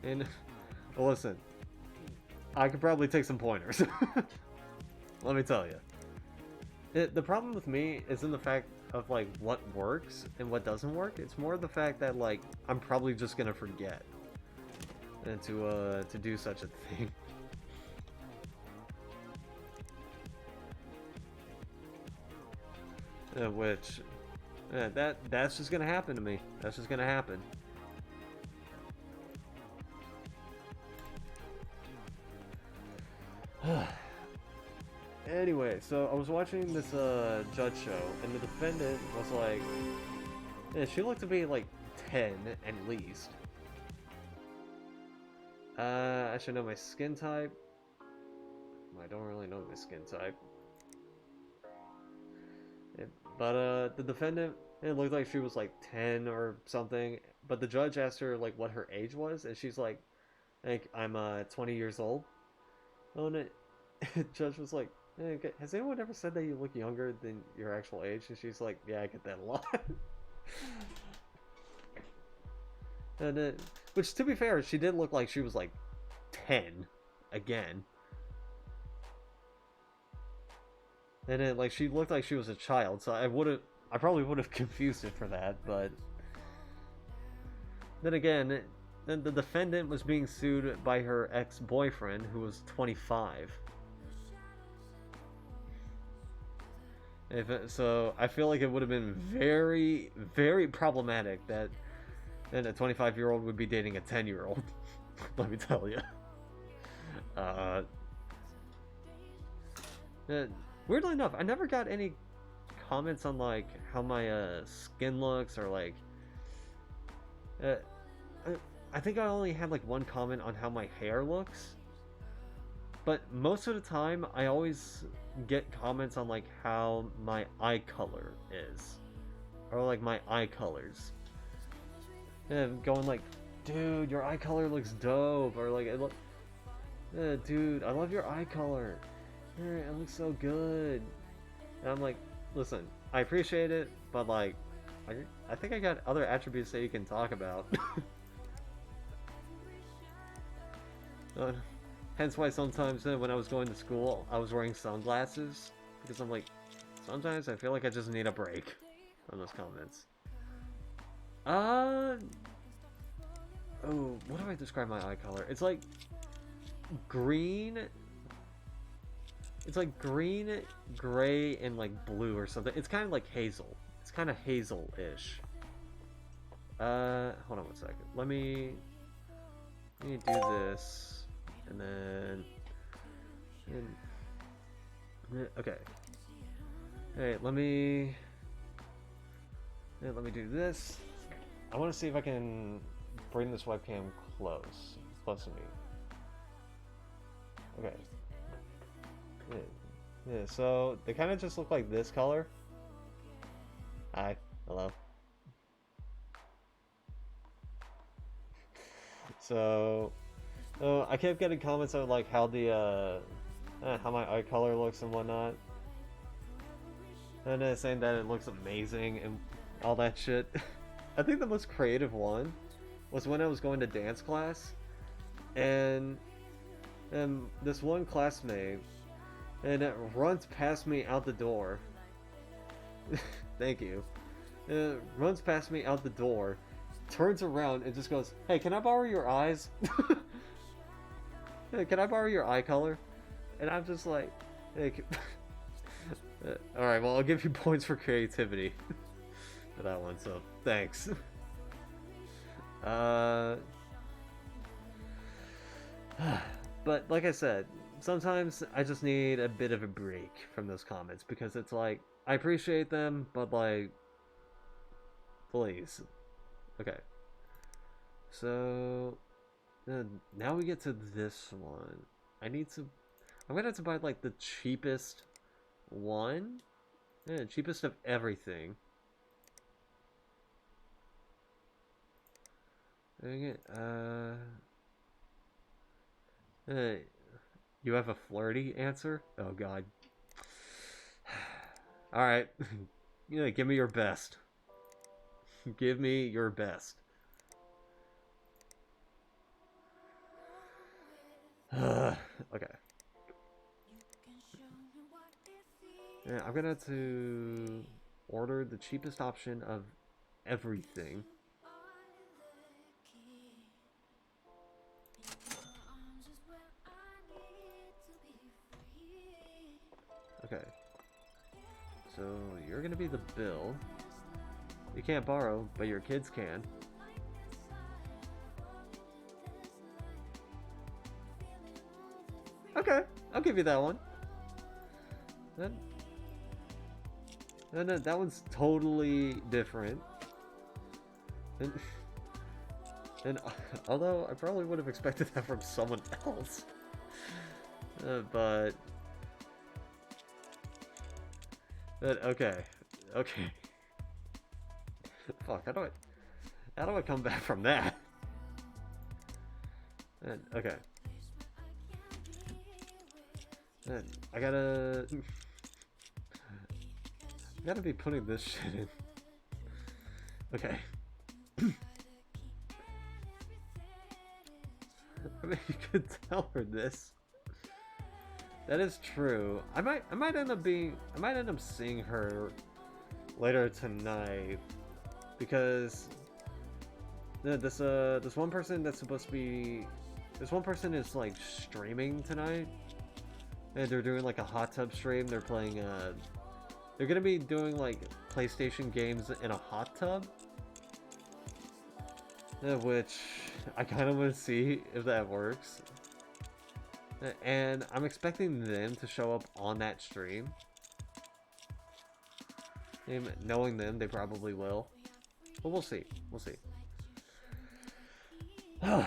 And, well, listen, I could probably take some pointers. Let me tell you. The problem with me isn't the fact of, like, what works and what doesn't work. It's more the fact that, like, I'm probably just gonna forget and to do such a thing. Which... that's just gonna happen to me. That's just gonna happen. Anyway, so I was watching this judge show, and the defendant was like, yeah, she looked to be like 10 at least. I should know my skin type. I don't really know my skin type. But the defendant, it looked like she was like 10 or something, but the judge asked her like what her age was, and she's like, I'm 20 years old. Oh, and the judge was like, hey, has anyone ever said that you look younger than your actual age? And she's like, yeah, I get that a lot. And which, to be fair, she did look like she was like 10 again. And then, like, she looked like she was a child, so I probably would have confused it for that, but... Then again, the defendant was being sued by her ex-boyfriend, who was 25. So, I feel like it would have been very, very problematic that a 25-year-old would be dating a 10-year-old. Let me tell you. Weirdly enough, I never got any comments on like how my skin looks, or like I think I only had like one comment on how my hair looks, but most of the time I always get comments on like how my eye color is, or like my eye colors, and going like, dude, your eye color looks dope, or like, dude, I love your eye color, it looks so good. And I'm like, listen, I appreciate it, but like, I think I got other attributes that you can talk about. Hence why sometimes when I was going to school, I was wearing sunglasses, because I'm like, sometimes I feel like I just need a break from those comments. Oh, what do I describe my eye color? It's like green. It's like green, gray, and like blue or something. It's kind of like hazel. It's kind of hazel-ish. Hold on one second. Let me do this, and then, okay. Hey, let me do this. I want to see if I can bring this webcam close to me. Okay. Yeah, so they kind of just look like this color. Hi, hello. So, I kept getting comments of like how how my eye color looks and whatnot, and then saying that it looks amazing and all that shit. I think the most creative one was when I was going to dance class, and this one classmate, and it runs past me out the door. Thank you. Runs past me out the door, turns around and just goes, "Hey, can I borrow your eyes? Hey, can I borrow your eye color?" And I'm just like, "Hey, all right, well, I'll give you points for creativity for that one. So thanks." But like I said, sometimes I just need a bit of a break from those comments, because it's like, I appreciate them, but like, please. Okay. So now we get to this one. I'm gonna have to buy like the cheapest one. Yeah, cheapest of everything. Dang it. You have a flirty answer? Oh god. Alright. Yeah, give me your best. Give me your best. Okay. Yeah, I'm gonna have to order the cheapest option of everything. Okay. So you're gonna be the bill. You can't borrow, but your kids can. Okay, I'll give you that one. Then that one's totally different. And although I probably would have expected that from someone else, but okay. Fuck, how do I come back from that? Okay. I gotta be putting this shit in. Okay. I mean, you could tell her this. That is true. I might end up seeing her later tonight, because this one person that's supposed to be, this one person is like streaming tonight, and they're doing like a hot tub stream. They're playing they're gonna be doing like PlayStation games in a hot tub, which I kind of want to see if that works. And I'm expecting them to show up on that stream. And knowing them, they probably will. But we'll see. We'll see. Okay.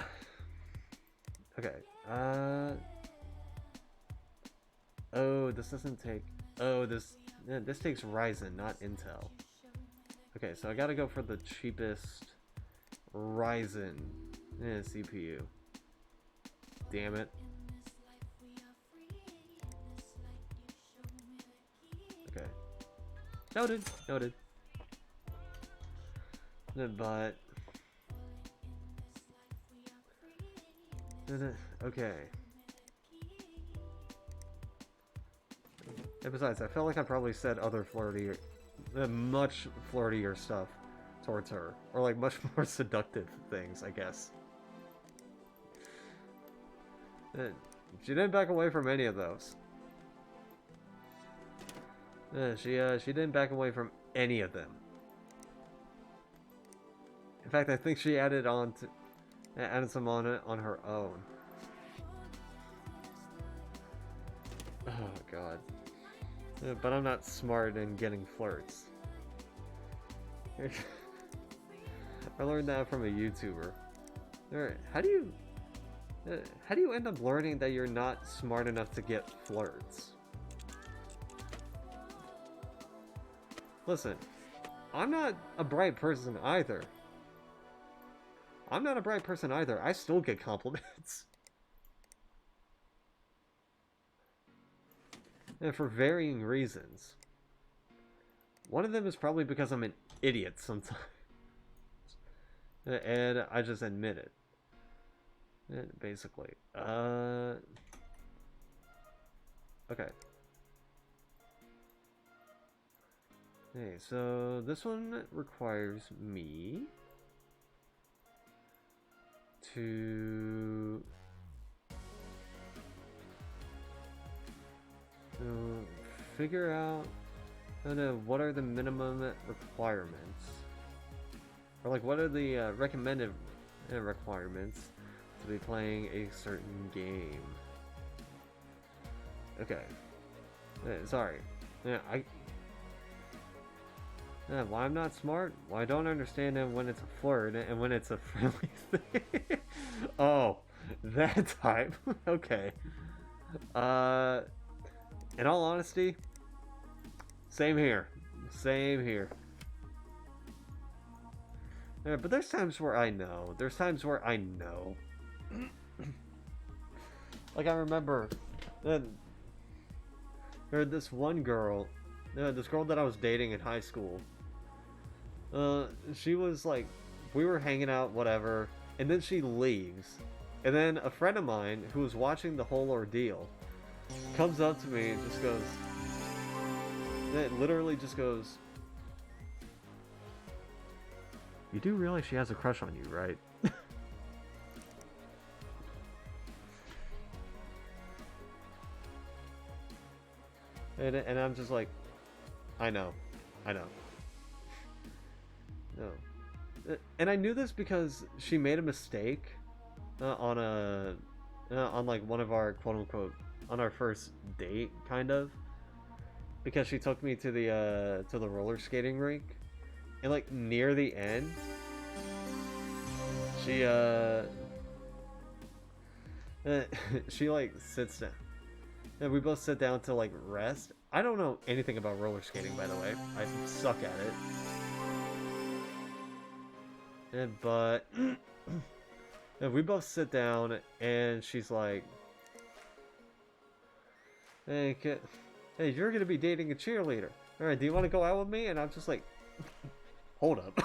Oh, this doesn't take. Oh, this takes Ryzen, not Intel. Okay, so I gotta go for the cheapest Ryzen CPU. Damn it. Okay. Noted. Noted. But okay. And besides, I felt like I probably said other flirty, much flirtier stuff towards her, or like much more seductive things, I guess. She didn't back away from any of those. She didn't back away from any of them. In fact, I think she added some on it on her own. Oh god. But I'm not smart in getting flirts. I learned that from a YouTuber. How do you end up learning that you're not smart enough to get flirts? Listen, I'm not a bright person either. I still get compliments. And for varying reasons. One of them is probably because I'm an idiot sometimes. And I just admit it. Basically. Okay. Okay, so this one requires me to figure out what are the minimum requirements, or like what are the recommended requirements to be playing a certain game. Okay. Sorry. Yeah, why I'm not smart? Well, I don't understand when it's a flirt and when it's a friendly thing. Oh, that type. Okay. In all honesty, same here. Same here. Yeah, but there's times where I know. Like I remember, there was this one girl, this girl that I was dating in high school. She was like, we were hanging out, whatever, and then she leaves. And then a friend of mine who was watching the whole ordeal comes up to me and just goes, it literally just goes, "You do realize she has a crush on you, right?" and I'm just like, I know. No. And I knew this because she made a mistake on like one of our quote unquote on our first date, kind of, because she took me to the roller skating rink, and like near the end, she she like sits down, and we both sit down to like rest. I don't know anything about roller skating, by the way. I suck at it. But we both sit down, and she's like, "Hey, you're gonna be dating a cheerleader. All right, do you want to go out with me?" And I'm just like, "Hold up,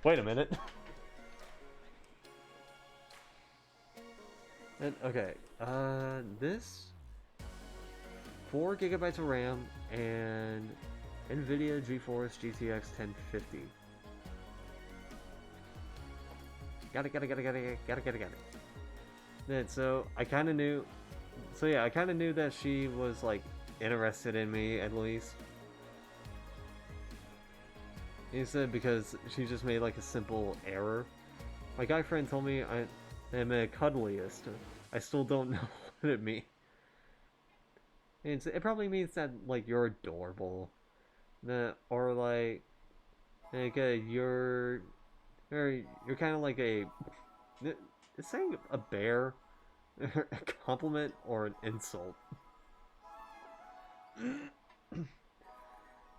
wait a minute." And okay, this 4 gigabytes of RAM and NVIDIA GeForce GTX 1050. Got it. And so I kind of knew. So yeah, I kind of knew that she was like interested in me, at least. He said because she just made like a simple error. My guy friend told me I am a cuddliest. I still don't know what it means. It probably means that like you're adorable, or like you're kind of like a. is saying a bear a compliment or an insult?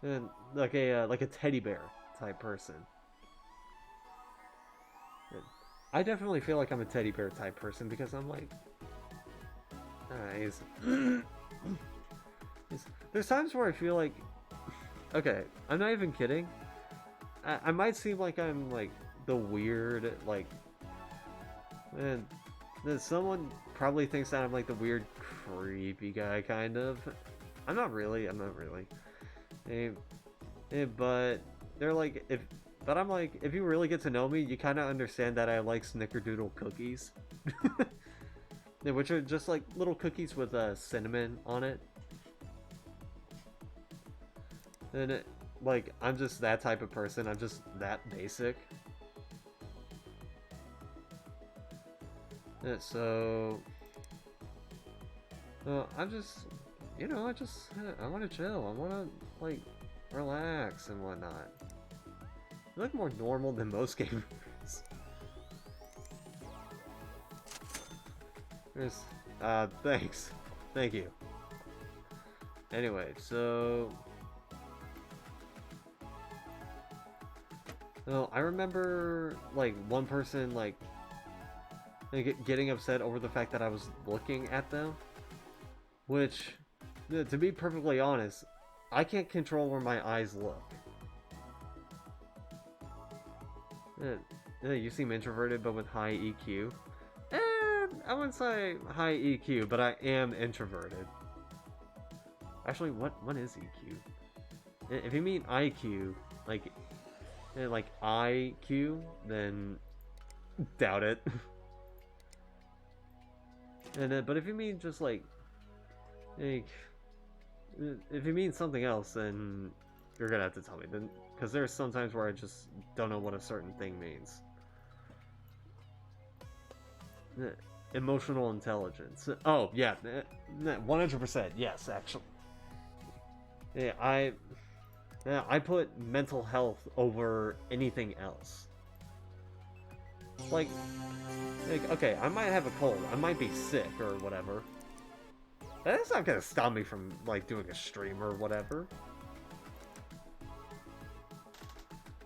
And like a teddy bear type person. I definitely feel like I'm a teddy bear type person because I'm like, there's times where I feel like, okay, I'm not even kidding. I might seem like I'm like the weird, like, and then someone probably thinks that I'm like the weird, creepy guy, kind of. I'm not really. But they're like, but I'm like, if you really get to know me, you kind of understand that I like snickerdoodle cookies. Yeah, which are just like little cookies with cinnamon on it. And like, I'm just that type of person. I'm just that basic. Yeah, so, I'm just, you know, I want to chill. I want to, like, relax and whatnot. I look more normal than most gamers. There's, thanks. Thank you. Anyway, so... Oh, I remember, like, one person, like getting upset over the fact that I was looking at them. Which, to be perfectly honest, I can't control where my eyes look. You seem introverted, but with high EQ. I wouldn't say high EQ, but I am introverted. Actually, what is EQ? If you mean IQ, like IQ, then doubt it. And but if you mean just like, if you mean something else, then you're gonna have to tell me. Then, because there's sometimes where I just don't know what a certain thing means. Emotional intelligence. Oh yeah, 100%. Yes, actually. Yeah, I put mental health over anything else. Like, okay, I might have a cold, I might be sick or whatever. That's not gonna stop me from, like, doing a stream or whatever.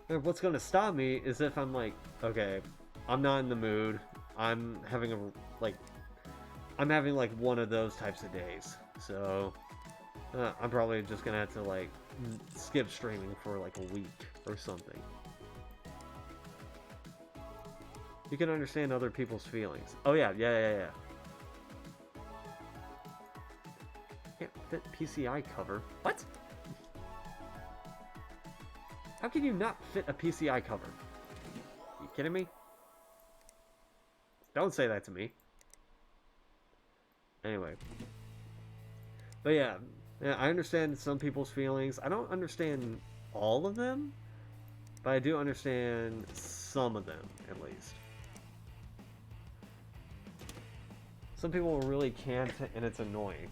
And what's gonna stop me is if I'm like, okay, I'm not in the mood, I'm having like one of those types of days, so I'm probably just gonna have to like skip streaming for like a week or something. You can understand other people's feelings. Oh yeah. Can't fit PCI cover. What? How can you not fit a PCI cover? You kidding me? Don't say that to me. Anyway. But yeah, I understand some people's feelings. I don't understand all of them, but I do understand some of them, at least. Some people really can't, and it's annoying.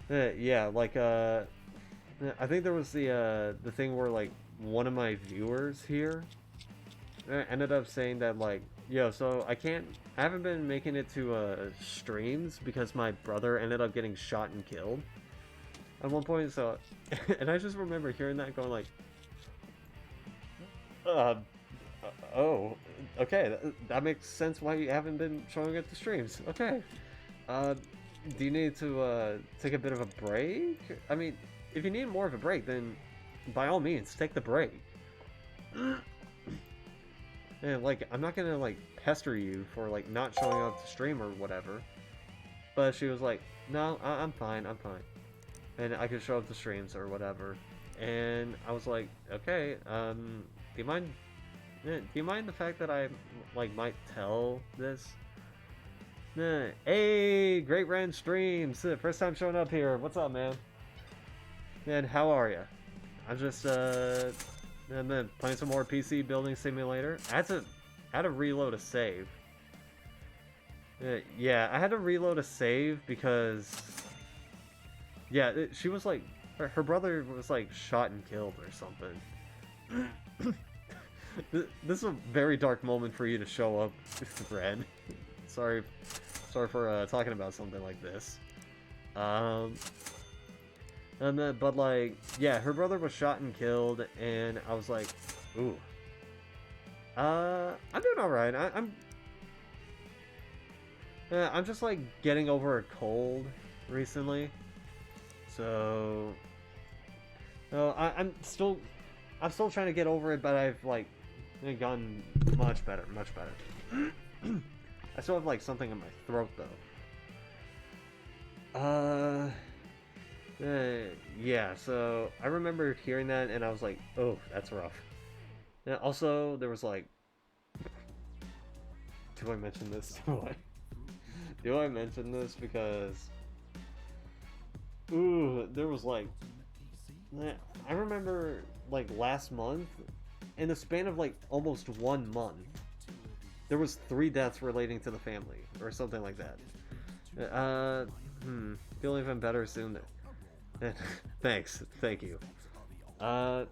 Yeah, like, I think there was the thing where, like, one of my viewers here ended up saying that, like, yo, so I haven't been making it to streams because my brother ended up getting shot and killed at one point, so, and I just remember hearing that going like, oh, okay, that makes sense why you haven't been showing up to streams. Okay, do you need to take a bit of a break? I mean, if you need more of a break, then by all means, take the break. And like, I'm not gonna like pester you for like not showing up to stream or whatever. But she was like, no, I'm fine, and I could show up to streams or whatever. And I was like, okay, do you mind the fact that I like might tell this? Hey, Great Rand Streams, first time showing up here. What's up, man? And how are you? I'm just and then playing some more PC Building Simulator. I had to reload a save. Yeah, I had to reload a save because, yeah, she was like, her brother was like shot and killed or something. This is a very dark moment for you to show up, Red. Sorry for talking about something like this. And then, but like, yeah, her brother was shot and killed, and I was like, ooh. I'm doing all right. I'm just like getting over a cold recently, so I'm still trying to get over it, but I've like gotten much better. I still have like something in my throat though. Yeah. So I remember hearing that, and I was like, oh, that's rough. And also, there was like, do I mention this? Do I mention this? Because, ooh, there was like, I remember like last month, in the span of like almost 1 month, there was 3 deaths relating to the family, or something like that. Feel even better soon. Thanks, thank you. But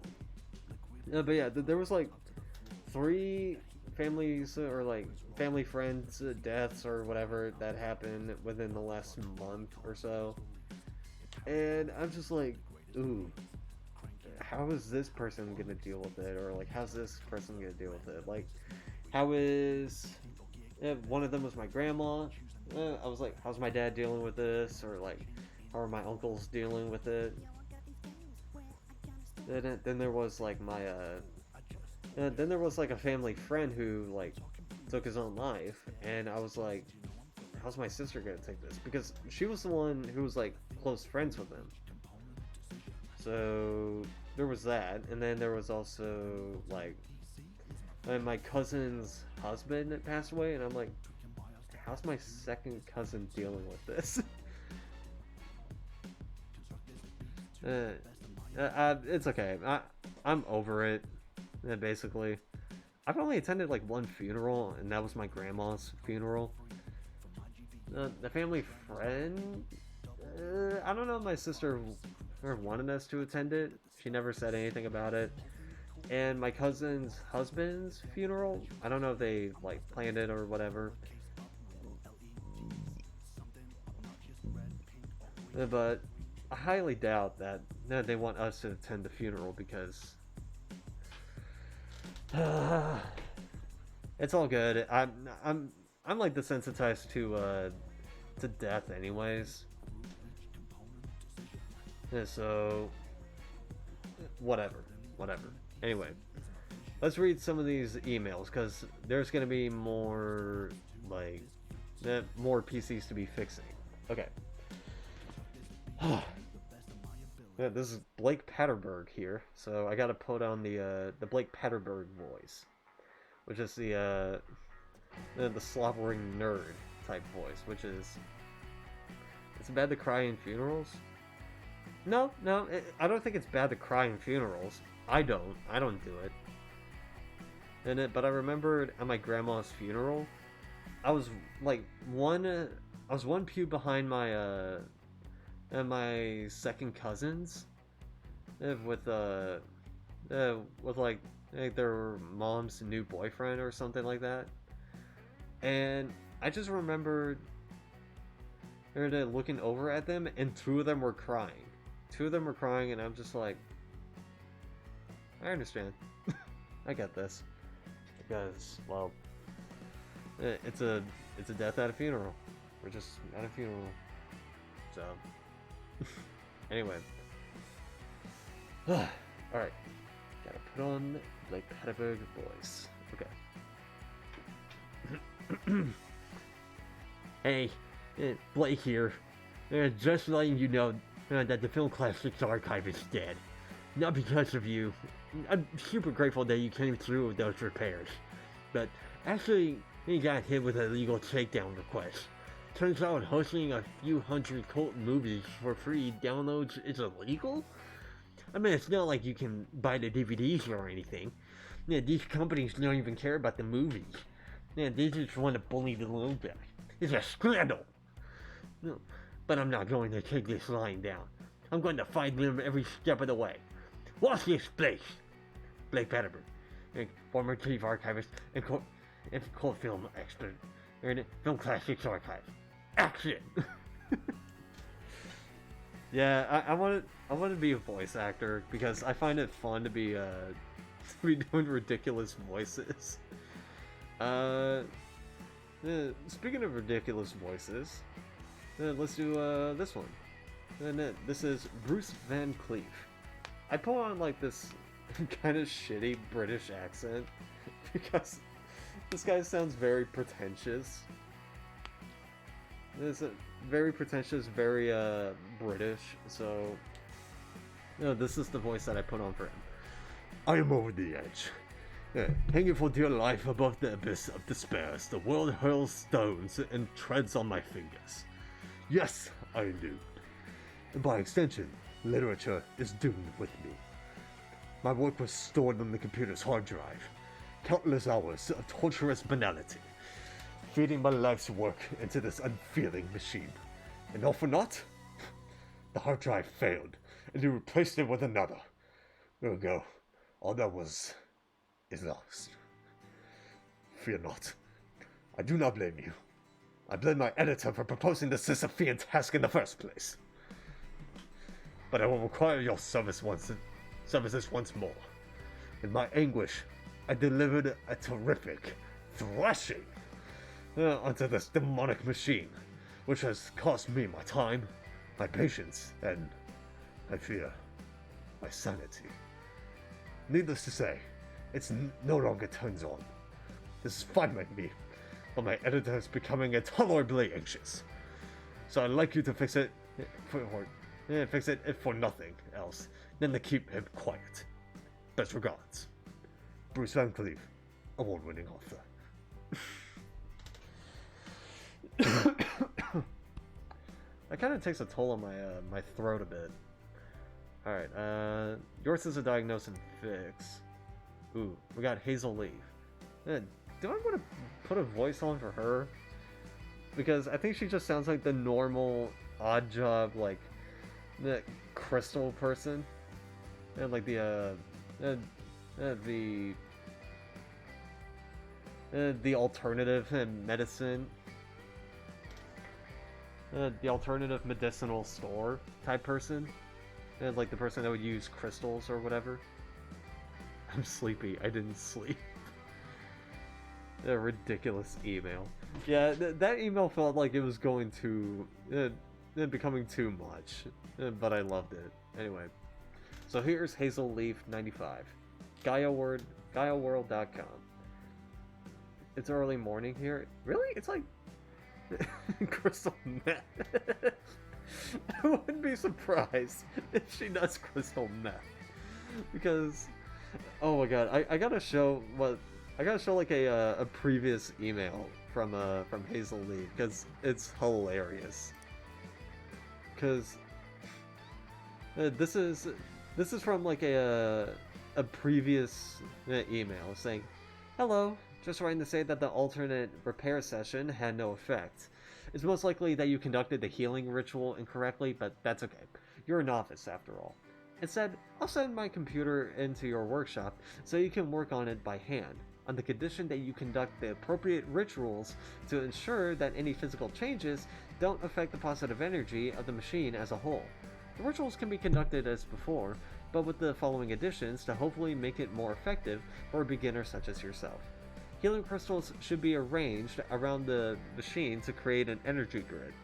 yeah, there was like 3 families, or like family friends deaths or whatever that happened within the last month or so, and I'm just like, ooh, how is this person gonna deal with it, or like how's this person gonna deal with it? Like, how is one of them was my grandma. I was like, how's my dad dealing with this, or like how are my uncles dealing with it? Then there was like my then there was like a family friend who like took his own life, and I was like, how's my sister gonna take this? Because she was the one who was like close friends with him. So there was that, and then there was also like my cousin's husband that passed away, and I'm like, how's my second cousin dealing with this? It's okay. I'm over it. Basically, I've only attended like 1 funeral, and that was my grandma's funeral. The family friend, I don't know if my sister wanted us to attend it. She never said anything about it. And my cousin's husband's funeral, I don't know if they like planned it or whatever. But I highly doubt that they want us to attend the funeral, because it's all good. I'm like desensitized to death anyways. Yeah, so whatever. Anyway, let's read some of these emails, because there's gonna be more like more PCs to be fixing. Okay. Yeah, this is Blake Patterberg here, so I gotta put on the Blake Patterberg voice, which is the slobbering nerd type voice, which is, it's bad to cry in funerals. No, I don't think it's bad to cry in funerals. I don't do it. But I remembered at my grandma's funeral, I was like one pew behind my my second cousins, with like their mom's new boyfriend or something like that, and I just remembered looking over at them, and 2 of them were crying. And I'm just like, I understand. I get this, because, well, it's a death at a funeral. We're just at a funeral, so. Anyway. Alright. Gotta put on Blake Patterberg voice. Okay. Hey, Blake here. Just letting you know that the Film Classics Archive is dead. Not because of you. I'm super grateful that you came through with those repairs. But actually, you got hit with a legal takedown request. Turns out hosting a few hundred cult movies for free downloads is illegal? I mean, it's not like you can buy the DVDs or anything. Yeah, these companies don't even care about the movies. Yeah, they just want to bully the little guy. It's a scandal! No, but I'm not going to take this lying down. I'm going to fight them every step of the way. Watch this space! Blake Patterberg. former chief archivist, and cold film expert, and film classics archive. Action! Yeah, I want to be a voice actor because I find it fun to be doing ridiculous voices. Speaking of ridiculous voices, let's do this one. And this is Bruce Van Cleef. I put on like this kind of shitty British accent because this guy sounds very pretentious. This very pretentious, very British. So, this is the voice that I put on for him. I am over the edge. Hanging for dear life above the abyss of despair as the world hurls stones and treads on my fingers. Yes, I am doomed. And by extension, literature is doomed with me. My work was stored on the computer's hard drive. Countless hours of torturous banality, feeding my life's work into this unfeeling machine. And all for naught? The hard drive failed, and you replaced it with another. Ergo, all that was is lost. Fear not. I do not blame you. I blame my editor for proposing the Sisyphean task in the first place. But I will require your services once more. In my anguish, I delivered a terrific thrashing onto this demonic machine, which has cost me my time, my patience, and, I fear, my sanity. Needless to say, it's no longer turns on. This is frightening me, but my editor is becoming intolerably anxious. So I'd like you to fix it for nothing else than to keep him quiet. Best regards, Bruce Van Cleef, award-winning author. That kind of takes a toll on my throat a bit. Alright, yours is a diagnose and fix. Ooh, we got Hazel Leaf. Do I want to put a voice on for her? Because I think she just sounds like the normal odd job, like, the crystal person. And like the alternative medicine. The alternative medicinal store type person. And like the person that would use crystals or whatever. I'm sleepy. I didn't sleep. A ridiculous email. Yeah, that email felt like it was going to... becoming too much. But I loved it. Anyway. So here's Hazel Leaf 95. GaiaWorld.com. It's early morning here. Really? It's like... crystal meth. I wouldn't be surprised if she does crystal meth. Because... oh my god, I gotta show like a previous email from Hazel Lee, because it's hilarious. Because this is from like a previous email saying, "Hello, just writing to say that the alternate repair session had no effect. It's most likely that you conducted the healing ritual incorrectly, but that's okay. You're a novice after all. Instead, I'll send my computer into your workshop so you can work on it by hand, on the condition that you conduct the appropriate rituals to ensure that any physical changes don't affect the positive energy of the machine as a whole. The rituals can be conducted as before, but with the following additions to hopefully make it more effective for a beginner such as yourself. Healing crystals should be arranged around the machine to create an energy grid.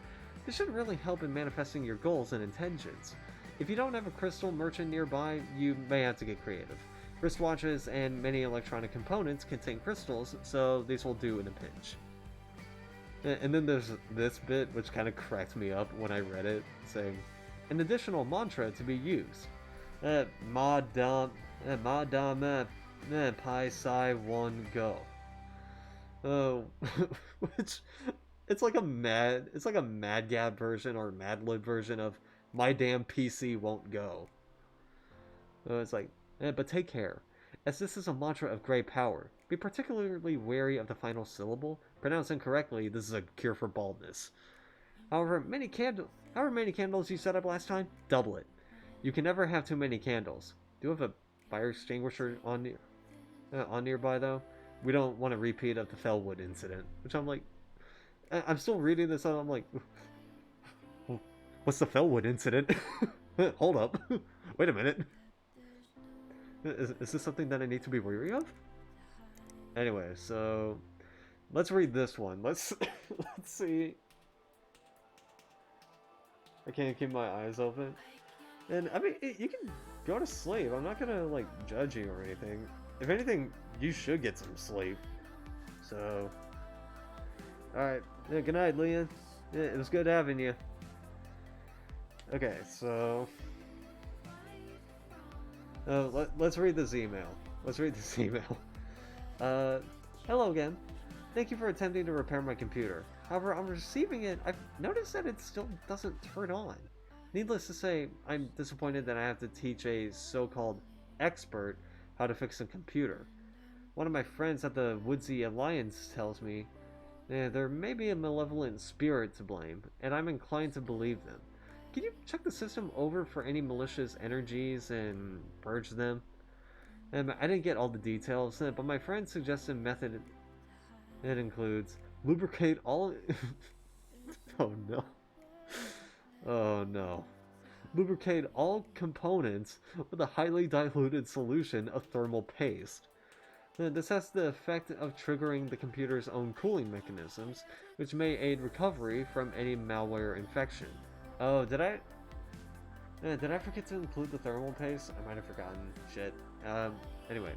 This should really help in manifesting your goals and intentions. If you don't have a crystal merchant nearby, you may have to get creative. Wristwatches and many electronic components contain crystals, so these will do in a pinch." And then there's this bit, which kind of cracked me up when I read it, saying, "An additional mantra to be used. Ma dam pi psi 1 go." Oh, which it's like a Mad Gab version or Mad Lib version of "My damn PC won't go." It's like, but take care, as this is a mantra of great power. Be particularly wary of the final syllable. Pronounced incorrectly, this is a cure for baldness. However many candles you set up last time, double it. You can never have too many candles. Do you have a fire extinguisher on you? on nearby though. We don't want a repeat of the Fellwood incident, which I'm like, I'm still reading this and I'm like, what's the Fellwood incident? Hold up, wait a minute. Is this something that I need to be wary of? Anyway, so let's read this one. Let's let's see. I can't keep my eyes open. And I mean, you can go to sleep. I'm not gonna like judge you or anything. If anything, you should get some sleep. So, all right. Yeah, good night, Leon. Yeah, it was good having you. Okay, so let's read this email. Let's read this email. Hello again. Thank you for attempting to repair my computer. However, on receiving it, I've noticed that it still doesn't turn on. Needless to say, I'm disappointed that I have to teach a so-called expert how to fix a computer. One of my friends at the Woodsy Alliance tells me there may be a malevolent spirit to blame, and I'm inclined to believe them. Can you check the system over for any malicious energies and purge them? I didn't get all the details, but my friend suggested method. It includes lubricate all. Oh no. Oh no. Lubricate all components with a highly diluted solution of thermal paste. This has the effect of triggering the computer's own cooling mechanisms, which may aid recovery from any malware infection. Oh, did I forget to include the thermal paste? I might have forgotten. Shit. Anyway.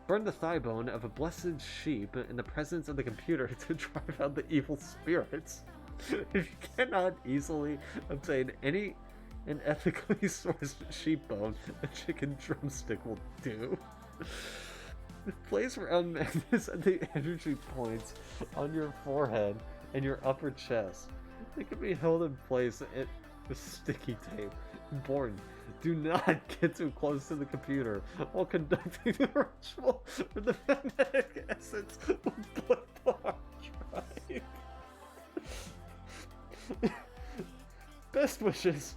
Burn the thigh bone of a blessed sheep in the presence of the computer to drive out the evil spirits. If you cannot easily obtain any ethically sourced sheep bone, a chicken drumstick will do. Place round magnets at the energy points on your forehead and your upper chest. They can be held in place with sticky tape. Important. Do not get too close to the computer while conducting the ritual for the magnetic essence will put the hard drive. Best wishes,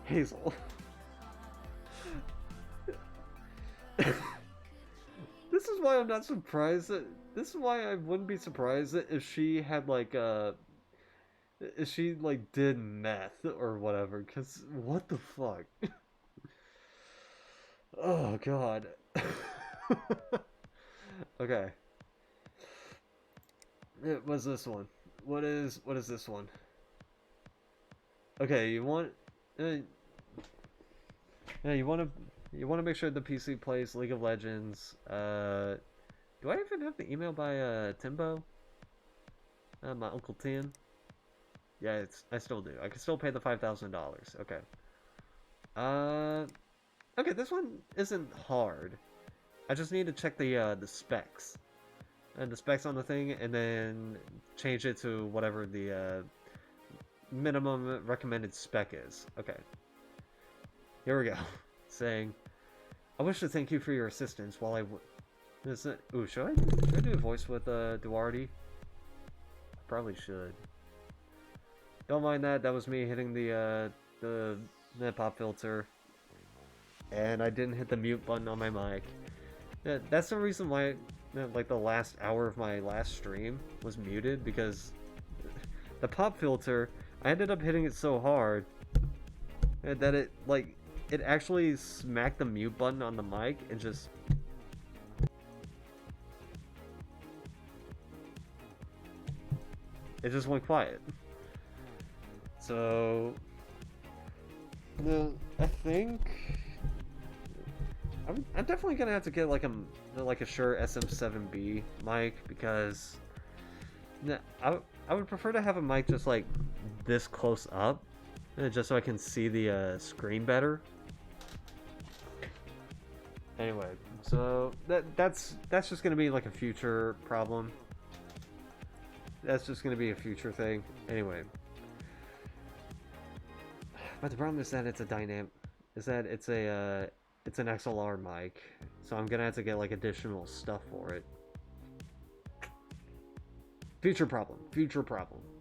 Hazel. This is why I'm not surprised this is why I wouldn't be surprised if she had like if she like did meth or whatever, because what the fuck. Oh god. Okay, it was this one. What is this one? Okay, you want yeah, you want to make sure the PC plays League of Legends. Do I even have the email by Timbo? My Uncle Tim. Yeah, I still do. I can still pay the $5,000. Okay. Okay, this one isn't hard. I just need to check the specs. And the specs on the thing, and then change it to whatever the minimum recommended spec is. Okay. Here we go. Saying, I wish to thank you for your assistance while ooh, should I do a voice with Duarte? I probably should. Don't mind that. That was me hitting the pop filter, and I didn't hit the mute button on my mic. That's the reason why, like, the last hour of my last stream was muted, because the pop filter, I ended up hitting it so hard that it actually smacked the mute button on the mic and just. It just went quiet. So, I think I'm definitely gonna have to get like a Shure SM7B mic, because I would prefer to have a mic just like this close up, just so I can see the screen better. Anyway, so that's just gonna be like a future problem. That's just gonna be a future thing. Anyway. But the problem is that it's a dynamic. Is that it's an XLR mic, so I'm gonna have to get like additional stuff for it. Future problem.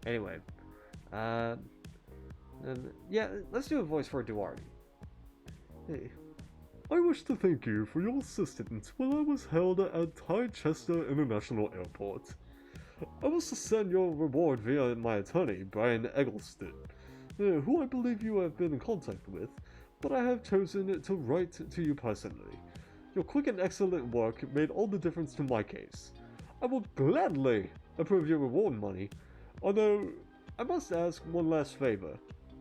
Anyway, yeah, let's do a voice for Duarte. Hey, I wish to thank you for your assistance while I was held at Chichester International Airport. I was to send your reward via my attorney, Brian Eggleston, who I believe you have been in contact with, but I have chosen to write to you personally. Your quick and excellent work made all the difference to my case. I will gladly approve your reward money, although I must ask one last favor.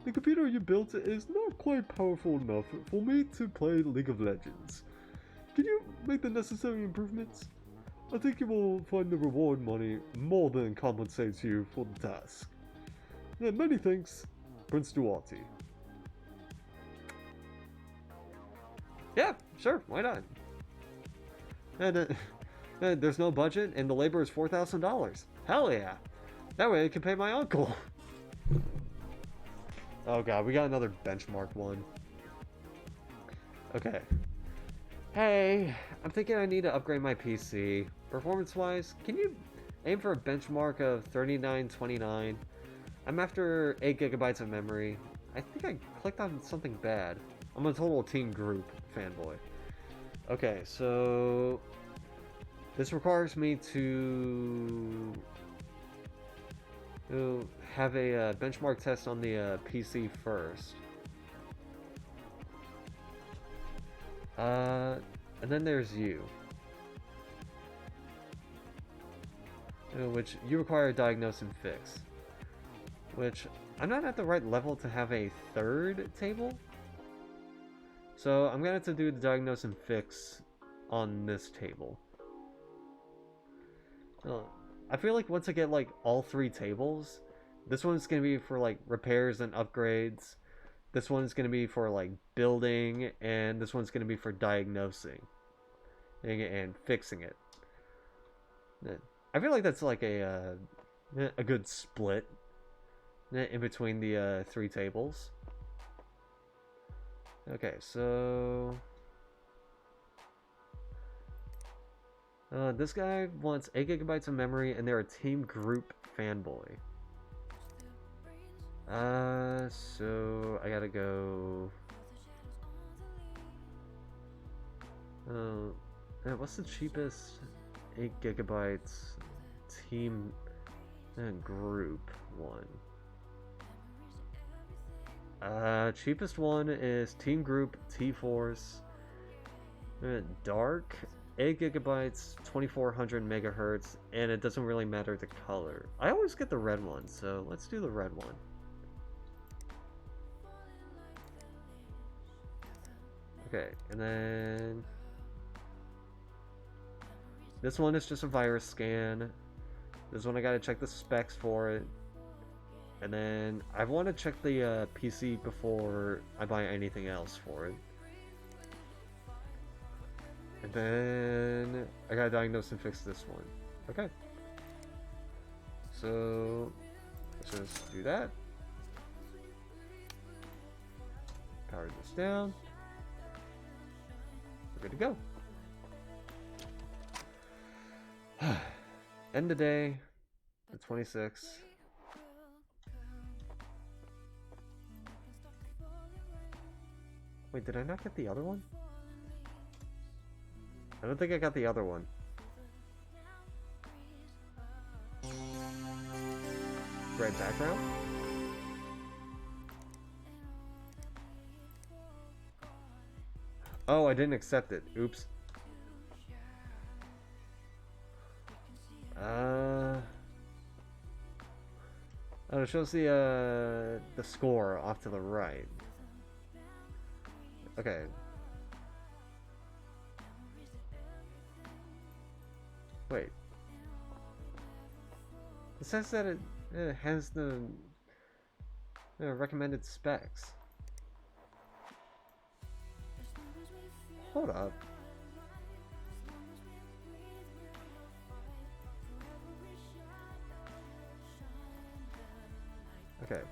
The computer you built is not quite powerful enough for me to play League of Legends. Can you make the necessary improvements? I think you will find the reward money more than compensates you for the task. And many thanks, Prince Duarte. Yeah, sure, why not? And there's no budget, and the labor is $4,000. Hell yeah! That way I can pay my uncle. Oh god, we got another benchmark one. Okay. Hey, I'm thinking I need to upgrade my PC. Performance-wise, can you aim for a benchmark of 3929? I'm after 8 gigabytes of memory. I think I clicked on something bad. I'm a total Team Group fanboy. Okay, so this requires me to have a benchmark test on the PC first. And then there's you. Which you require a diagnose and fix. Which I'm not at the right level to have a third table. So I'm gonna have to do the diagnose and fix on this table. I feel like once I get like all 3 tables, this one's gonna be for like repairs and upgrades. This one's gonna be for like building, and this one's gonna be for diagnosing and fixing it. I feel like that's like a good split in between the 3 tables. Okay, so this guy wants 8 gigabytes of memory, and they're a Team Group fanboy. So I gotta go. What's the cheapest 8 gigabytes Team Group one? Cheapest one is Team Group T-Force Dark, 8 gigabytes, 2400 megahertz, and it doesn't really matter the color. I always get the red one, so let's do the red one. Okay, and then this one is just a virus scan. This one I gotta check the specs for it. And then I want to check the PC before I buy anything else for it. And then I gotta diagnose and fix this one. Okay. So let's just do that. Power this down. We're good to go. End of day, the 26th. Wait, did I not get the other one? I don't think I got the other one. Red background? Oh, I didn't accept it. Oops. Oh, it shows the score off to the right. Okay. Wait. It says that it has the recommended specs. Hold up. Okay.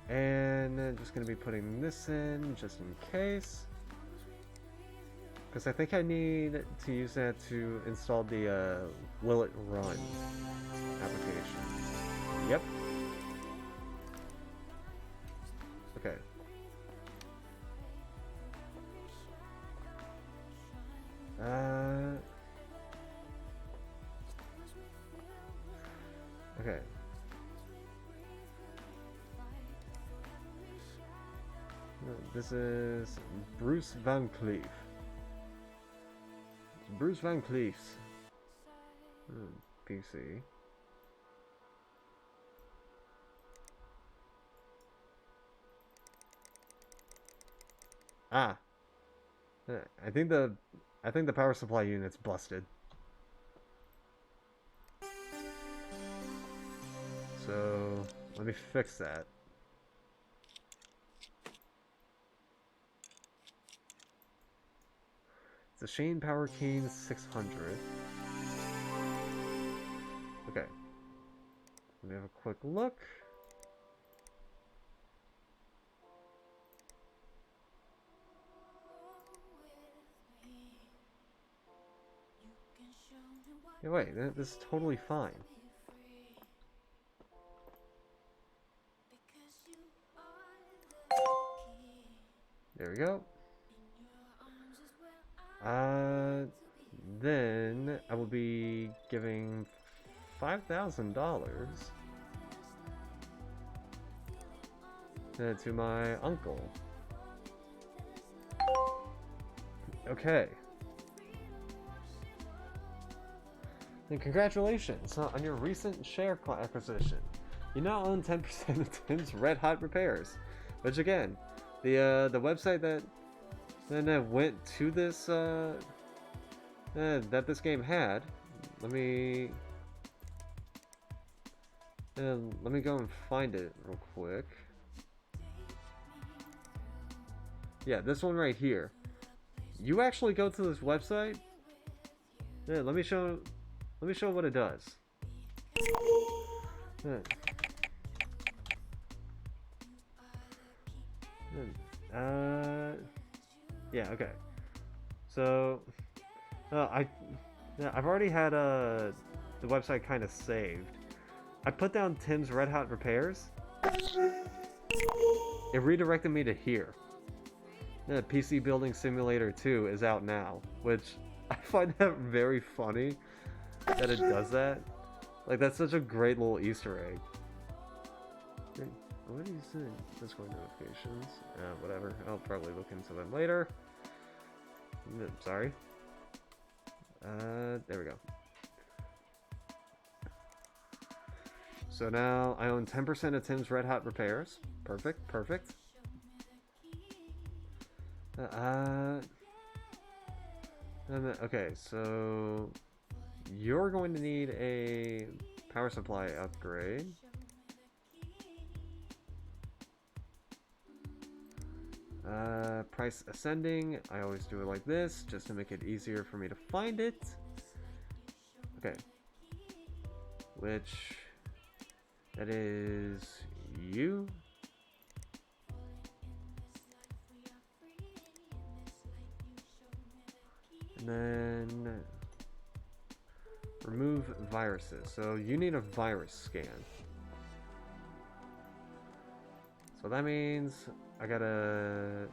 And I'm just going to be putting this in just in case. Because I think I need to use that to install the Will It Run application. Yep. Okay. Okay. This is Bruce Van Cleef. Bruce Van Cleef's PC. Ah, I think the power supply unit's busted. So let me fix that. It's a Shane Power King 600. Okay. Let me have a quick look. Yeah, wait, this is totally fine. There we go. Then I will be giving $5,000 to my uncle. Okay. And congratulations on your recent share acquisition. You now own 10% of Tim's Red Hot Repairs, which again, the website that went to this that this game had. Let me go and find it real quick. Yeah, this one right here. You actually go to this website. Yeah, let me show what it does. Yeah, okay. So, I've already had the website kind of saved. I put down Tim's Red Hot Repairs. It redirected me to here. PC Building Simulator 2 is out now, which I find that very funny that it does that. Like, that's such a great little Easter egg. What do you think? Discord notifications. Whatever. I'll probably look into them later. Sorry. There we go. So now I own 10% of Tim's Red Hot Repairs. Perfect, perfect. Okay, so you're going to need a power supply upgrade. Price ascending. I always do it like this, just to make it easier for me to find it. Okay. Which, that is you. And then remove viruses. So you need a virus scan. So that means I gotta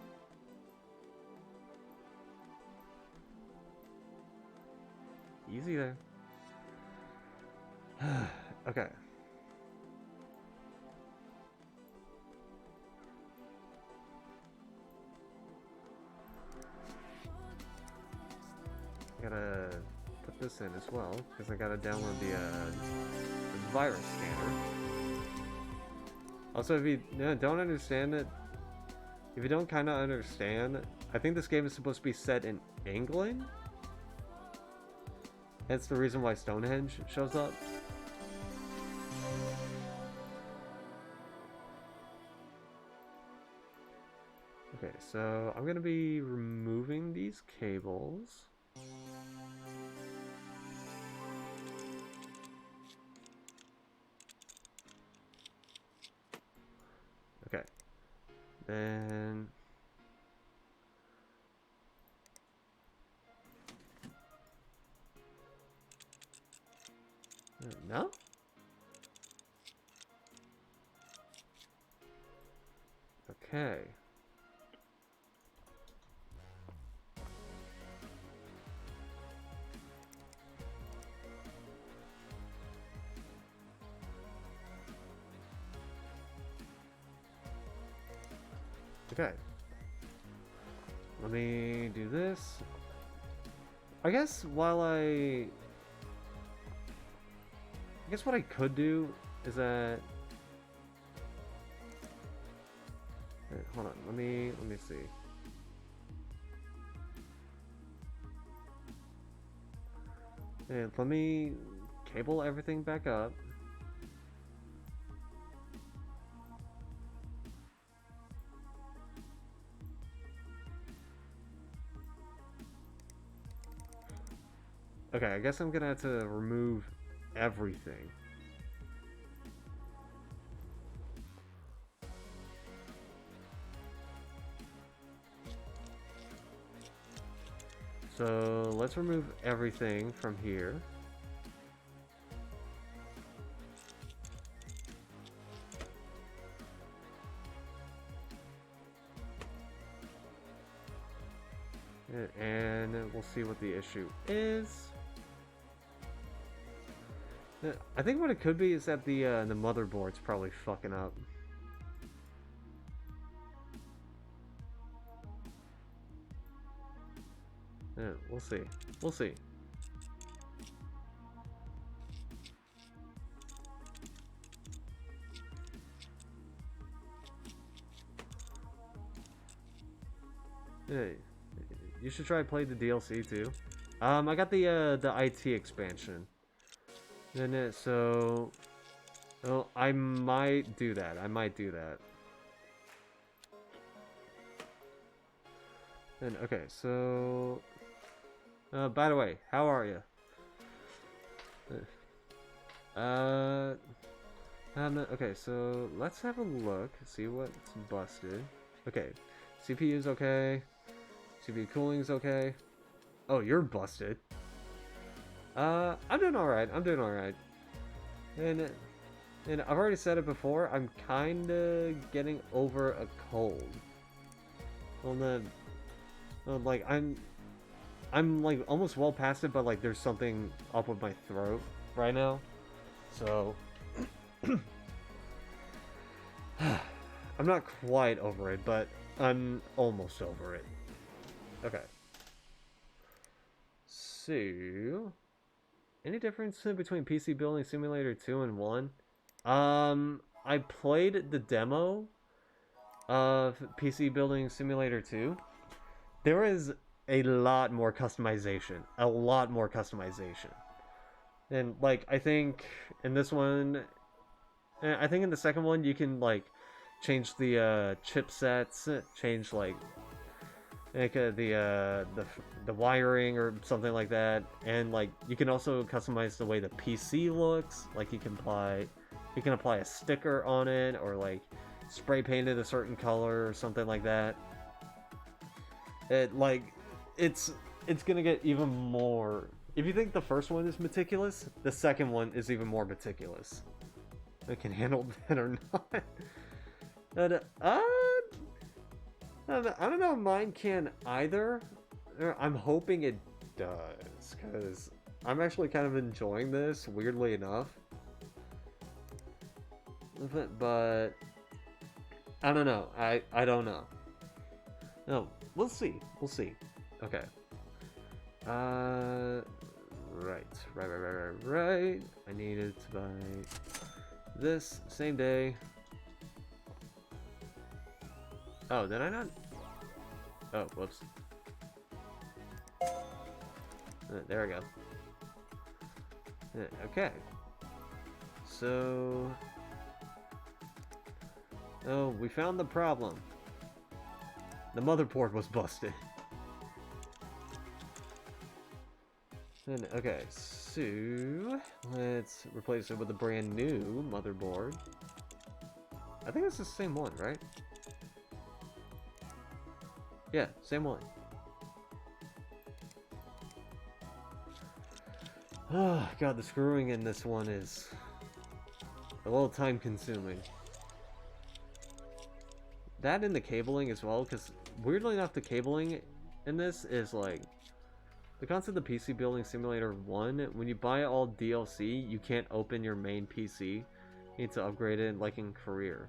easy there. Okay. I gotta put this in as well because I gotta download the virus scanner. Also, if you don't understand it, if you don't kind of understand, I think this game is supposed to be set in England. That's the reason why Stonehenge shows up. Okay, so I'm gonna be removing these cables. Okay, then no? Okay. Okay. Let me do this. I guess while I guess what I could do is that... Wait, hold on, let me see. And let me cable everything back up. Okay, I guess I'm gonna have to remove everything. So let's remove everything from here. And we'll see what the issue is. I think what it could be is that the motherboard's probably fucking up. Yeah, we'll see. We'll see. Hey, you should try play the DLC too. I got the IT expansion. And so, well, I might do that. I might do that. And okay, so, by the way, how are you? Okay, so let's have a look, see what's busted. Okay, CPU's okay. CPU cooling's okay. Oh, you're busted. I'm doing alright. I'm doing alright. And I've already said it before, I'm kinda getting over a cold. Well, then, like, I'm like almost well past it, but like there's something up with my throat right now. So, I'm not quite over it, but I'm almost over it. Okay. So, any difference between PC Building Simulator 2 and 1? I played the demo of PC Building Simulator 2. There is a lot more customization. A lot more customization. And, like, I think in this one... I think in the second one you can, like, change the chipsets, change, like the wiring or something like that, and like you can also customize the way the PC looks. Like you can apply a sticker on it, or like spray paint it a certain color or something like that. It's gonna get even more. If you think the first one is meticulous, the second one is even more meticulous. I can handle that or not. And, I don't know if mine can either. I'm hoping it does, because I'm actually kind of enjoying this, weirdly enough. But I don't know. I don't know. No, we'll see. We'll see. Okay. Right. I needed to buy this same day. Oh, did I not? Oh, whoops. There we go. Okay. So... Oh, we found the problem. The motherboard was busted. And, okay, so... Let's replace it with a brand new motherboard. I think it's the same one, right? Yeah, same one. Oh, God, the screwing in this one is a little time consuming. That and the cabling as well, because weirdly enough, the cabling in this is like... The concept of PC Building Simulator 1, when you buy all DLC, you can't open your main PC. You need to upgrade it like in Career.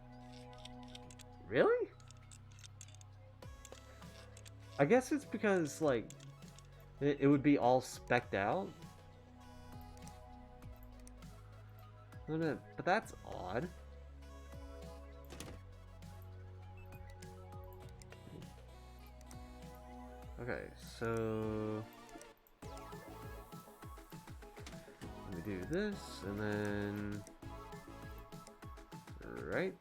Really? I guess it's because, like, it would be all specced out. But that's odd. Okay, so let me do this, and then right.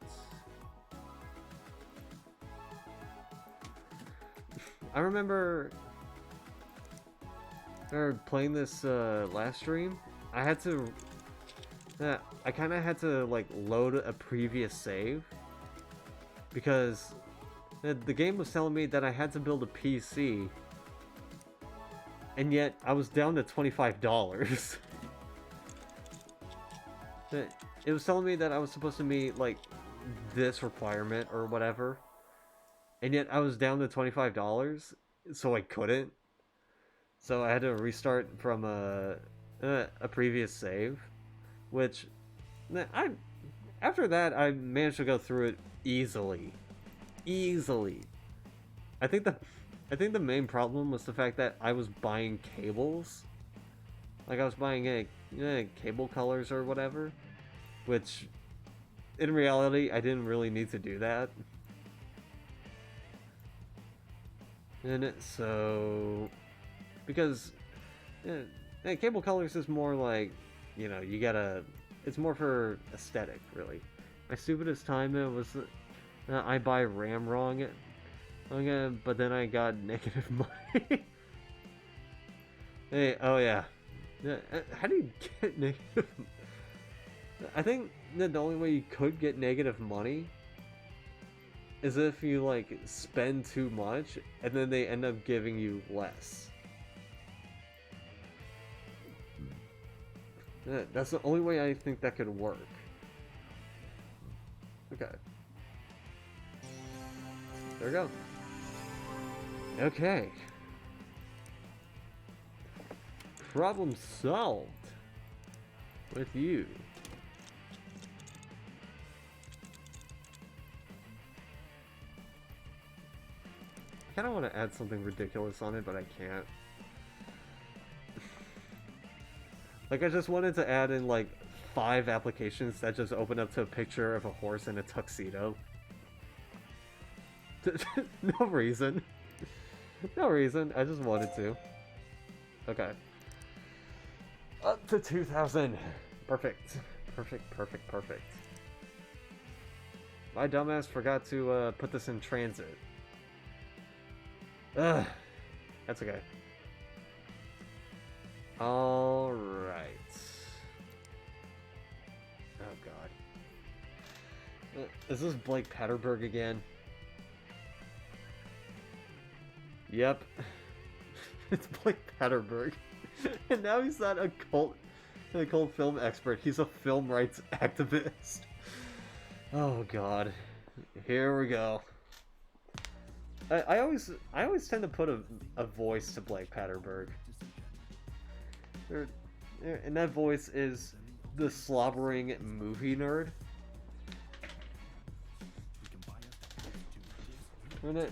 I remember playing this last stream. I had to, I kind of had to like load a previous save because the game was telling me that I had to build a PC, and yet I was down to $25. It was telling me that I was supposed to meet like this requirement or whatever, and yet I was down to $25, so I couldn't. So I had to restart from a previous save, which after that I managed to go through it easily. I think the main problem was the fact that I was buying cables. Like I was buying cable colors or whatever, which in reality I didn't really need to do that. And so because cable colors is more like, you know, you gotta, it's more for aesthetic, really. My stupidest time it was I buy RAM wrong, but then I got negative money. Hey, oh yeah. How do you get negative? I think that the only way you could get negative money is if you like spend too much and then they end up giving you less. That's the only way I think that could work. Okay. There we go. Okay. Problem solved. With you. I kind of want to add something ridiculous on it, but I can't. Like, I just wanted to add in, like, 5 applications that just open up to a picture of a horse in a tuxedo. No reason. No reason. I just wanted to. Okay. Up to 2,000. Perfect. Perfect. My dumbass forgot to put this in transit. Ugh. That's okay. Alright. Oh god. Is this Blake Patterberg again? Yep. It's Blake Patterberg. And now he's not a cult film expert. He's a film rights activist. Oh god. Here we go. I always tend to put a voice to Blake Patterberg. And that voice is the slobbering movie nerd.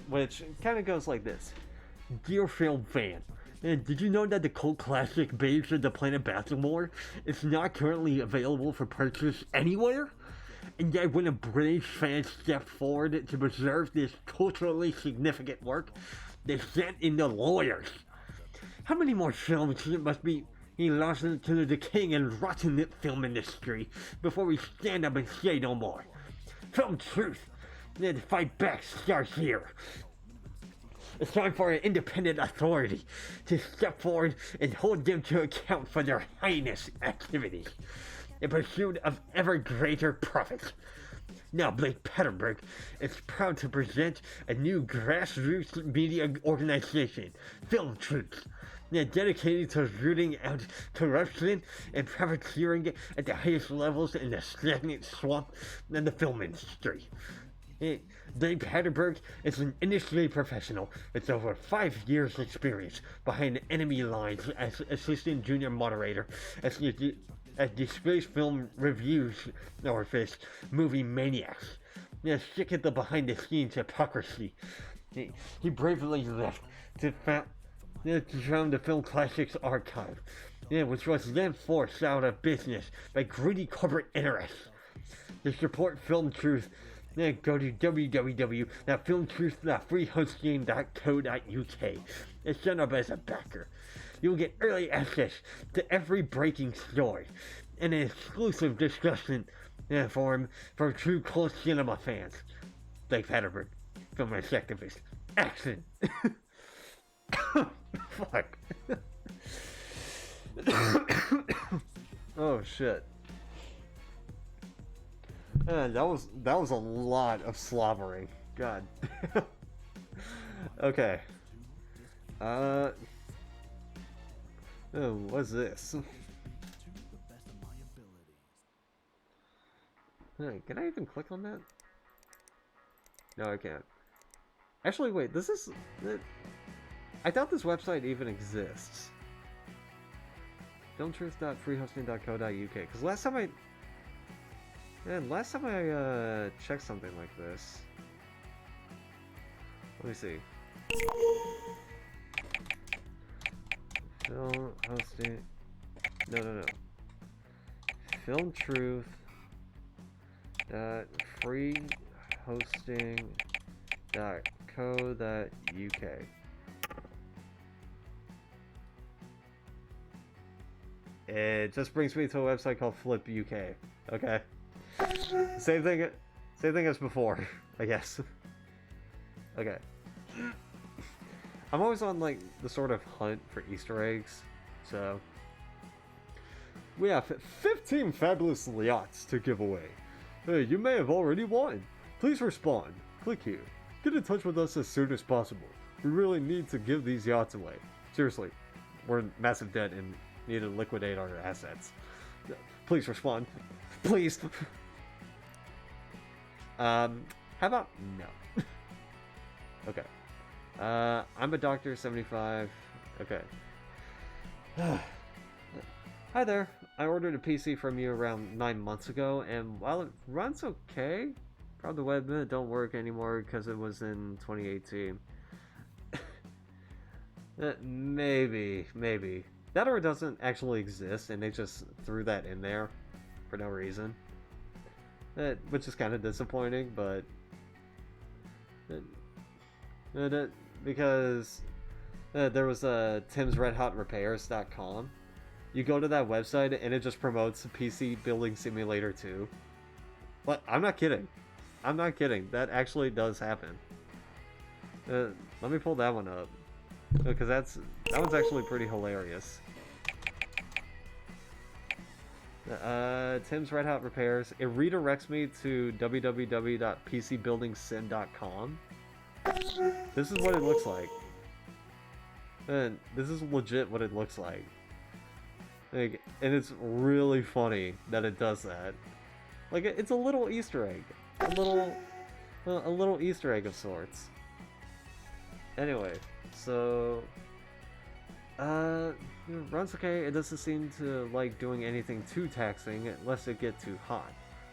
Which kind of goes like this. Dear film fan, did you know that the cult classic Babes of the Planet Basketball is not currently available for purchase anywhere? And yet when a British fan stepped forward to preserve this culturally significant work, they sent in the lawyers. How many more films must be lost to the decaying and rotten film industry before we stand up and say no more? Film truth. The fight back starts here. It's time for an independent authority to step forward and hold them to account for their heinous activities in pursuit of ever greater profits. Now Blake Patterberg is proud to present a new grassroots media organization, Film Truth, dedicated to rooting out corruption and profiteering at the highest levels in the stagnant swamp in the film industry. Blake Patterberg is an industry professional with over 5 years experience behind enemy lines as assistant junior moderator at Disgrace Film Reviews orifice Movie Maniacs. Stick at the behind the scenes hypocrisy He bravely left to found the Film Classics Archive, which was then forced out of business by greedy corporate interests. To support Film Truth, go to www.filmtruth.freehosting.co.uk and sign up as a backer. You'll get early access to every breaking story and an exclusive discussion forum for true close cinema fans. Blake Patterson, film activist. Action! Fuck. Oh shit. That was a lot of slobbering. God. Okay. Oh, what's this? Hey, can I even click on that? No, I can't. Actually, wait, this is... I doubt this website even exists. Filmtruth.freehosting.co.uk, because last time I checked something like this. Let me see. Film hosting... No. Filmtruth.freehosting.co.uk. It just brings me to a website called Flip UK. Okay. Same thing as before, I guess. Okay. I'm always on like the sort of hunt for Easter eggs, so we have 15 fabulous yachts to give away. Hey, you may have already won. Please respond. Click here. Get in touch with us as soon as possible. We really need to give these yachts away. Seriously, we're in massive debt and need to liquidate our assets. Please respond. Please. How about no? Okay. I'm a doctor, 75. Okay. Hi there. I ordered a PC from you around 9 months ago, and while it runs okay, probably the web don't work anymore because it was in 2018. Maybe. That or it doesn't actually exist, and they just threw that in there for no reason. Which is kind of disappointing, but... because there was timsredhotrepairs.com. You go to that website and it just promotes PC Building Simulator 2. But I'm not kidding. That actually does happen. Let me pull that one up, because that one's actually pretty hilarious. Tim's Red Hot Repairs. It redirects me to www.pcbuildingsim.com. This is what it looks like. And this is legit what it looks like. Like, and it's really funny that it does that. Like, it's a little Easter egg. A little Easter egg of sorts. Anyway, so... runs okay. It doesn't seem to like doing anything too taxing unless it gets too hot.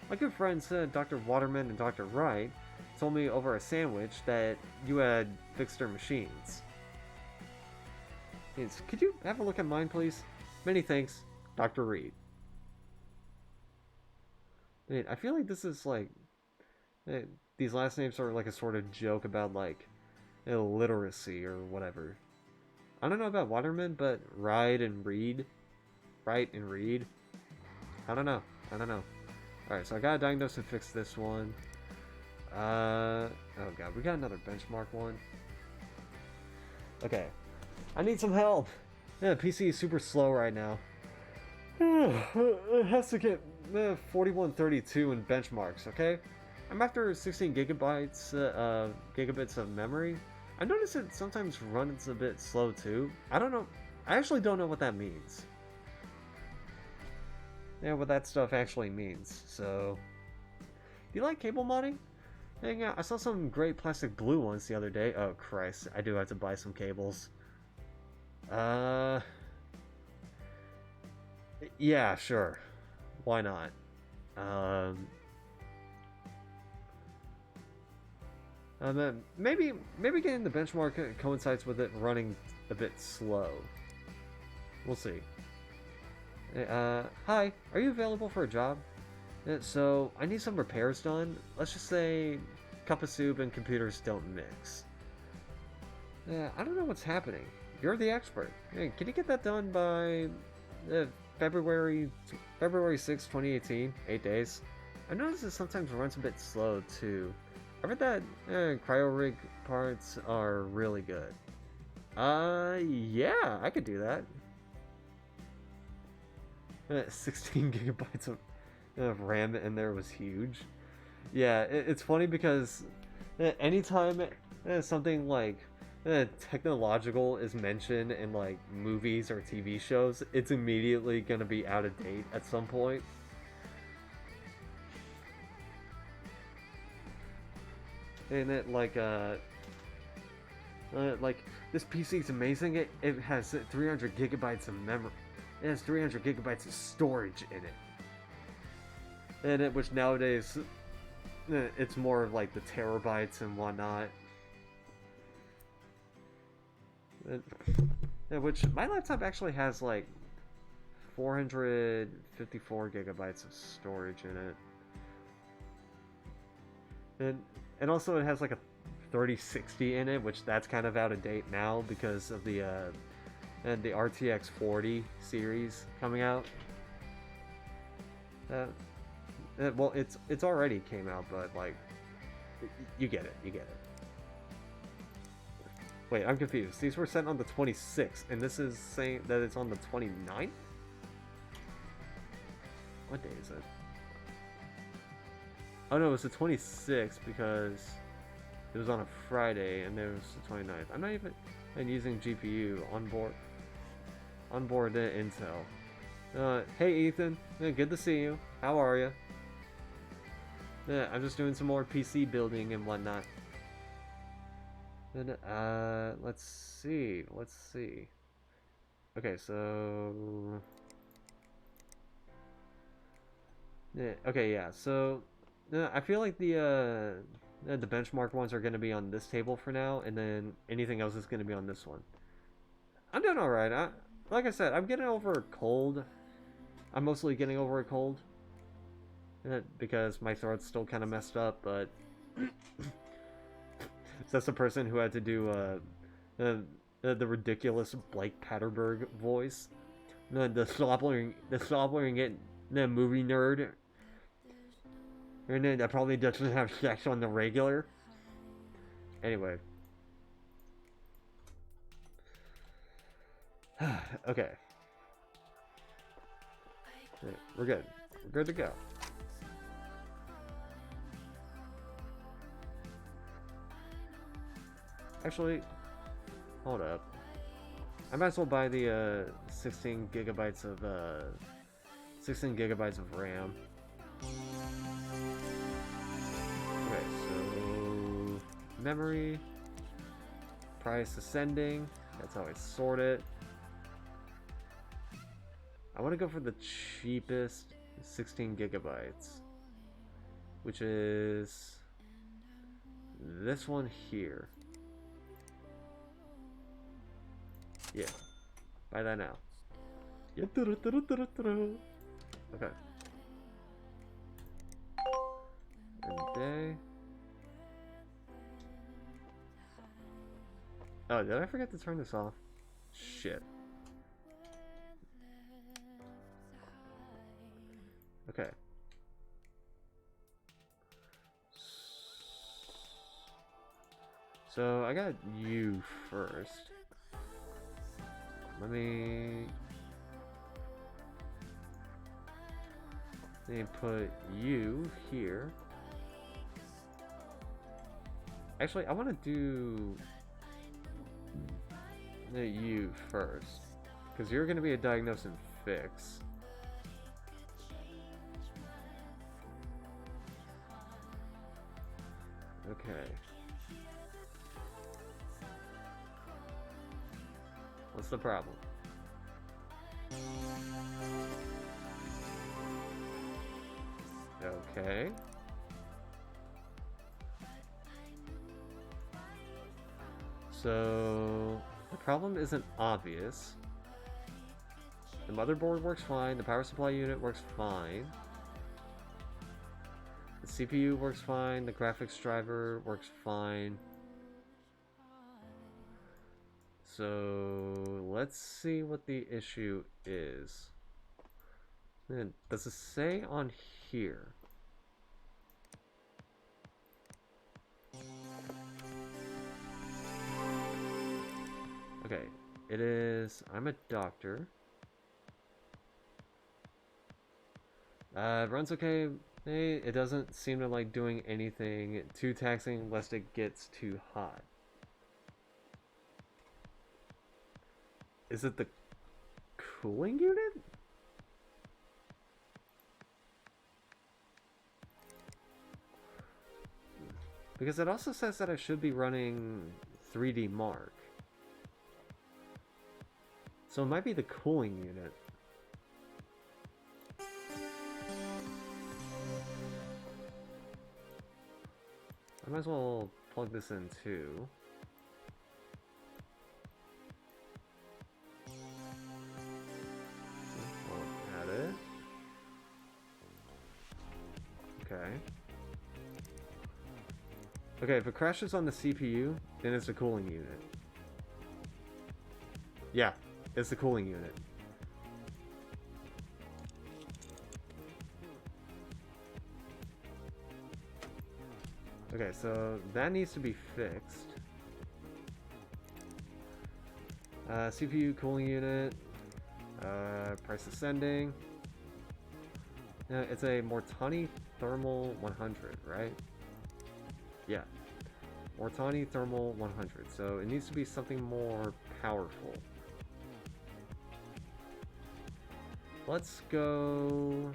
My good friends, Dr. Waterman and Dr. Wright, told me over a sandwich that you had fixed their machines. Could you have a look at mine, please? Many thanks, Dr. Reed. I feel like this is like... these last names are like a sort of joke about like illiteracy or whatever. I don't know about Waterman, but Wright and Reed? I don't know. Alright, so I got a diagnose and fix this one. Oh god, we got another benchmark one. Okay. I need some help! Yeah, the PC is super slow right now. It has to get 4132 in benchmarks, okay? I'm after 16 gigabits of memory. I noticed it sometimes runs a bit slow too. I don't know. I actually don't know what that means. Yeah, what that stuff actually means. So, do you like cable modding? Hang out. I saw some great plastic blue ones the other day. Oh Christ, I do have to buy some cables. Yeah, sure. Why not? Maybe getting the benchmark coincides with it running a bit slow. We'll see. Hi, are you available for a job? So, I need some repairs done. Let's just say cup of soup and computers don't mix. I don't know what's happening. You're the expert. Can you get that done by February 6, 2018? 8 days. I noticed it sometimes runs a bit slow too. I read that cryo rig parts are really good. Yeah, I could do that. 16 gigabytes of RAM in there was huge. Yeah, it's funny because anytime something like technological is mentioned in like movies or TV shows, it's immediately gonna be out of date at some point. And it like this PC is amazing. It has 300 gigabytes of memory. It has 300 gigabytes of storage in it. And which nowadays it's more of like the terabytes and whatnot. Which my laptop actually has like 454 gigabytes of storage in it. And also it has like a 3060 in it, which that's kind of out of date now because of the RTX 40 series coming out. Well, it's already came out, but like, you get it. Wait, I'm confused. These were sent on the 26th, and this is saying that it's on the 29th? What day is it? Oh no, it's the 26th because it was on a Friday, and there was the 29th. I'm not even using GPU onboard Intel. Hey Ethan, good to see you. How are you? I'm just doing some more PC building and whatnot. Then, let's see. Okay, so... Yeah, okay, yeah, so... I feel like the benchmark ones are going to be on this table for now, and then anything else is going to be on this one. I'm doing alright. Like I said, I'm getting over a cold. I'm mostly getting over a cold. Because my throat's still kind of messed up, but... That's the person who had to do the ridiculous Blake Patterberg voice. The slobbering the movie nerd. And then that probably doesn't have sex on the regular. Anyway. Okay. We're good. We're good to go. Actually, hold up. I might as well buy the 16 gigabytes of RAM. Okay, so memory, price ascending. That's how I sort it. I want to go for the cheapest 16 gigabytes, which is this one here. Yeah, buy that now. Okay. And day. Oh, did I forget to turn this off? Shit. Okay. So I got you first. Let me put you here. Actually, I want to do you first, because you're going to be a diagnose and fix. Okay. What's the problem? Okay. So the problem isn't obvious. The motherboard works fine, the power supply unit works fine. The CPU works fine, the graphics driver works fine. So let's see what the issue is. And does it say on here? Okay, it is, I'm a doctor. It runs okay. It doesn't seem to like doing anything too taxing lest it gets too hot. Is it the cooling unit? Because it also says that I should be running 3D Mark. So it might be the cooling unit. I might as well plug this in too. I'll add it. Okay. Okay, if it crashes on the CPU, then it's the cooling unit. Yeah, it's the cooling unit. Okay, so that needs to be fixed. CPU cooling unit. Price ascending. No, it's a Mortani Thermal 100, right? Yeah. Mortani Thermal 100. So it needs to be something more powerful. Let's go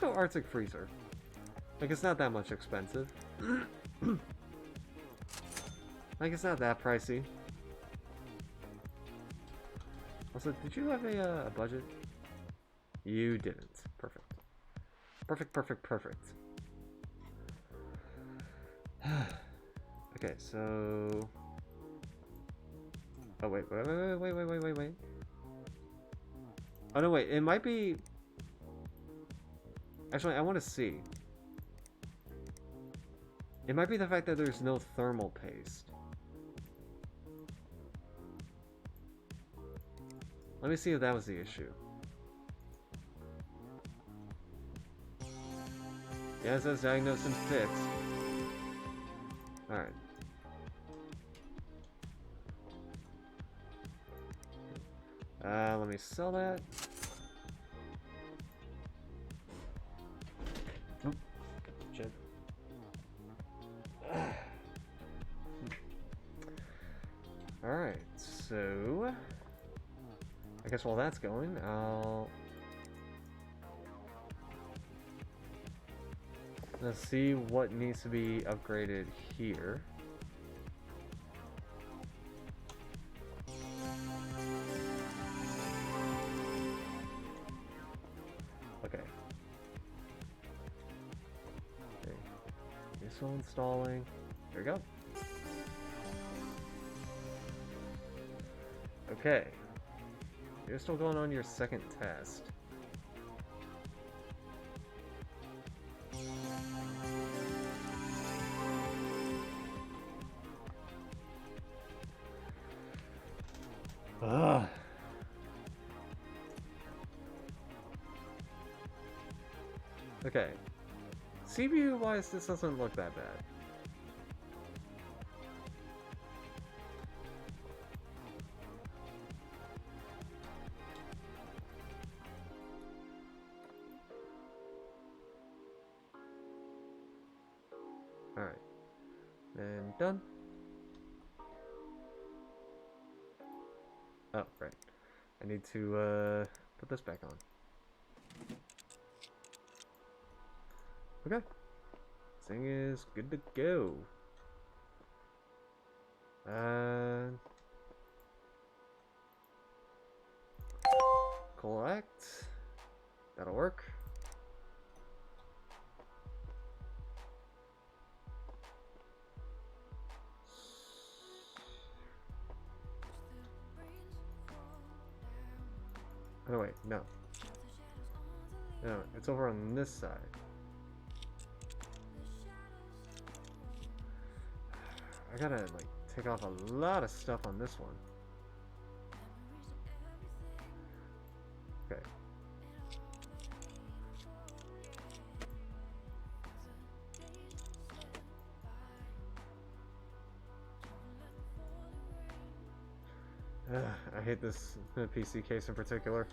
Arctic Freezer. Like, it's not that much expensive. Like, it's not that pricey. Also, did you have a budget? You didn't. Perfect. Perfect, perfect, perfect. Okay, so... Oh, wait. Oh, no, wait. It might be... Actually, I want to see. It might be the fact that there's no thermal paste. Let me see if that was the issue. Yeah, it says diagnosed and fixed. Alright. Let me sell that. Oh, shit. Alright, so... I guess while that's going, let's see what needs to be upgraded here. Okay. Missile installing. There we go. Okay. You're still going on your second test. Ugh. Okay. CPU wise, this doesn't look that bad. Alright. And done. Oh, right. I need to put this back on. Okay. This thing is good to go. Collect. That'll work. Oh wait, no. No, it's over on this side. I gotta like take off a lot of stuff on this one. Okay. I hate this PC case in particular.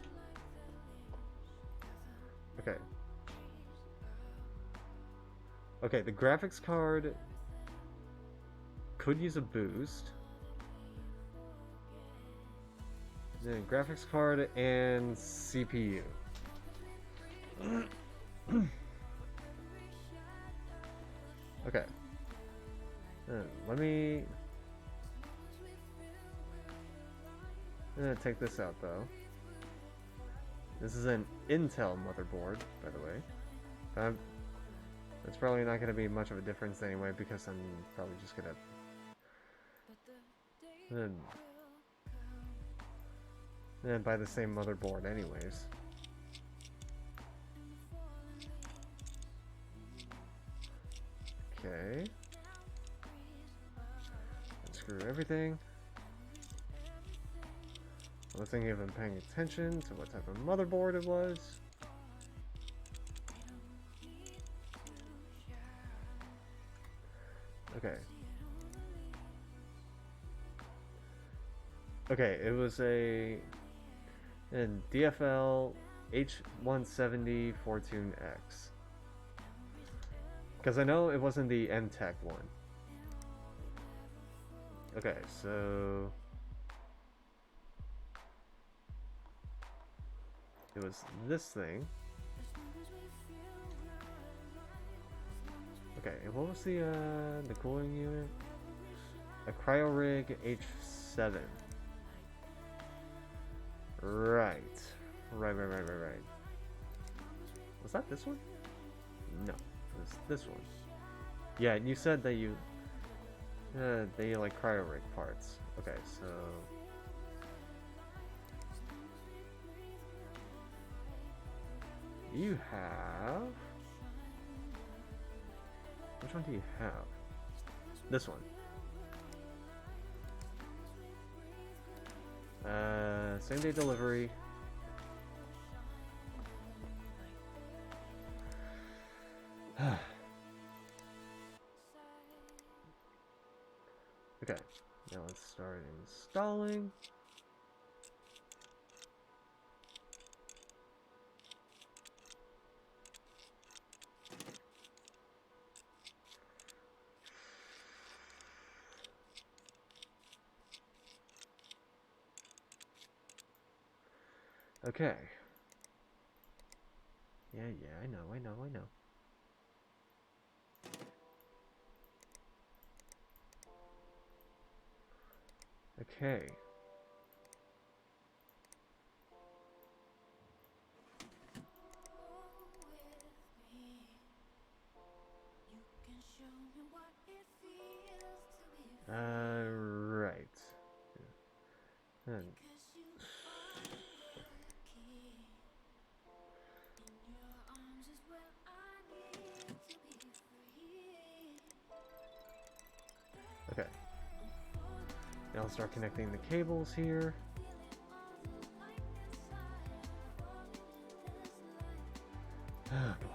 Okay. Okay, the graphics card could use a boost. Then graphics card and CPU. Okay. Let me... I'm gonna take this out though. This is an Intel motherboard, by the way. It's probably not gonna be much of a difference anyway because I'm probably just gonna buy the same motherboard anyways. Okay. Unscrew everything. I was thinking of him paying attention to what type of motherboard it was. Okay. Okay, it was a DFL H170 Fortune X. Because I know it wasn't the MTech one. Okay, so... it was this thing. Okay, and what was the cooling unit? A CryoRig H7. Right. Right. Was that this one? No, it was this one. Yeah, you said that you like CryoRig parts. Okay, so you have... which one do you have? This one. Same day delivery. Okay, now let's start installing. Okay. Yeah, I know. Okay. Right. Okay. Now I'll start connecting the cables here. Oh boy.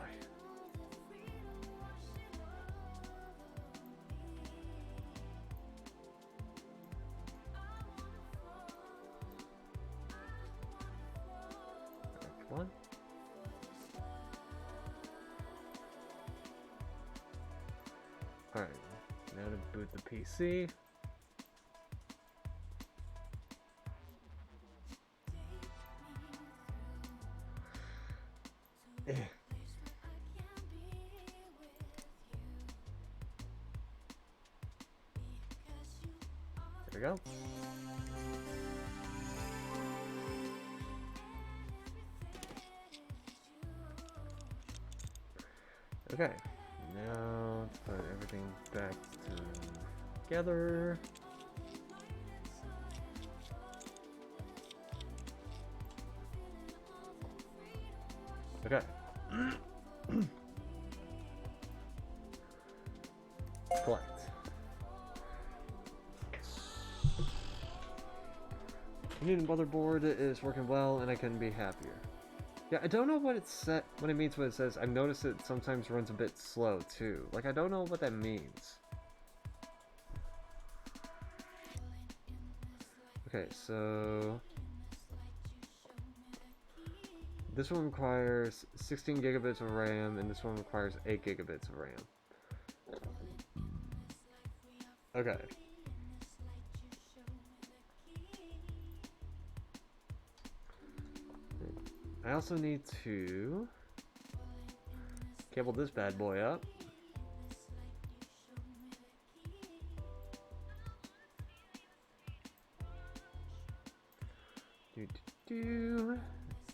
Come on. Alright, now to boot the PC. There we go. Okay, now let's put everything back together. Okay. Collect. New motherboard is working well, and I couldn't be happier. Yeah, I don't know what what it means when it says. I've noticed it sometimes runs a bit slow too. Like, I don't know what that means. Okay, so this one requires 16 gigabits of RAM, and this one requires 8 gigabits of RAM. Okay. I also need to cable this bad boy up.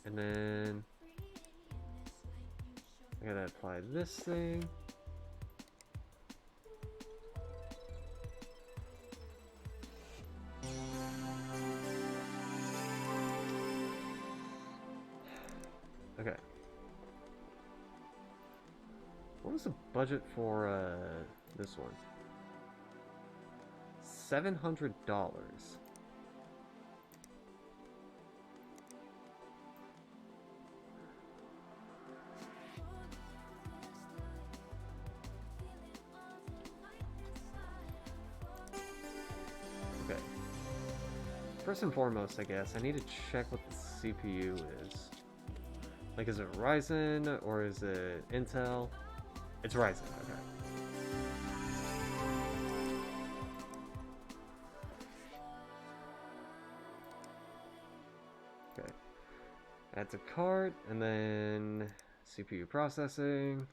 And then I gotta apply this thing. Okay. What was the budget for this one? $700. Okay. First and foremost, I guess, I need to check what the CPU is. Like, is it Ryzen or is it Intel? It's Ryzen, okay. Okay. Add to cart, and then CPU processing.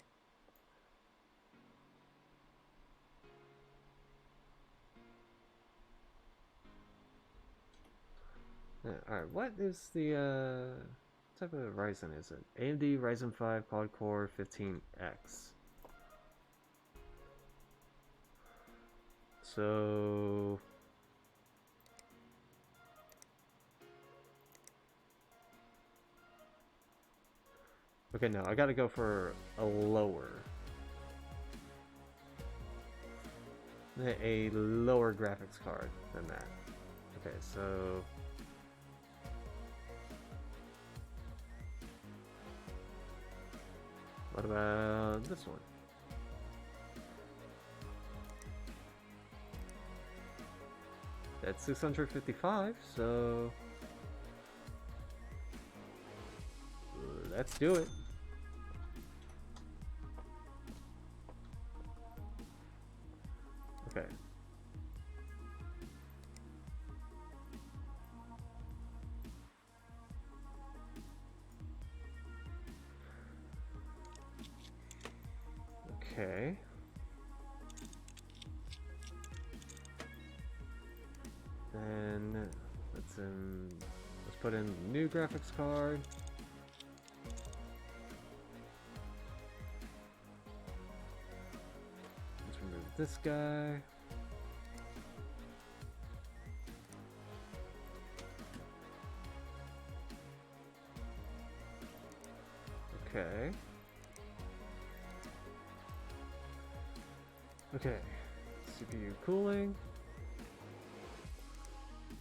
Yeah, alright, what is the, what type of Ryzen is it? AMD Ryzen 5 Quad Core 15X. So... okay, no, I gotta go for a lower. A lower graphics card than that. Okay, so... what about this one? That's 655, so... let's do it. Okay. Okay. Then let's put in new graphics card. Let's remove this guy. Okay. Okay. CPU cooling.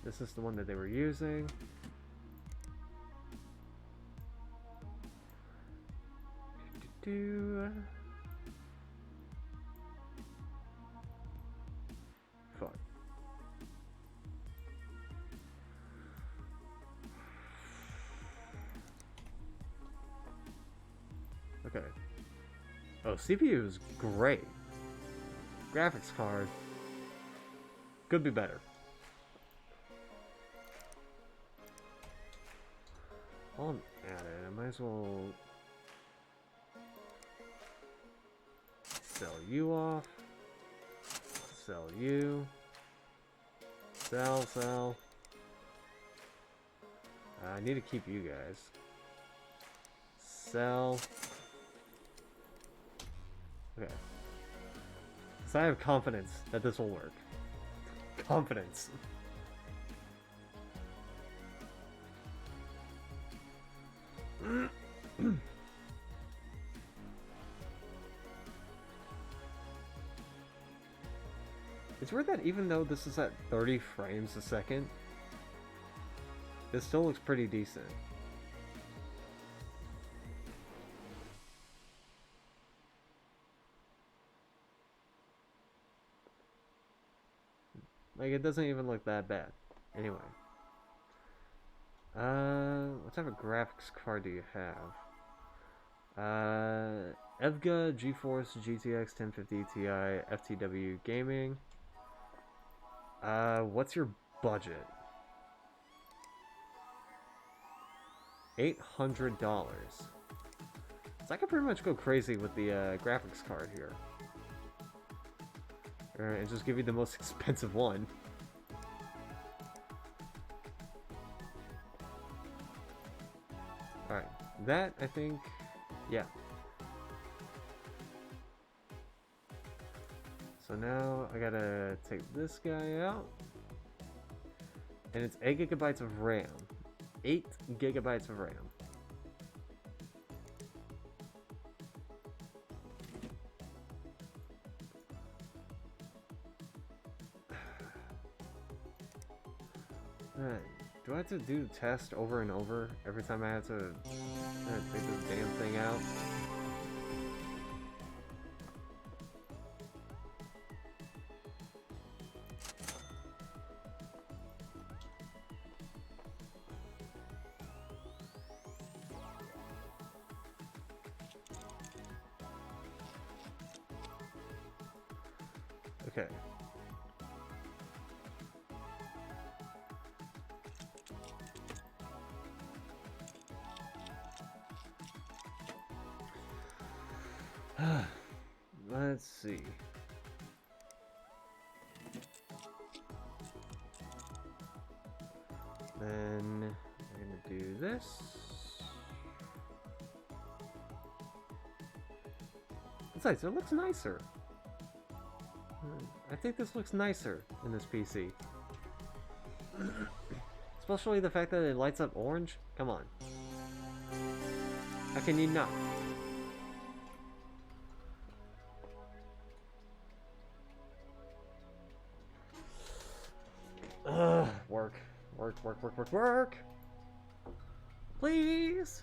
This is the one that they were using. Fine. Okay. Oh, CPU is great. Graphics card could be better. While I'm at it, I might as well sell you off. Sell you. Sell. I need to keep you guys. Sell. Okay. So I have confidence that this will work. Confidence. It's weird that even though this is at 30 frames a second, this still looks pretty decent. Like, it doesn't even look that bad. Anyway. What type of graphics card do you have? EVGA, GeForce, GTX 1050 Ti, FTW Gaming. What's your budget? $800. So I could pretty much go crazy with the graphics card here. And just give you the most expensive one. Alright, that I think, yeah. So now I gotta take this guy out. And it's 8 gigabytes of RAM. 8 gigabytes of RAM. Alright, do I have to do the test over and over every time I have to take this damn thing out? Okay. Let's see. Then we're gonna do this. Besides, it looks nicer. I think this looks nicer in this PC. Especially the fact that it lights up orange. Come on. How can you not? Work. Please.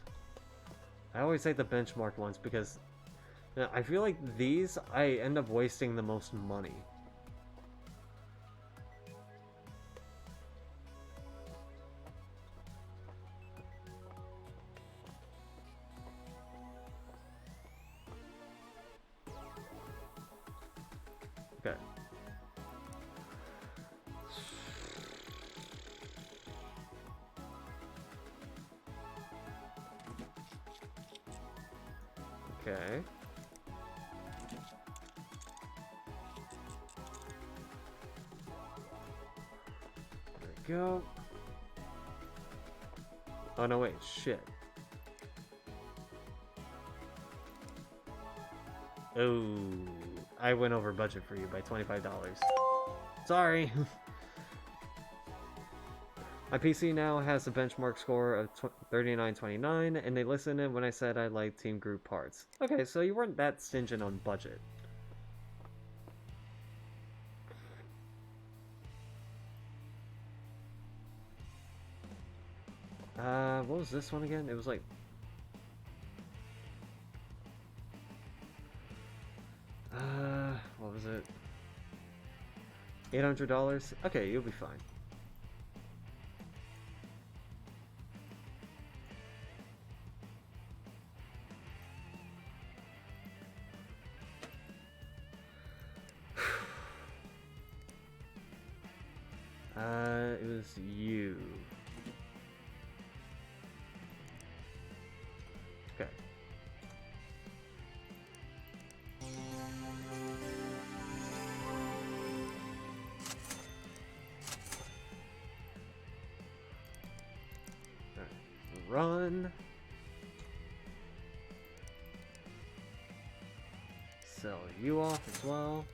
I always say the benchmark ones because I feel like these I end up wasting the most money. Okay. Okay. There we go. Oh no, wait, shit. Oh, I went over budget for you by $25. Sorry. My PC now has a benchmark score of 3929, and they listened in when I said I like team group parts. Okay, so you weren't that stingent on budget. What was this one again? It was like... what was it? $800? Okay, you'll be fine. It was you. Okay. All right. Run. Sell you off as well.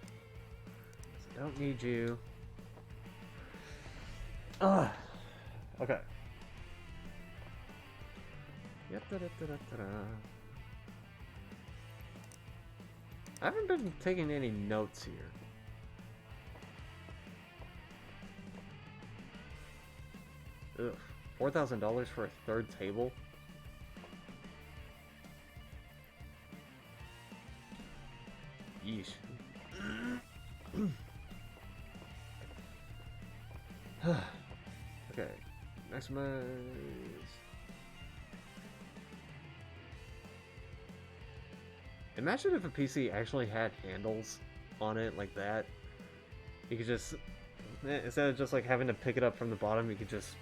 'Cause I don't need you. Okay. Yep. I haven't been taking any notes here. Ugh. $4,000 for a third table? Yeesh. Okay. Maximize. Imagine if a PC actually had handles on it like that. You could just, instead of just like having to pick it up from the bottom, you could just,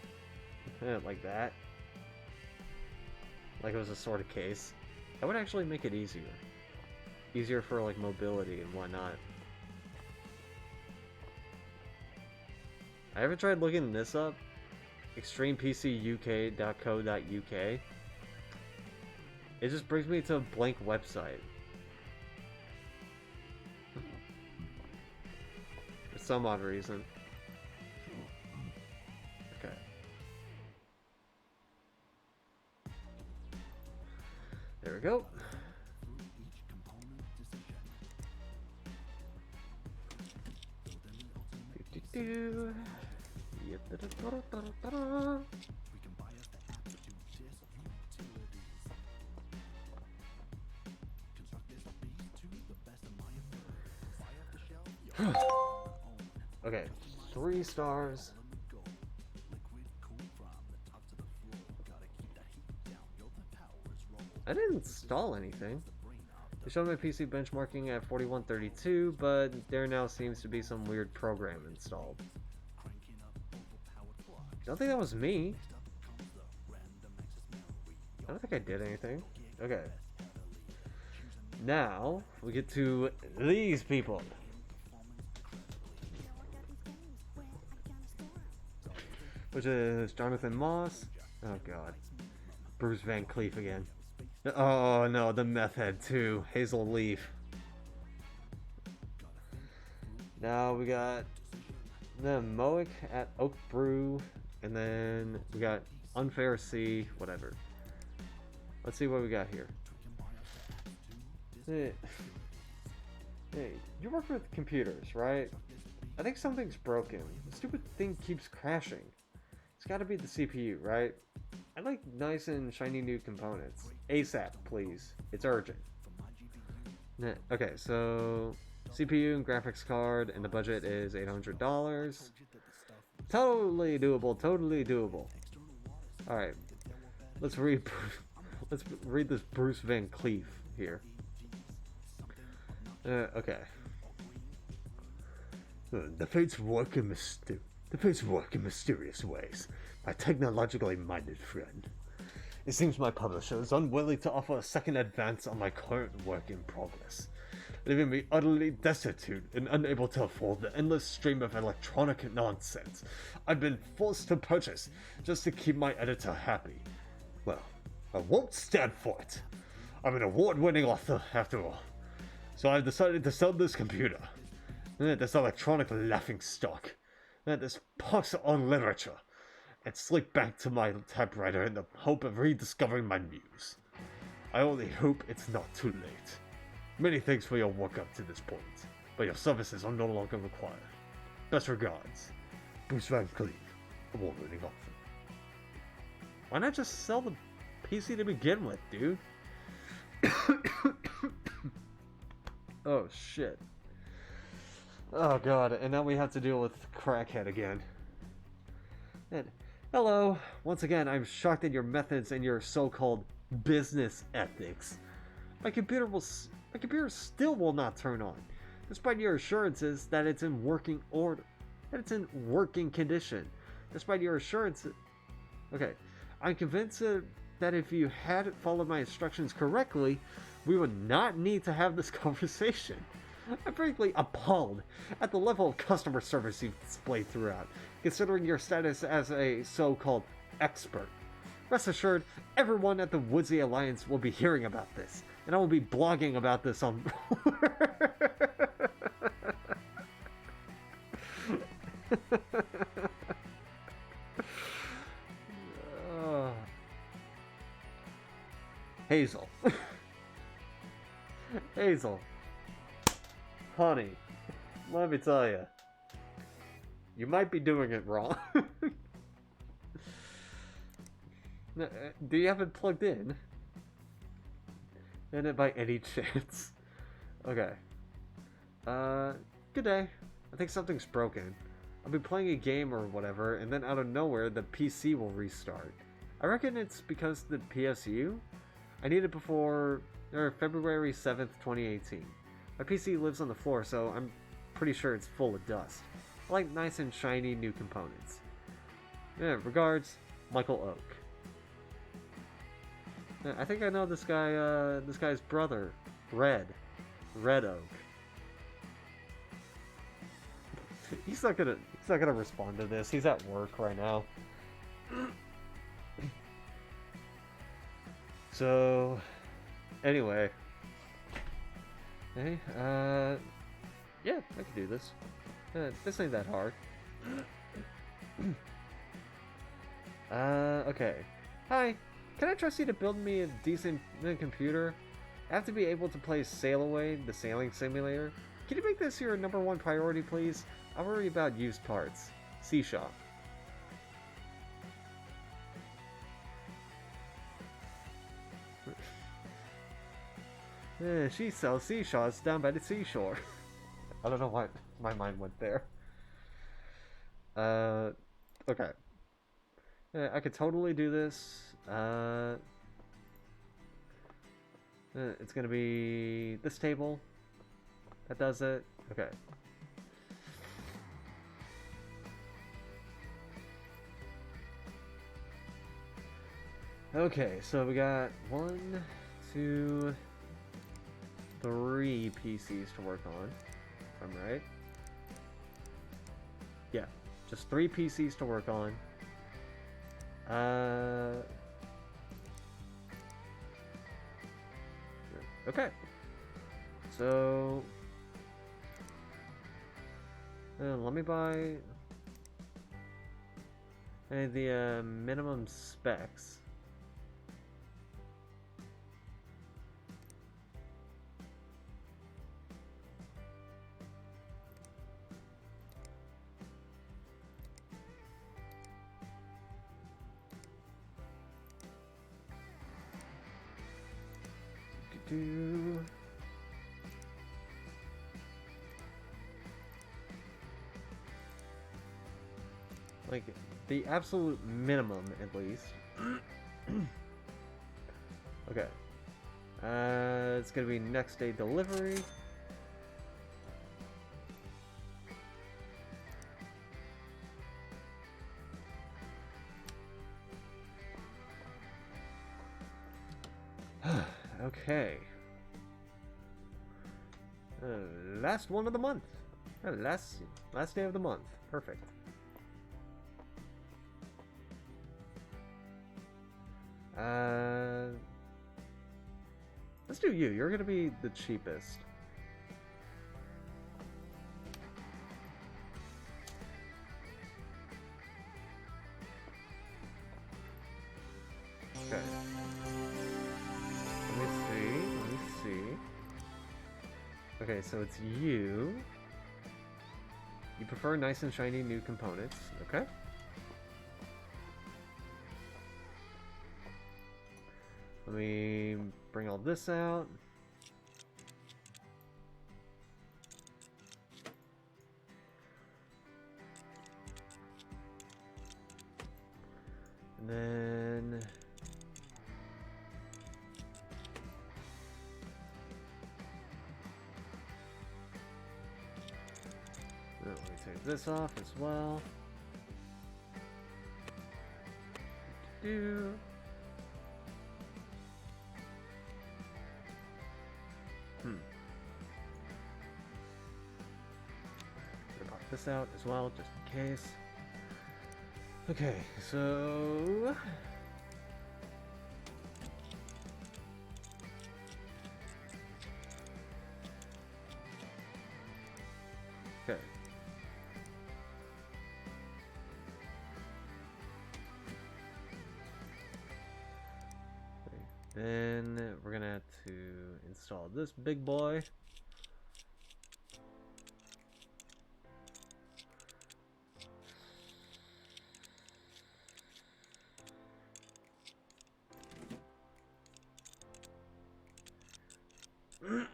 like that. Like it was a sort of case. That would actually make it easier. Easier for like mobility and whatnot. I ever tried looking this up? extremepcuk.co.uk. It just brings me to a blank website. For some odd reason. Okay. There we go. Do-do-do. Yep-da-da-da-da-da-da. Okay, 3 stars. I didn't install anything. They showed my PC benchmarking at 4132, but there now seems to be some weird program installed. I don't think that was me. I don't think I did anything. Okay. Now, we get to these people. Which is Jonathan Moss. Oh god. Bruce Van Cleef again. Oh no, the meth head too. Hazel Leaf. Now we got the Moic at Oak Brew. And then we got Unfair C, whatever. Let's see what we got here. Hey, you work with computers, right? I think something's broken. The stupid thing keeps crashing. It's gotta be the CPU, right? I like nice and shiny new components. ASAP, please. It's urgent. Okay, so CPU and graphics card, and the budget is $800. Totally doable, totally doable. Alright, let's read this Bruce Van Cleef here. Okay. The fates work in mysterious ways, my technologically minded friend. It seems my publisher is unwilling to offer a second advance on my current work in progress, leaving me utterly destitute and unable to afford the endless stream of electronic nonsense I've been forced to purchase just to keep my editor happy. Well, I won't stand for it. I'm an award-winning author, after all. So I've decided to sell this computer, this electronic laughingstock, this pox on literature, and slip back to my typewriter in the hope of rediscovering my muse. I only hope it's not too late. Many thanks for your work up to this point, but your services are no longer required. Best regards, Bruce Van Cleef, award-winning author. Why not just sell the PC to begin with, dude? Oh shit. Oh god, and now we have to deal with Crackhead again. And hello, once again, I'm shocked at your methods and your so-called business ethics. My computer still will not turn on, despite your assurances that it's in working order, that it's in working condition. Despite your assurances, okay, I'm convinced that if you had followed my instructions correctly, we would not need to have this conversation. I'm frankly appalled at the level of customer service you've displayed throughout, considering your status as a so-called expert. Rest assured, everyone at the Woodsy Alliance will be hearing about this, and I will be blogging about this on... Hazel. Hazel. Honey, let me tell you. You might be doing it wrong. Do you have it plugged in? And it by any chance? Okay. Good day. I think something's broken. I'll be playing a game or whatever, and then out of nowhere, the PC will restart. I reckon it's because the PSU? I need it before February 7th, 2018. My PC lives on the floor, so I'm pretty sure it's full of dust. I like nice and shiny new components. Yeah, regards, Michael Oak. Yeah, I think I know this guy's brother, Red Oak. He's not gonna respond to this. He's at work right now. So, anyway. Hey, yeah, I can do this. This ain't that hard. Okay. Hi, can I trust you to build me a decent computer? I have to be able to play Sail Away, the sailing simulator. Can you make this your #1 priority, please? I worry about used parts. Seashop. She sells seashells down by the seashore. I don't know why my mind went there. Okay. I could totally do this. It's gonna be this table. That does it. Okay. Okay, so we got 1, 2, 3 PCs to work on, if I'm right. Yeah, just 3 PCs to work on. Okay. So, let me buy the minimum specs. Like, the absolute minimum, at least. Okay. It's gonna be next day delivery. Okay. Last one of the month. Last day of the month. Perfect. Let's do you. You're gonna be the cheapest. Okay. Let me see. Okay, so it's you. You prefer nice and shiny new components. Okay. Let me bring all this out. And then let me take this off as well. Pop this out as well, just in case. Okay, so okay. Then we're gonna have to install this big boy. Okay.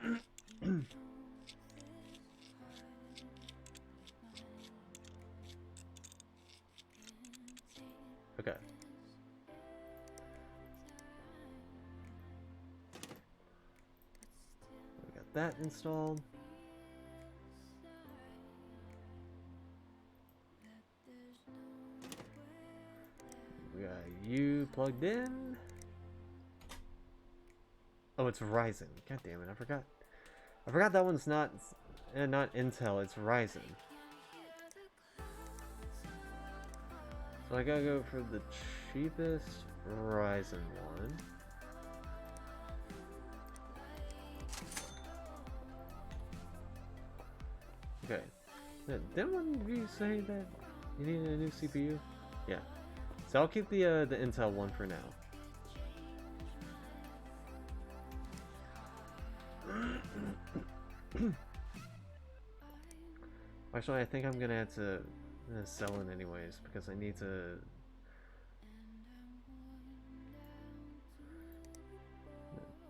We got that installed. We got you plugged in. Oh, it's Ryzen. God damn it, I forgot. I forgot that one's not Intel, it's Ryzen. So I gotta go for the cheapest Ryzen one. Okay. Didn't one of you say that you needed a new CPU? Yeah. So I'll keep the Intel one for now. Actually, I think I'm gonna have to sell it anyways because I need to.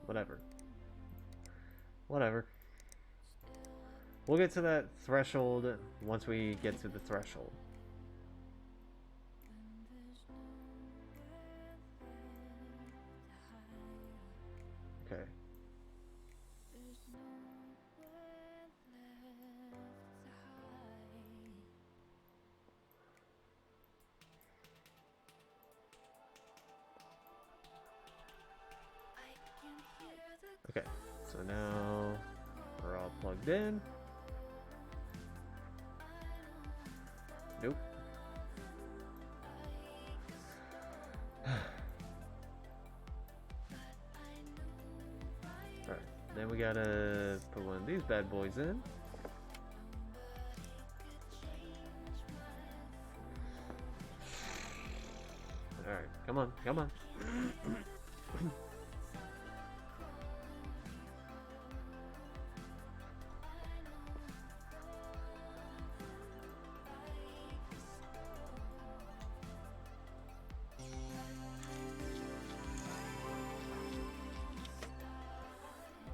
Whatever. Whatever. We'll get to that threshold once we get to the threshold. Okay. Okay, so now we're all plugged in. Nope. Alright, then we gotta put one of these bad boys in. Alright, come on, come on.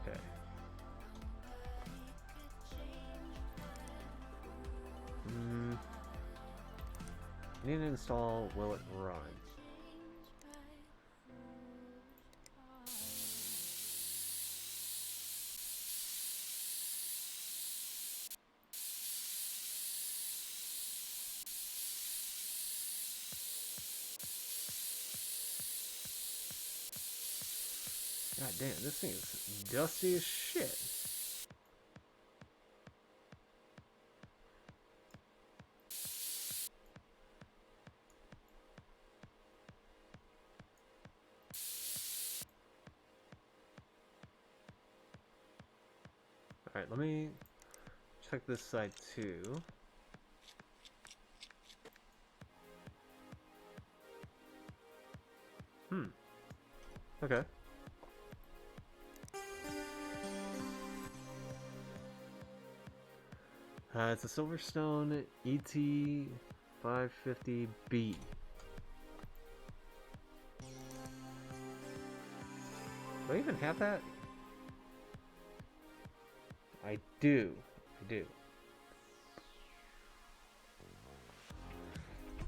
Okay. Need to install will it run? God damn, this thing is dusty as shit. Alright, let me check this side too. Okay. It's a Silverstone ET550B. Do I even have that? I do. I do.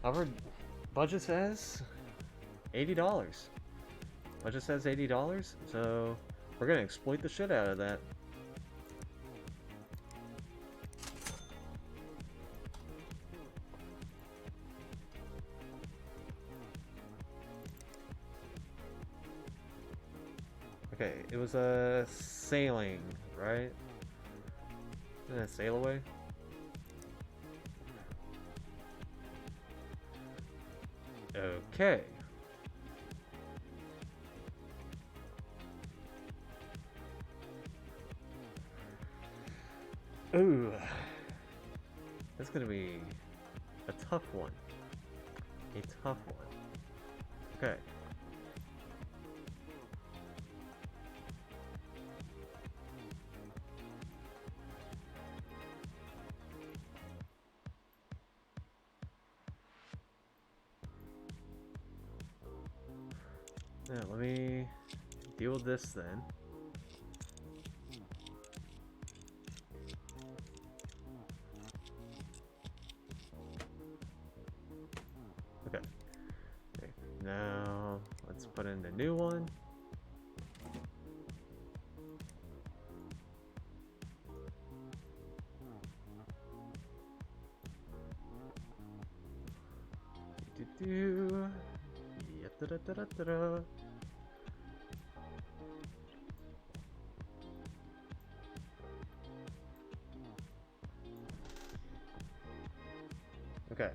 Our budget says $80. Budget says $80, so we're gonna exploit the shit out of that. Okay, it was a sailing, right? Sail away. Okay. Ooh. That's gonna be a tough one. A tough one. Okay. Now, let me deal with this then. Let's put in the new one. Do. Da-da-da-da-da-da. Okay.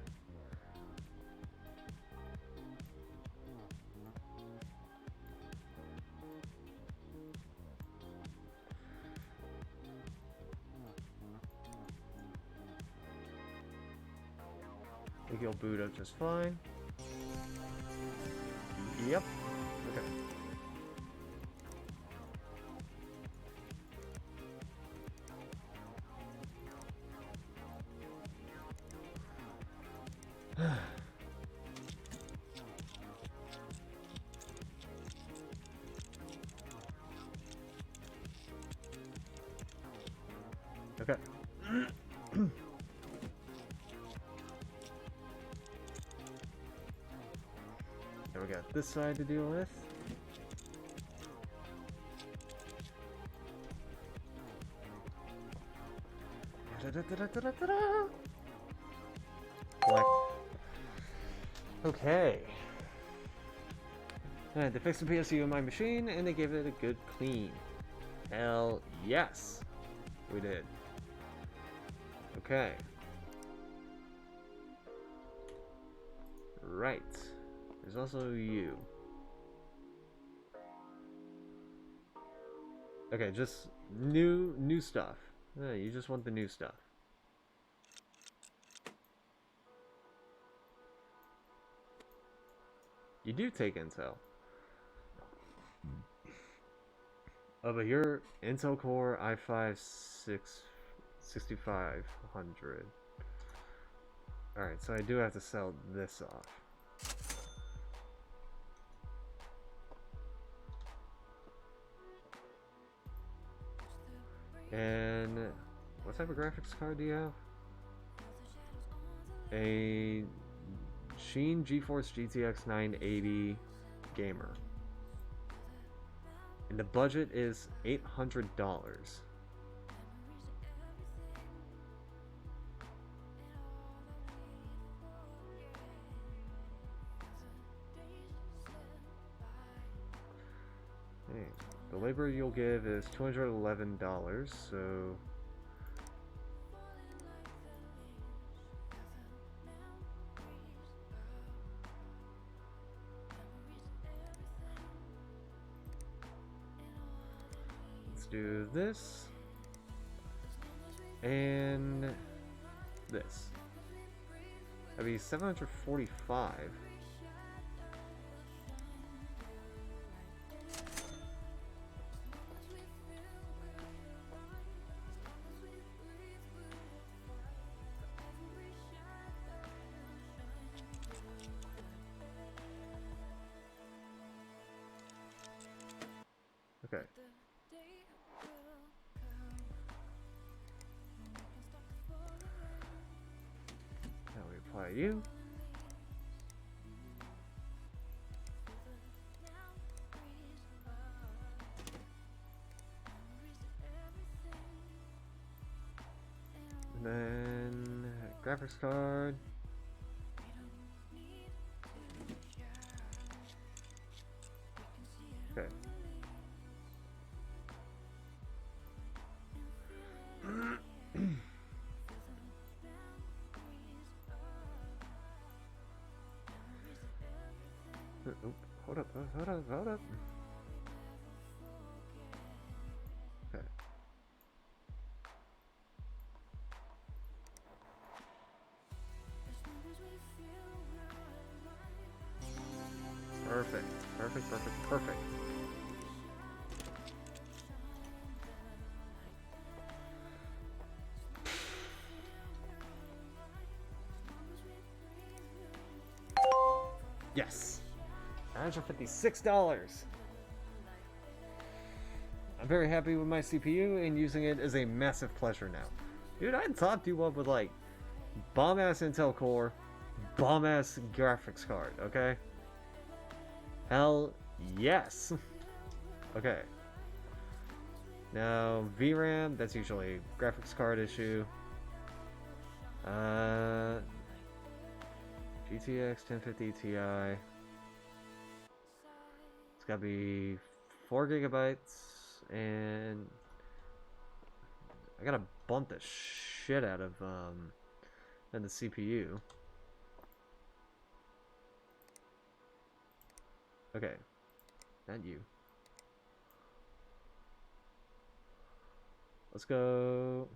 I think he'll boot up just fine. Yep. Okay. Okay. Now we got this side to deal with. Da-da-da-da-da-da-da. Collect. Okay. They fixed the PSU in my machine and they gave it a good clean. Hell yes, we did. Okay. Right. There's also you. Okay, just new stuff. You just want the new stuff. You do take Intel. Oh, but your Intel Core i5 6500. Alright, so I do have to sell this off. And what type of graphics card do you have? A Sheen GeForce GTX 980 gamer. And the budget is $800. Hey, the labor you'll give is $211, so let's do this and this. That'd be $745. Okay. Now we apply you. And then graphics card. Okay. Oh, hold up. Okay. Perfect. Yes. $956. I'm very happy with my CPU and using it is a massive pleasure now. Dude, I topped you up with like bomb-ass Intel Core, bomb-ass graphics card, okay? Hell yes. Okay. Now VRAM, that's usually a graphics card issue. GTX 1050 Ti. It's gotta be 4 gigabytes, and I gotta bump the shit out of the CPU. Okay, not you. Let's go.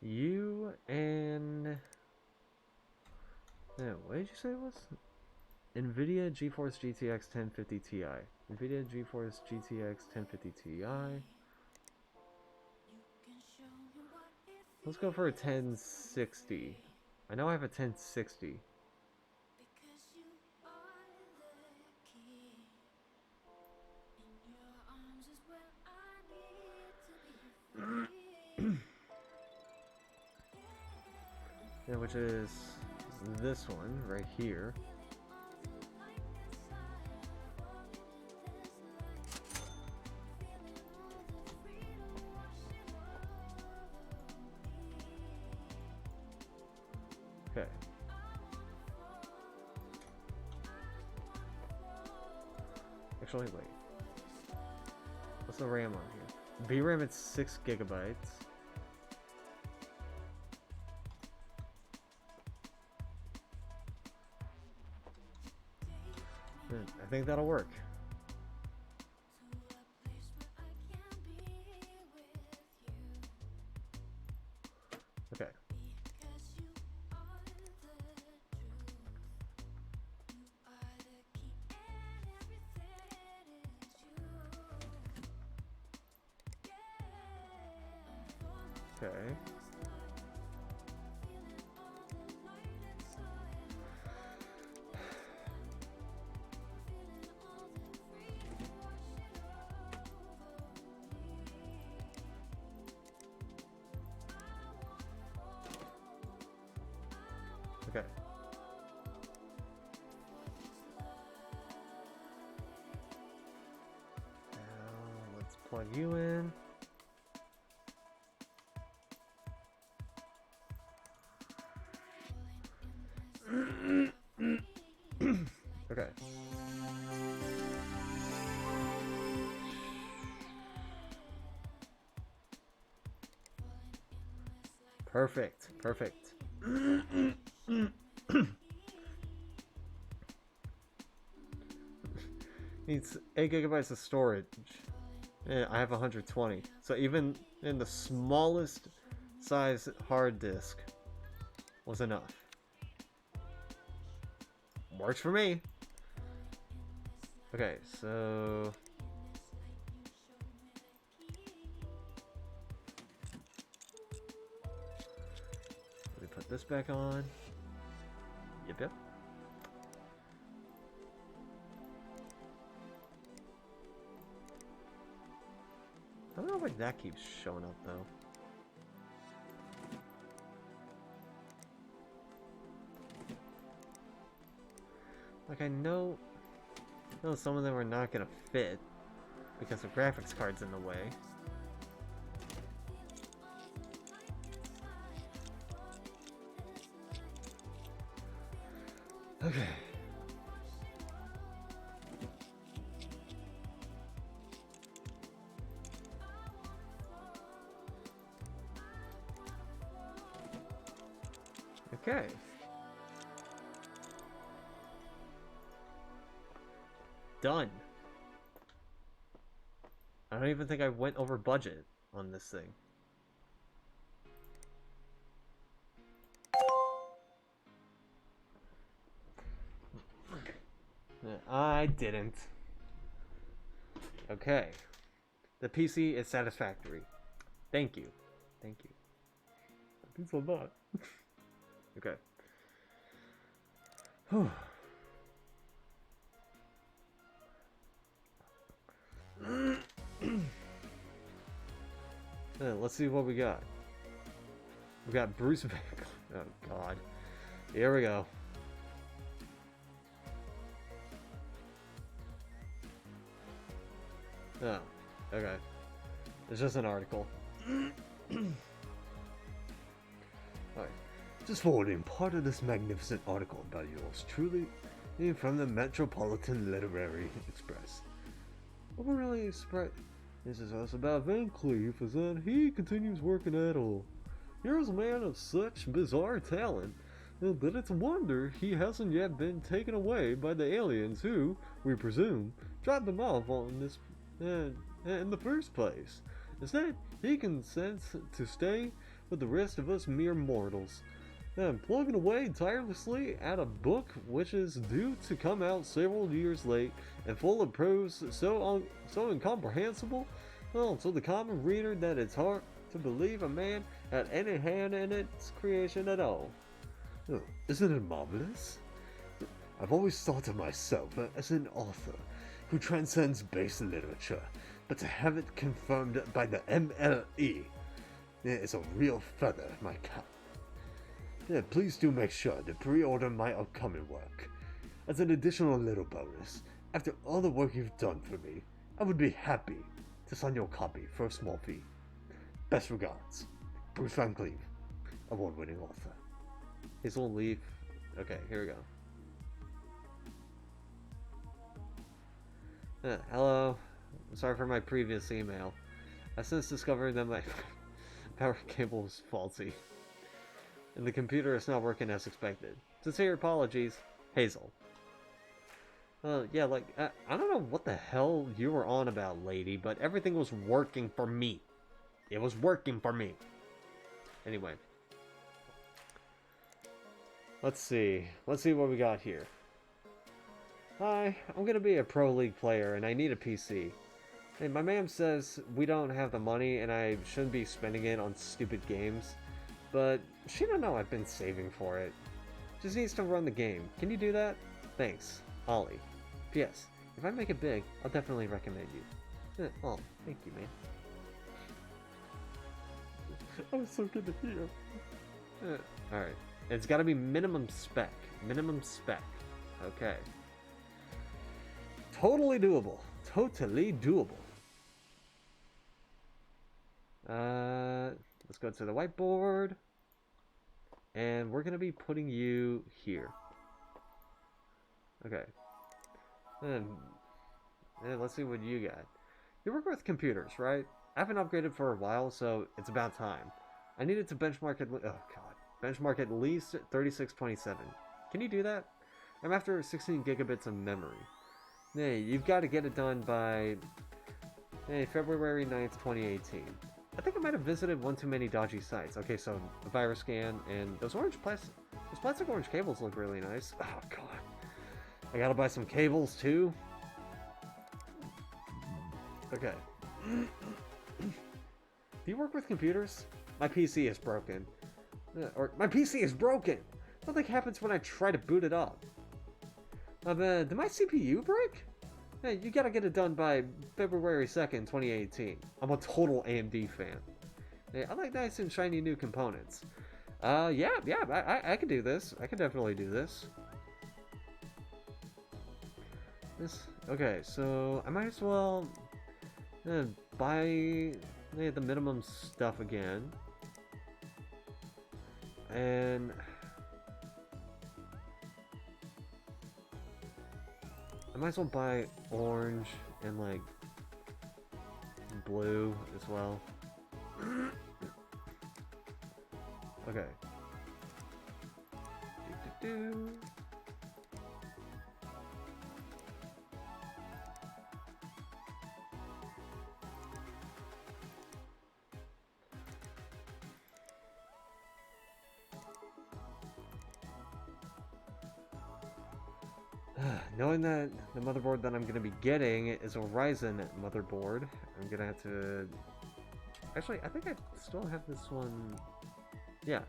You and yeah, what did you say it was? NVIDIA GeForce GTX 1050 Ti. NVIDIA GeForce GTX 1050 Ti. Let's go for a 1060. I know I have a 1060. Yeah, which is this one right here. Okay. Actually, wait. What's the RAM on here? VRAM at 6 gigabytes. I think that'll work. Okay. Okay. Okay. Now let's plug you in. Okay. Perfect. Perfect. Needs 8 gigabytes of storage. Yeah, I have 120. So even in the smallest size hard disk was enough. Works for me. Okay, so let me put this back on. Yep. I don't know why that keeps showing up though. Like I know some of them are not gonna fit because the graphics card's in the way. Okay. Okay. Done. I don't even think I went over budget on this thing. I didn't. Okay. The PC is satisfactory. Thank you. Thank you. It's a lot. Okay. Whew. Let's see what we got. We got Bruce Bank. Oh god. Here we go. Oh, okay. It's just an article. Alright. Just forwarding part of this magnificent article about yours truly from the Metropolitan Literary Express. What we're really surprised this is us about Van Cleef is that he continues working at all. Here's a man of such bizarre talent that it's a wonder he hasn't yet been taken away by the aliens who, we presume, dropped him off on this in the first place. Instead, he consents to stay with the rest of us mere mortals, plugging away tirelessly at a book which is due to come out several years late and full of prose so incomprehensible to the common reader that it's hard to believe a man had any hand in its creation at all. Oh, isn't it marvelous? I've always thought of myself as an author who transcends base literature, but to have it confirmed by the MLE is a real feather in my cap. Please do make sure to pre-order my upcoming work. As an additional little bonus, after all the work you've done for me, I would be happy to sign your copy for a small fee. Best regards, Bruce Van Cleef, award-winning author. Hazel Leaf. Okay, here we go. Hello. Sorry for my previous email. I since discovered that my power cable was faulty, and the computer is not working as expected. Sincere apologies, Hazel. Yeah, like, I don't know what the hell you were on about, lady, but everything was working for me. It was working for me. Anyway. Let's see what we got here. Hi, I'm gonna be a Pro League player and I need a PC. Hey, my ma'am says we don't have the money and I shouldn't be spending it on stupid games. But she don't know I've been saving for it. Just needs to run the game. Can you do that? Thanks, Ollie. P.S. If I make it big, I'll definitely recommend you. Oh, thank you, man. I'm so good to hear. Alright. It's gotta be minimum spec. Minimum spec. Okay. Totally doable. Totally doable. Let's go to the whiteboard. And we're gonna be putting you here. Okay. And let's see what you got. You work with computers, right? I haven't upgraded for a while, so it's about time. I needed to benchmark at least 3627. Can you do that? I'm after 16 gigabits of memory. Hey, you've got to get it done by February 9th, 2018. I think I might have visited one too many dodgy sites. Okay, so the virus scan and those plastic orange cables look really nice. Oh god. I gotta buy some cables too. Okay. Do you work with computers? My PC is broken. Or my PC is broken! Something happens when I try to boot it up. Did my CPU break? Hey, you gotta get it done by February 2nd, 2018. I'm a total AMD fan. Hey, I like nice and shiny new components. Yeah, I can do this. I can definitely do this. Okay, so I might as well buy the minimum stuff again. And I might as well buy orange and like blue as well. Okay. Knowing that the motherboard that I'm going to be getting is a Ryzen motherboard, I'm going to have to... Actually, I think I still have this one... Yeah.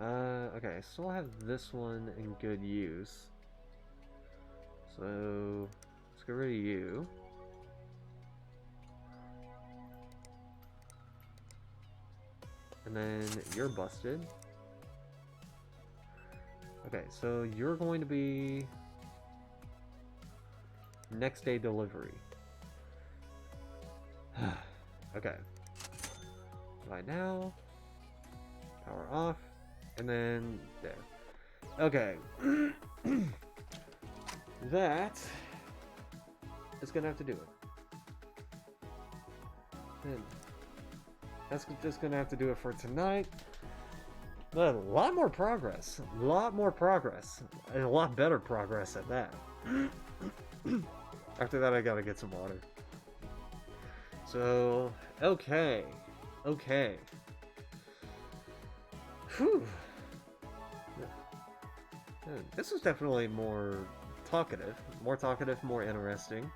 Okay, I still have this one in good use. So let's get rid of you. And then you're busted. Okay, so you're going to be next day delivery. Okay. Right now. Power off. And then there. Okay. That is gonna have to do it. And that's just gonna have to do it for tonight. But a lot more progress. A lot more progress. And a lot better progress at that. After that, I gotta get some water. So, okay. Okay. Whew. This is definitely more talkative. More talkative, more interesting.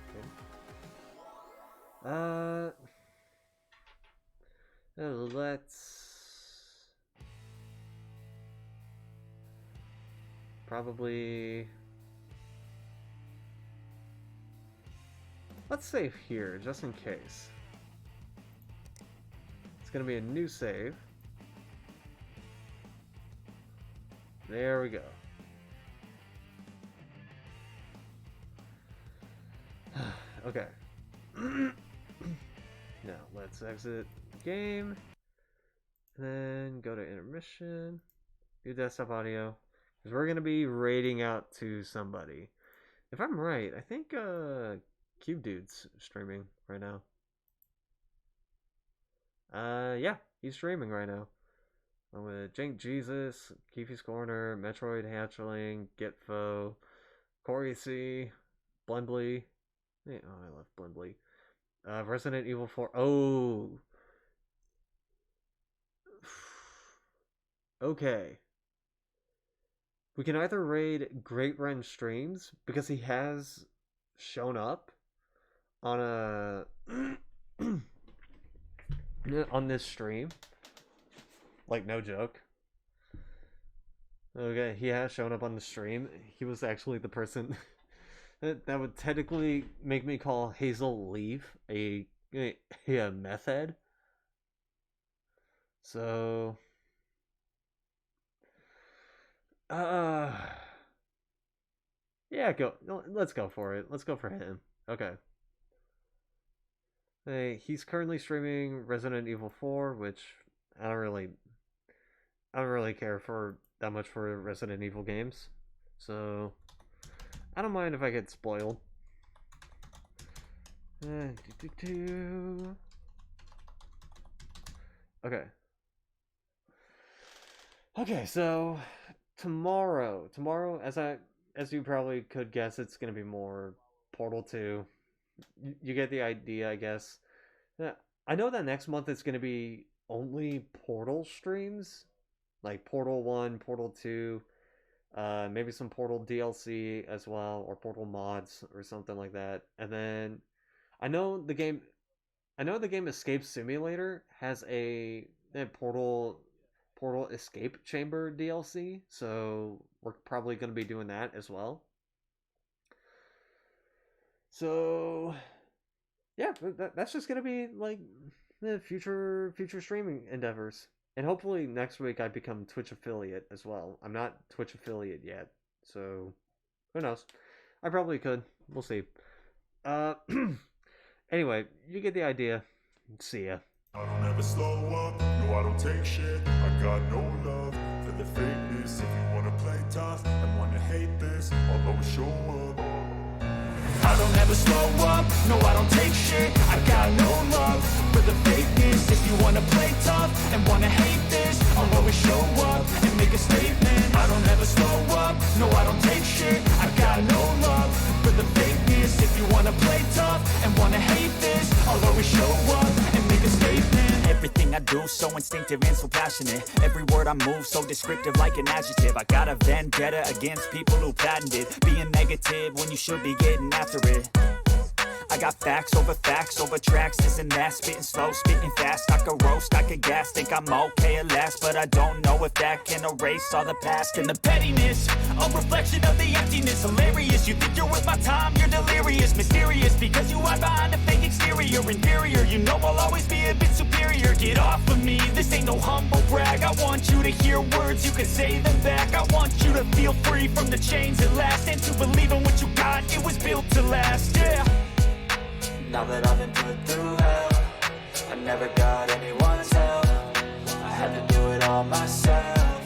Okay. Let's probably let's save here just in case. It's gonna be a new save. There we go. Okay. Now let's exit game. And then go to intermission. Do desktop audio. Because we're gonna be raiding out to somebody. If I'm right, I think Cube Dude's streaming right now. Yeah, he's streaming right now. I'm with Jink Jesus, Keefy's Corner, Metroid Hatchling, Gitfo, Corey C, Blendly. Oh, I love Blendly. Resident Evil 4. Oh! Okay. We can either raid Great Ren Streams, because he has shown up on a... on this stream. Like, no joke. Okay, he has shown up on the stream. He was actually the person that would technically make me call Hazel Leaf a meth head. So... yeah, go. Let's go for it. Let's go for him. Okay. Hey, he's currently streaming Resident Evil 4, which I don't really care for that much for Resident Evil games. So I don't mind if I get spoiled. Okay. Okay, so tomorrow, as you probably could guess, it's gonna be more Portal 2. You get the idea, I guess. I know that next month it's gonna be only Portal streams, like Portal 1, Portal 2, maybe some Portal DLC as well, or Portal mods or something like that. And then I know the game Escape Simulator has a Portal Escape Chamber DLC, so we're probably going to be doing that as well. So yeah, that's just going to be like the future streaming endeavors. And hopefully next week I become Twitch affiliate as well. I'm not Twitch affiliate yet, so who knows? I probably could. We'll see. Anyway, you get the idea. See ya. I don't ever slow up, no I don't take shit. I got no love for the fakeness. If you wanna play tough and wanna hate this, I'll always show up. I don't ever slow up, no I don't take shit. I got no love for the fakeness. If you wanna play tough and wanna hate this, I'll always show up and make a statement. I don't ever slow up, no I don't take shit. I got no love for the fakeness. If you wanna play tough and wanna hate this, I'll always show up and make a statement. Everything I do so instinctive and so passionate. Every word I move so descriptive like an adjective. I got a vendetta against people who patented being negative when you should be getting after it. I got facts over tracks, this and that. Spitting slow, spitting fast. I could roast, I could gas. Think I'm okay at last, but I don't know if that can erase all the past. And the pettiness, a reflection of the emptiness. Hilarious, you think you're worth my time, you're delirious. Mysterious, because you hide behind a fake exterior. Inferior, you know I'll always be a bit superior. Get off of me, this ain't no humble brag. I want you to hear words, you can say them back. I want you to feel free from the chains at last, and to believe in what you got, it was built to last, yeah. Now that I've been put through hell, I never got anyone's help. I had to do it all myself.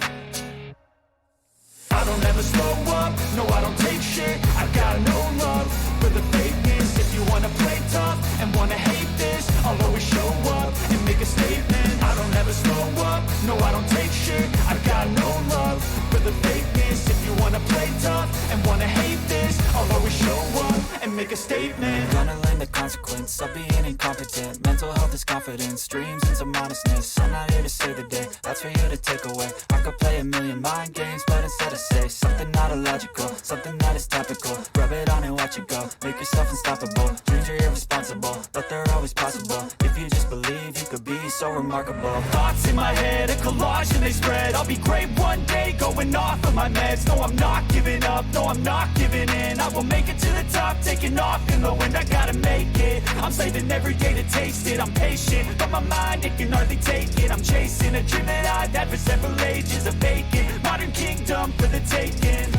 I don't ever slow up, no I don't take shit. I got no love for the fakeness. If you wanna play tough and wanna hate this, I'll always show up and make a statement. I don't ever slow up, no I don't take shit. I got no love for the fakeness. If you wanna play tough and wanna hate this, I'll always show up and make a statement. Gonna learn the consequence of being incompetent. Mental health is confidence, dreams and some honestness. I'm not here to save the day, that's for you to take away. I could play a million mind games, but instead I say something not illogical, something that is topical. Rub it on and watch it go, make yourself unstoppable. Dreams are irresponsible, but they're always possible. If you just believe, you could be so remarkable. Thoughts in my head, a collage and they spread. I'll be great one day, going off of my meds. No, I'm not giving up, no, I'm not giving in. I will make it to the top, taking off in the wind. I gotta make it, I'm saving every day to taste it. I'm patient, but my mind, it can hardly take it. I'm chasing a dream that I've had for several ages. A vacant, modern kingdom for the taking.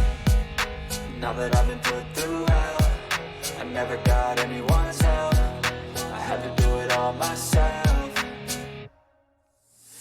Now that I've been put through hell, I never got anyone's help. I had to do it all myself.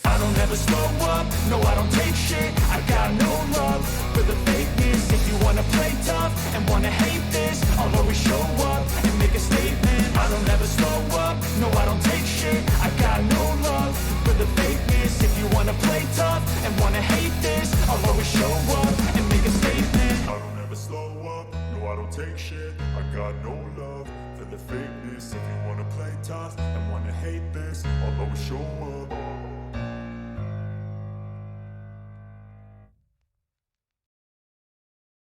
I don't ever slow up, no I don't take shit. I got no love for the fakeness. If you wanna play tough and wanna hate this, I'll always show up and make a statement. I don't ever slow up, no I don't take shit. I got no love for the fakeness. If you wanna play tough and wanna hate this, I'll always show up and make a statement. I don't ever slow up, no I don't take shit. I got no love for the fakeness. If you wanna play tough and wanna hate this, I'll always show up